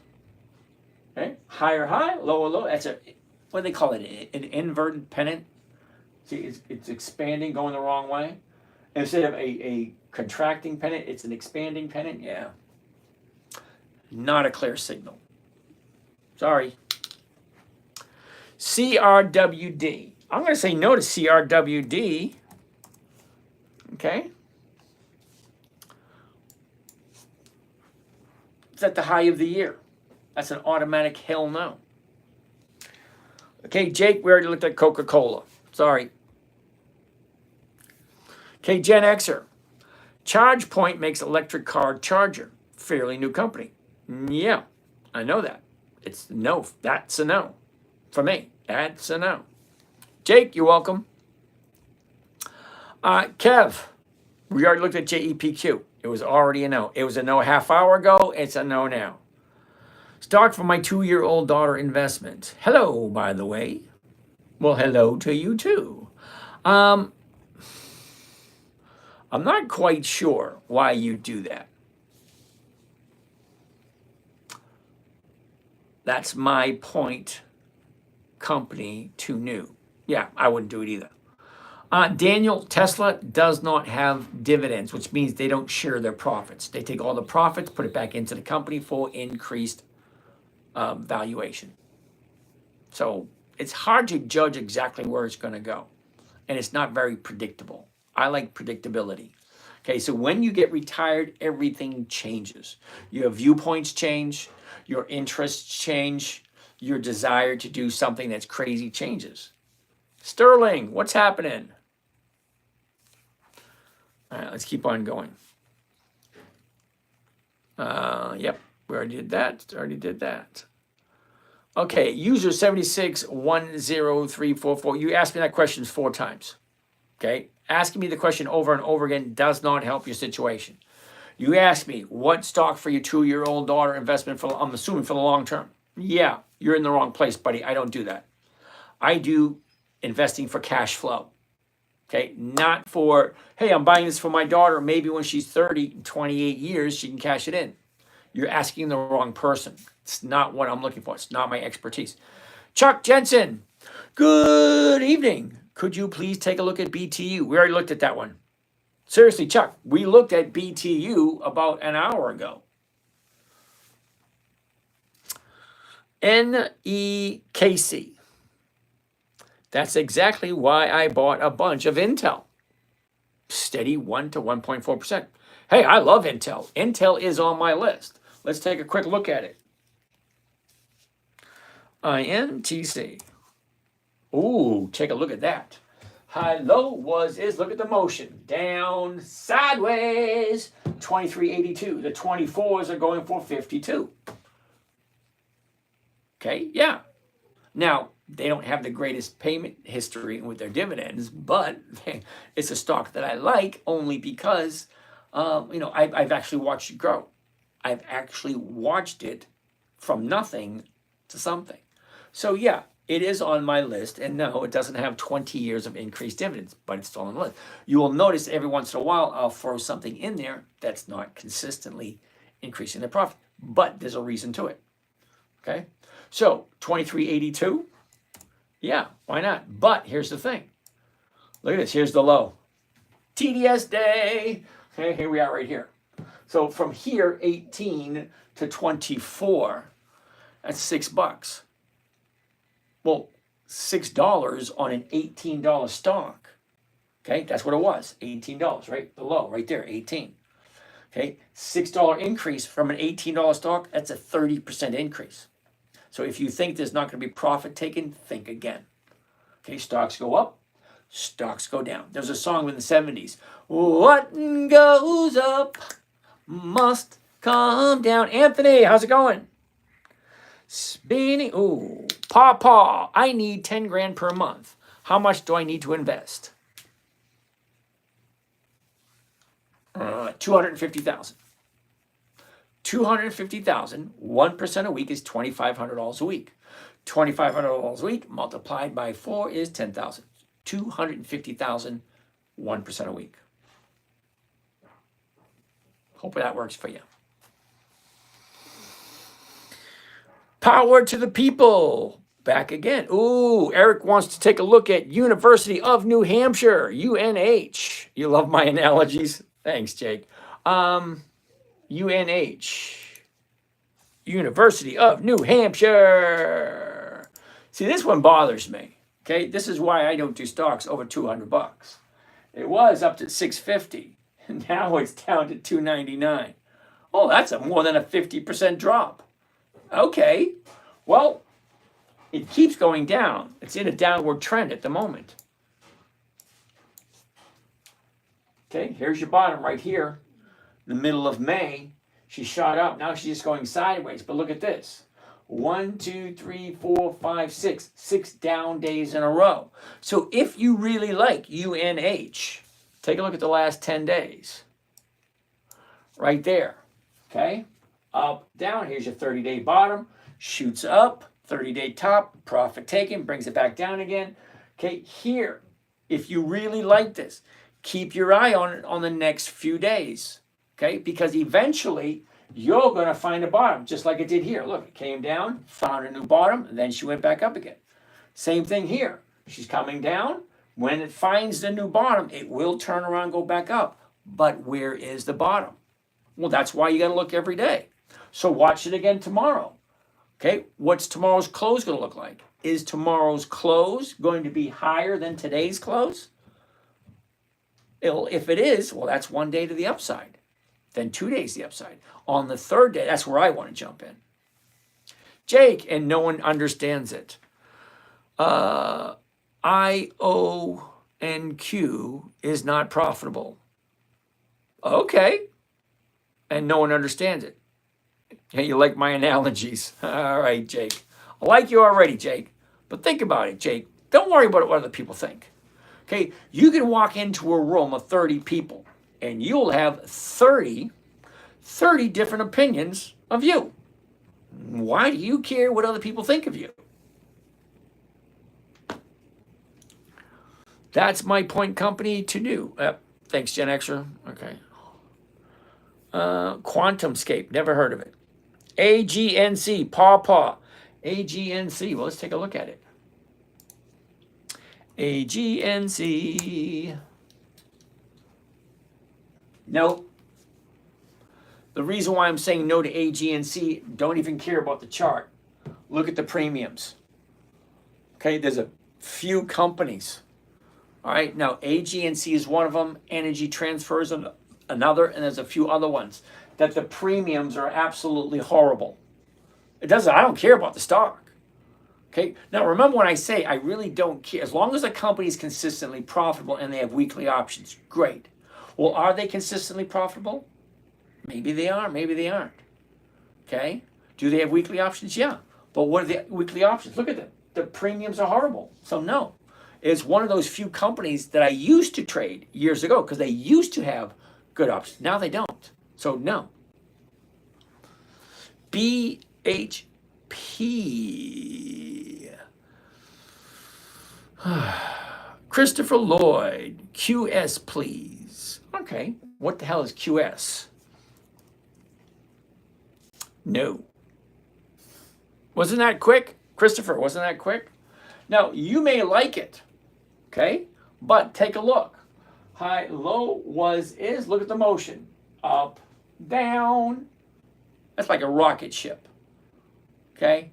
Okay, higher high, lower low. That's what do they call it? An inverted pennant. See, it's expanding, going the wrong way. Instead of a contracting pennant, it's an expanding pennant. Yeah, not a clear signal. Sorry. CRWD. I'm going to say no to CRWD. Okay. It's at the high of the year. That's an automatic hell no. Okay, Jake, we already looked at Coca-Cola. Sorry. Okay, Gen Xer. ChargePoint makes electric car charger. Fairly new company. Yeah, I know that. It's no. That's a no. For me, that's a no. Jake, you're welcome. Kev, we already looked at JEPQ. It was already a no. It was a no a half hour ago. It's a no now. Stock for my 2-year-old daughter investment. Hello, by the way. Well, hello to you too. I'm not quite sure why you do that. That's my point. Company too new. Yeah, I wouldn't do it either. Daniel, Tesla does not have dividends, which means they don't share their profits. They take all the profits, put it back into the company for increased valuation. So it's hard to judge exactly where it's going to go. And it's not very predictable. I like predictability. Okay, so when you get retired, everything changes. Your viewpoints change, your interests change, your desire to do something that's crazy changes. Sterling, what's happening? All right, let's keep on going. Yep, we already did that. Okay, user 7610344. You asked me that question 4 times. Okay, asking me the question over and over again does not help your situation. You asked me what stock for your 2-year-old daughter investment for, I'm assuming for the long term. Yeah, you're in the wrong place, buddy. I don't do that. I do investing for cash flow. Okay, not for, hey, I'm buying this for my daughter. Maybe when she's 30, 28 years, she can cash it in. You're asking the wrong person. It's not what I'm looking for. It's not my expertise. Chuck Jensen, good evening. Could you please take a look at BTU? We already looked at that one. Seriously, Chuck, we looked at BTU about an hour ago. NEKC. That's exactly why I bought a bunch of Intel. Steady 1 to 1.4%. Hey, I love Intel. Intel is on my list. Let's take a quick look at it. INTC. Ooh, take a look at that. High low was is. Look at the motion. Down, sideways. 23.82. The 24s are going for 52. Okay, yeah. Now, they don't have the greatest payment history with their dividends, but it's a stock that I like only because, I've actually watched it grow. I've actually watched it from nothing to something. So yeah, it is on my list, and no, it doesn't have 20 years of increased dividends, but it's still on the list. You will notice every once in a while I'll throw something in there that's not consistently increasing the profit, but there's a reason to it. Okay, so 23.82, yeah, why not? But here's the thing. Look at this. Here's the low. TDS day. Okay, here we are right here. So from here, 18 to 24, that's $6. Well, $6 on an $18 stock. Okay, that's what it was. $18, right? The low, right there, 18. Okay, $6 increase from an $18 stock, that's a 30% increase. So if you think there's not going to be profit taken, think again. Okay, stocks go up, stocks go down. There's a song in the 70s. What goes up must come down. Anthony, how's it going? Spinning. Ooh, Paw. I need 10 grand per month. How much do I need to invest? 250,000. 250,000. 1% a week is $2,500 a week. $2,500 a week multiplied by 4 is 10,000. 250,000. 1% a week. Hope that works for you. Power to the people. Back again. Ooh, Eric wants to take a look at University of New Hampshire, UNH. You love my analogies. Thanks, Jake. UNH. University of New Hampshire. See, this one bothers me. Okay, this is why I don't do stocks over $200. It was up to 650. Now it's down to 299. Oh, that's more than a 50% drop. Okay, well, it keeps going down. It's in a downward trend at the moment. Okay, here's your bottom right here. In the middle of May, she shot up. Now she's just going sideways. But look at this. 1, 2, 3, 4, 5, 6. 6 down days in a row. So if you really like UNH, take a look at the last 10 days. Right there. Okay? Up, down. Here's your 30-day bottom. Shoots up. 30-day top. Profit taken. Brings it back down again. Okay? Here, if you really like this, keep your eye on it on the next few days. Okay? Because eventually, you're going to find a bottom, just like it did here. Look, it came down, found a new bottom, and then she went back up again. Same thing here. She's coming down. When it finds the new bottom, it will turn around, go back up. But where is the bottom? Well, that's why you got to look every day. So watch it again tomorrow. Okay, what's tomorrow's close going to look like? Is tomorrow's close going to be higher than today's close? If it is, well, that's 1 day to the upside. Then 2 days to the upside. On the third day, that's where I want to jump in. Jake, and no one understands it. IONQ is not profitable. Okay. And no one understands it. Hey, you like my analogies. All right, Jake. I like you already, Jake. But think about it, Jake. Don't worry about what other people think. Okay? You can walk into a room of 30 people, and you'll have 30 different opinions of you. Why do you care what other people think of you? That's my point company to do. Thanks, Gen Xer. Okay. QuantumScape. Never heard of it. AGNC. Paw. AGNC. Well, let's take a look at it. AGNC. Nope. The reason why I'm saying no to AGNC, don't even care about the chart. Look at the premiums. Okay, there's a few companies. All right, now AGNC is one of them. Energy Transfers another, and there's a few other ones that the premiums are absolutely horrible. I don't care about the stock. Okay, now remember when I say I really don't care, as long as a company is consistently profitable and they have weekly options, great. Well, are they consistently profitable? Maybe they are, maybe they aren't. Okay, do they have weekly options? Yeah, but what are the weekly options? Look at them. The premiums are horrible, so no. It's one of those few companies that I used to trade years ago because they used to have good options. Now they don't, so no. BHP. Christopher Lloyd, QS, please. Okay, what the hell is QS? No. Wasn't that quick? Christopher, wasn't that quick? Now, you may like it, okay? But take a look. High, low, was, is. Look at the motion. Up, down. That's like a rocket ship, okay?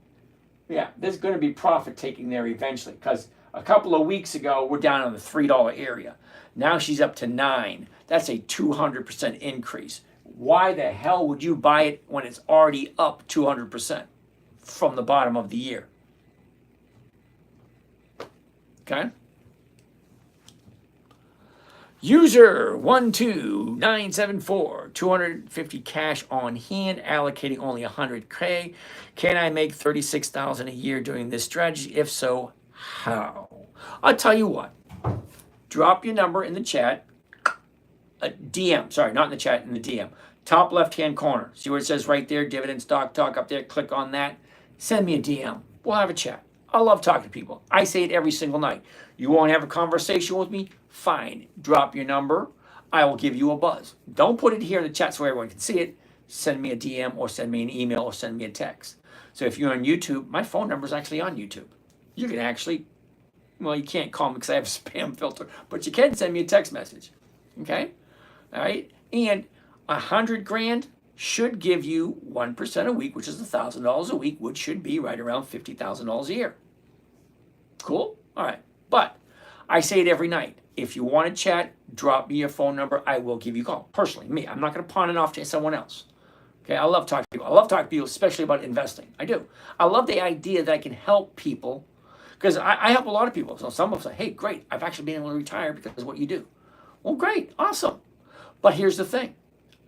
Yeah, there's going to be profit taking there eventually because a couple of weeks ago, we're down in the $3 area. Now she's up to $9. That's a 200% increase. Why the hell would you buy it when it's already up 200% from the bottom of the year? Okay. User 12974, 250 cash on hand, allocating only 100K. Can I make $36,000 a year doing this strategy? If so, how? I'll tell you what. Drop your number in the chat. DM, sorry, not in the chat, in the DM. Top left-hand corner. See where it says right there, Dividend Stock Talk up there. Click on that. Send me a DM. We'll have a chat. I love talking to people. I say it every single night. You want to have a conversation with me? Fine. Drop your number. I will give you a buzz. Don't put it here in the chat so everyone can see it. Send me a DM or send me an email or send me a text. So if you're on YouTube, my phone number is actually on YouTube. You can actually, well, you can't call me because I have a spam filter, but you can send me a text message. Okay? All right? And 100 grand should give you 1% a week, which is $1,000 a week, which should be right around $50,000 a year. Cool? All right. But I say it every night. If you want to chat, drop me your phone number. I will give you a call. Personally, me. I'm not going to pawn it off to someone else. Okay? I love talking to people. I love talking to people, especially about investing. I do. I love the idea that I can help people because I help a lot of people. So some of them say, hey, great. I've actually been able to retire because of what you do. Well, great. Awesome. But here's the thing.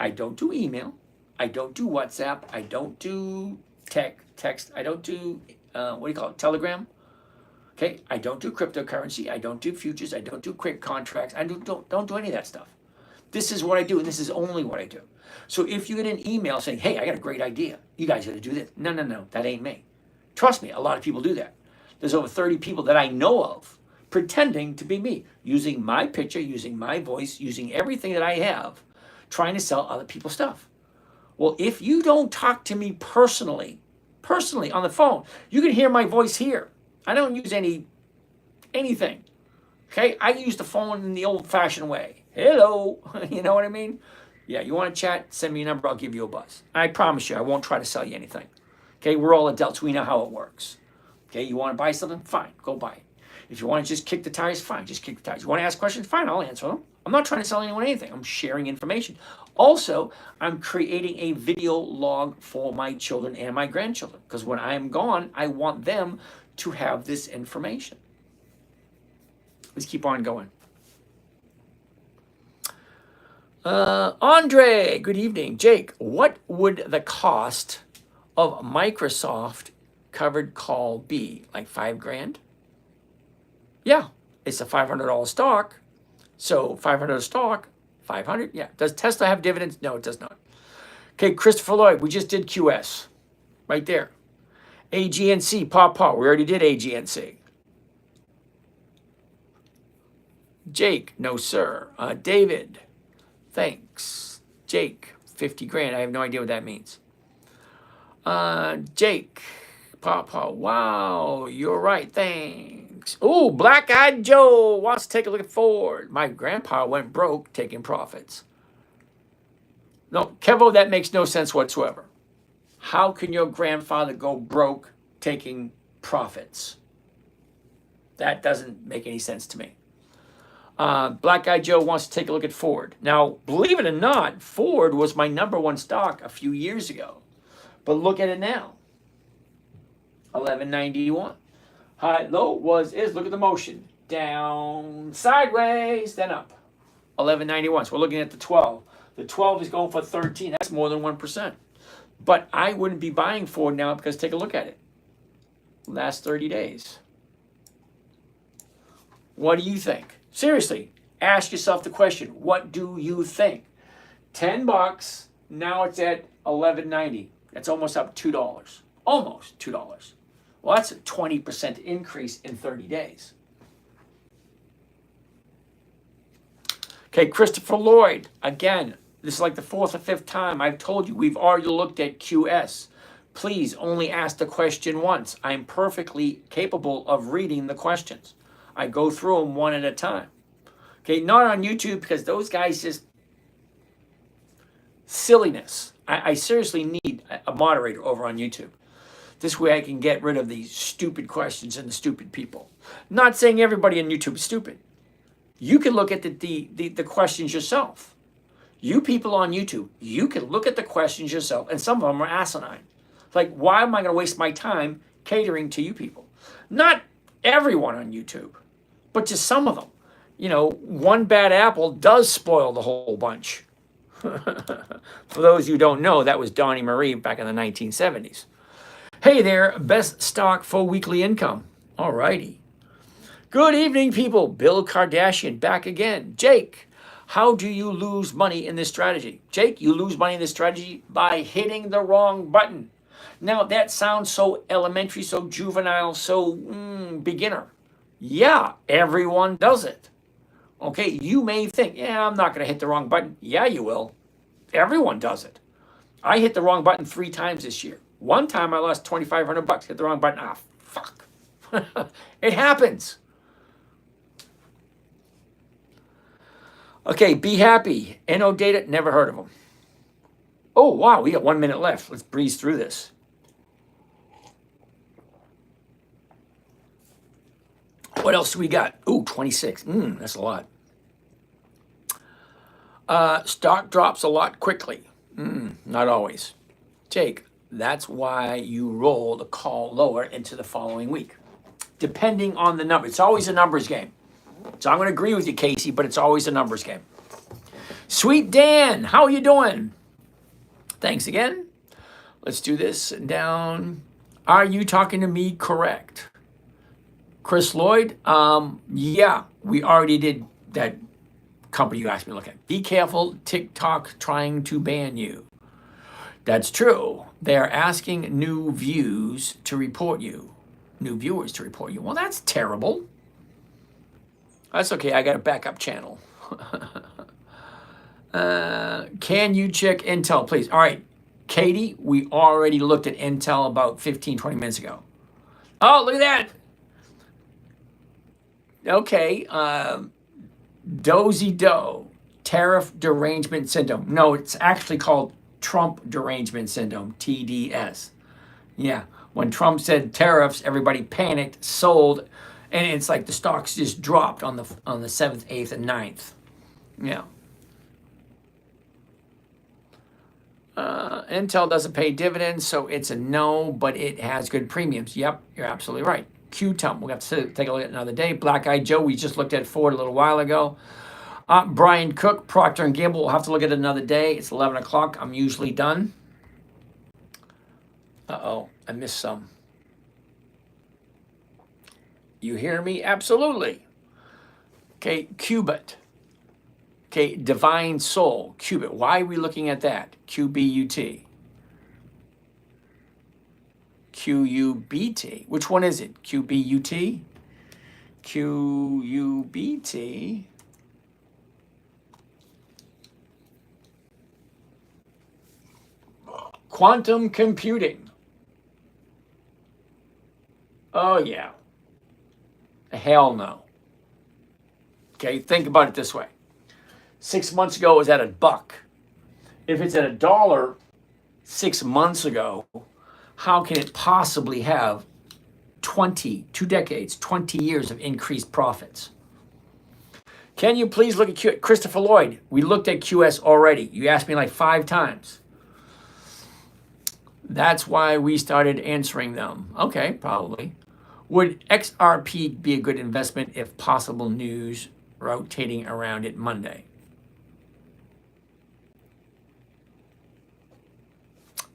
I don't do email. I don't do WhatsApp. I don't do text. I don't do, what do you call it, Telegram. Okay, I don't do cryptocurrency. I don't do futures. I don't do quick contracts. I don't do any of that stuff. This is what I do, and this is only what I do. So if you get an email saying, hey, I got a great idea. You guys got to do this. No, that ain't me. Trust me, a lot of people do that. There's over 30 people that I know of pretending to be me, using my picture, using my voice, using everything that I have, trying to sell other people's stuff. Well, if you don't talk to me personally on the phone, you can hear my voice here. I don't use anything. Okay? I use the phone in the old-fashioned way. Hello. You know what I mean? Yeah, you want to chat? Send me a number. I'll give you a buzz. I promise you, I won't try to sell you anything. Okay? We're all adults. We know how it works. Okay? You want to buy something? Fine. Go buy it. If you want to just kick the tires, fine. Just kick the tires. You want to ask questions? Fine. I'll answer them. I'm not trying to sell anyone anything. I'm sharing information. Also, I'm creating a video log for my children and my grandchildren because when I'm gone, I want them to have this information. Let's keep on going. Andre, good evening. Jake, what would the cost of Microsoft covered call be? Like $5,000? Yeah, it's a $500 stock. So $500 stock, 500. Yeah. Does Tesla have dividends? No, it does not. Okay, Christopher Lloyd, we just did QS. Right there. AGNC, Paw. We already did AGNC. Jake, no sir. David, thanks. Jake, 50 grand. I have no idea what that means. Jake, Paw. Wow, you're right. Thanks. Oh, Black Eyed Joe wants to take a look at Ford. My grandpa went broke taking profits. No, Kevo, that makes no sense whatsoever. How can your grandfather go broke taking profits? That doesn't make any sense to me. Black Guy Joe wants to take a look at Ford. Now, believe it or not, Ford was my #1 stock a few years ago. But look at it now. $11.91. High, low was, is. Look at the motion. Down, sideways, then up. 1191. So we're looking at the 12. The 12 is going for 13. That's more than 1%. But I wouldn't be buying Ford now because take a look at it. Last 30 days. What do you think? Seriously, ask yourself the question. What do you think? $10. Now it's at $11.90. That's almost up $2. Almost $2. Well, that's a 20% increase in 30 days. Okay, Christopher Lloyd. Again, this is like the fourth or fifth time I've told you we've already looked at QS. Please only ask the question once. I'm perfectly capable of reading the questions. I go through them one at a time. Okay, not on YouTube because those guys just silliness. I seriously need a moderator over on YouTube. This way I can get rid of these stupid questions and the stupid people. Not saying everybody on YouTube is stupid. You can look at the questions yourself. You people on YouTube, you can look at the questions yourself, and some of them are asinine. Like, why am I going to waste my time catering to you people? Not everyone on YouTube, but just some of them. You know, one bad apple does spoil the whole bunch. For those who don't know, that was Donnie Marie back in the 1970s. Hey there, best stock for weekly income. All righty. Good evening, people. Bill Kardashian back again. Jake, how do you lose money in this strategy? Jake, you lose money in this strategy by hitting the wrong button. Now, that sounds so elementary, so juvenile, so beginner. Yeah, everyone does it. Okay, you may think, yeah, I'm not going to hit the wrong button. Yeah, you will. Everyone does it. I hit the wrong button 3 times this year. One time I lost $2,500. Hit the wrong button. Ah, fuck. It happens. Okay, Be Happy. NO Data, never heard of them. Oh, wow, we got 1 minute left. Let's breeze through this. What else do we got? Ooh, 26. That's a lot. Stock drops a lot quickly. Not always. Jake, that's why you roll the call lower into the following week. Depending on the number. It's always a numbers game. So I'm going to agree with you, Casey, but it's always a numbers game. Sweet Dan, how are you doing? Thanks again. Let's do this down. Are you talking to me correct? Chris Lloyd, yeah, we already did that company you asked me to look at. Be careful, TikTok trying to ban you. That's true. They are asking new views to report you. New viewers to report you. Well, that's terrible. That's okay, I got a backup channel. Can you check Intel, please? All right, Katie, we already looked at Intel about 15, 20 minutes ago. Oh, look at that. Okay, Dozy Doe, tariff derangement syndrome. No, it's actually called Trump derangement syndrome, TDS. Yeah, when Trump said tariffs, everybody panicked, sold, and it's like the stocks just dropped on the 7th, 8th, and 9th. Yeah. Intel doesn't pay dividends, so it's a no, but it has good premiums. Yep, you're absolutely right. QTUM, we'll have to take a look at another day. Black Eyed Joe, we just looked at Ford a little while ago. Brian Cook, Procter & Gamble, we'll have to look at it another day. It's 11 o'clock. I'm usually done. Uh-oh, I missed some. You hear me? Absolutely. Okay, Qubit. Okay, Divine Soul, Qubit. Why are we looking at that? QBUT. QUBT. Which one is it? QBUT? QUBT. Quantum computing. Oh, yeah. Hell no. Okay, think about it this way. 6 months ago, it was at $1. If it's at $1 6 months ago, how can it possibly have 2 decades, 20 years of increased profits? Can you please look at Christopher Lloyd? We looked at QS already. You asked me like 5 times. That's why we started answering them. Okay, probably. Would XRP be a good investment if possible news rotating around it Monday?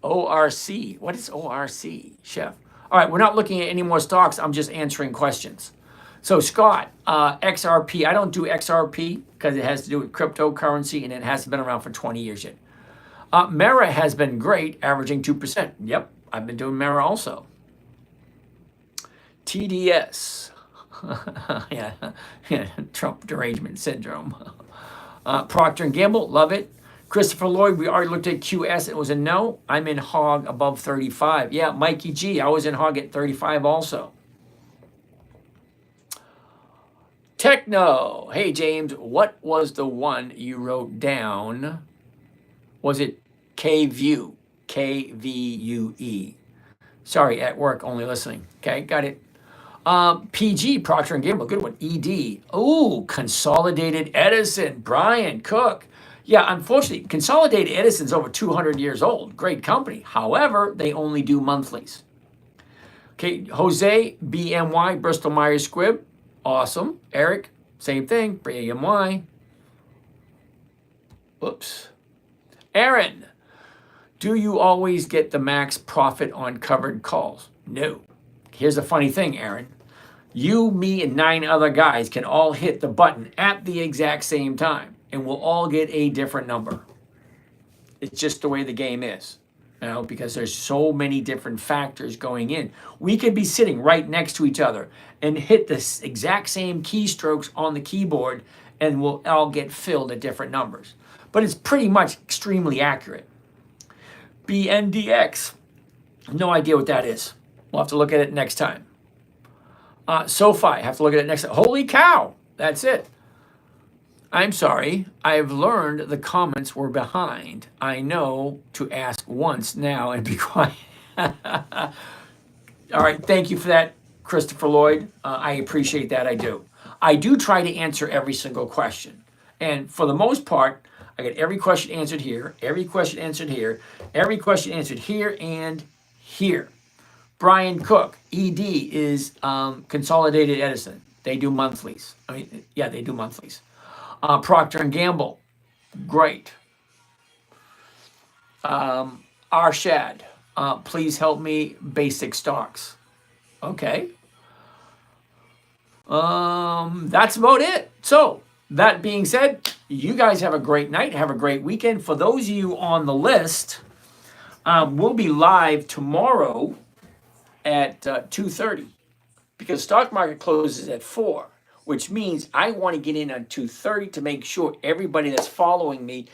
ORC. What is ORC, Chef? All right, we're not looking at any more stocks. I'm just answering questions. So, Scott, XRP. I don't do XRP because it has to do with cryptocurrency and it hasn't been around for 20 years yet. Mera has been great, averaging 2%. Yep, I've been doing Mera also. TDS. yeah, Trump derangement syndrome. Procter & Gamble, love it. Christopher Lloyd, we already looked at QS. It was a no. I'm in hog above 35. Yeah, Mikey G, I was in hog at 35 also. Techno. Hey, James, what was the one you wrote down? Was it KVIEW? KVUE. Sorry, at work, only listening. Okay, got it. PG, Procter & Gamble, good one. ED. Oh, Consolidated Edison, Brian Cook. Yeah, unfortunately, Consolidated Edison's over 200 years old. Great company. However, they only do monthlies. Okay, Jose, BMY, Bristol Myers Squibb. Awesome. Eric, same thing, BMY. Oops. Aaron, do you always get the max profit on covered calls? No. Here's the funny thing, Aaron. You, me, and 9 other guys can all hit the button at the exact same time, and we'll all get a different number. It's just the way the game is, because there's so many different factors going in. We could be sitting right next to each other and hit the exact same keystrokes on the keyboard, and we'll all get filled at different numbers. But it's pretty much extremely accurate. BNDX, no idea what that is. We'll have to look at it next time. SoFi, have to look at it next time. Holy cow, that's it. I'm sorry, I've learned the comments were behind. I know to ask once now and be quiet. All right, thank you for that, Christopher Lloyd. I appreciate that, I do. I do try to answer every single question. And for the most part, I get every question answered here, every question answered here, every question answered here and here. Brian Cook, ED is Consolidated Edison. They do monthlies. They do monthlies. Procter & Gamble, great. Arshad, please help me, basic stocks. Okay. That's about it. So, that being said, you guys have a great night. Have a great weekend. For those of you on the list, we'll be live tomorrow at 2:30 because stock market closes at 4, which means I want to get in on 2:30 to make sure everybody that's following me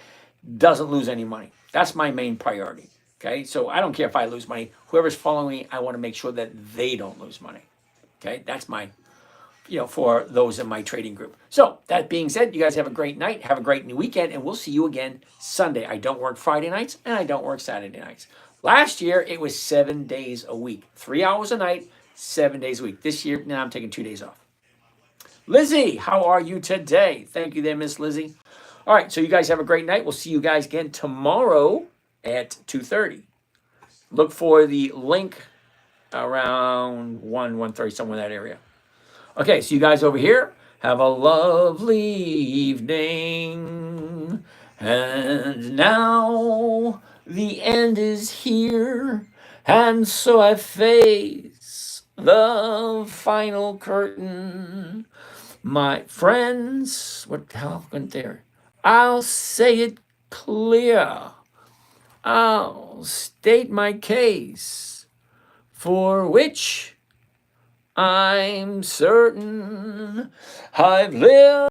doesn't lose any money. That's my main priority. Okay, so I don't care if I lose money. Whoever's following me, I want to make sure that they don't lose money. Okay, that's my, for those in my trading group. So that being said, you guys have a great night. Have a great new weekend, and we'll see you again Sunday. I don't work Friday nights, and I don't work Saturday nights. Last year, it was 7 days a week. 3 hours a night, 7 days a week. This year, now I'm taking 2 days off. Lizzie, how are you today? Thank you there, Miss Lizzie. All right, so you guys have a great night. We'll see you guys again tomorrow at 2:30. Look for the link around 1:30, somewhere in that area. Okay, so you guys over here, have a lovely evening. And now the end is here, and so I face the final curtain. My friends, what the hell went there? I'll say it clear. I'll state my case, for which I'm certain I've lived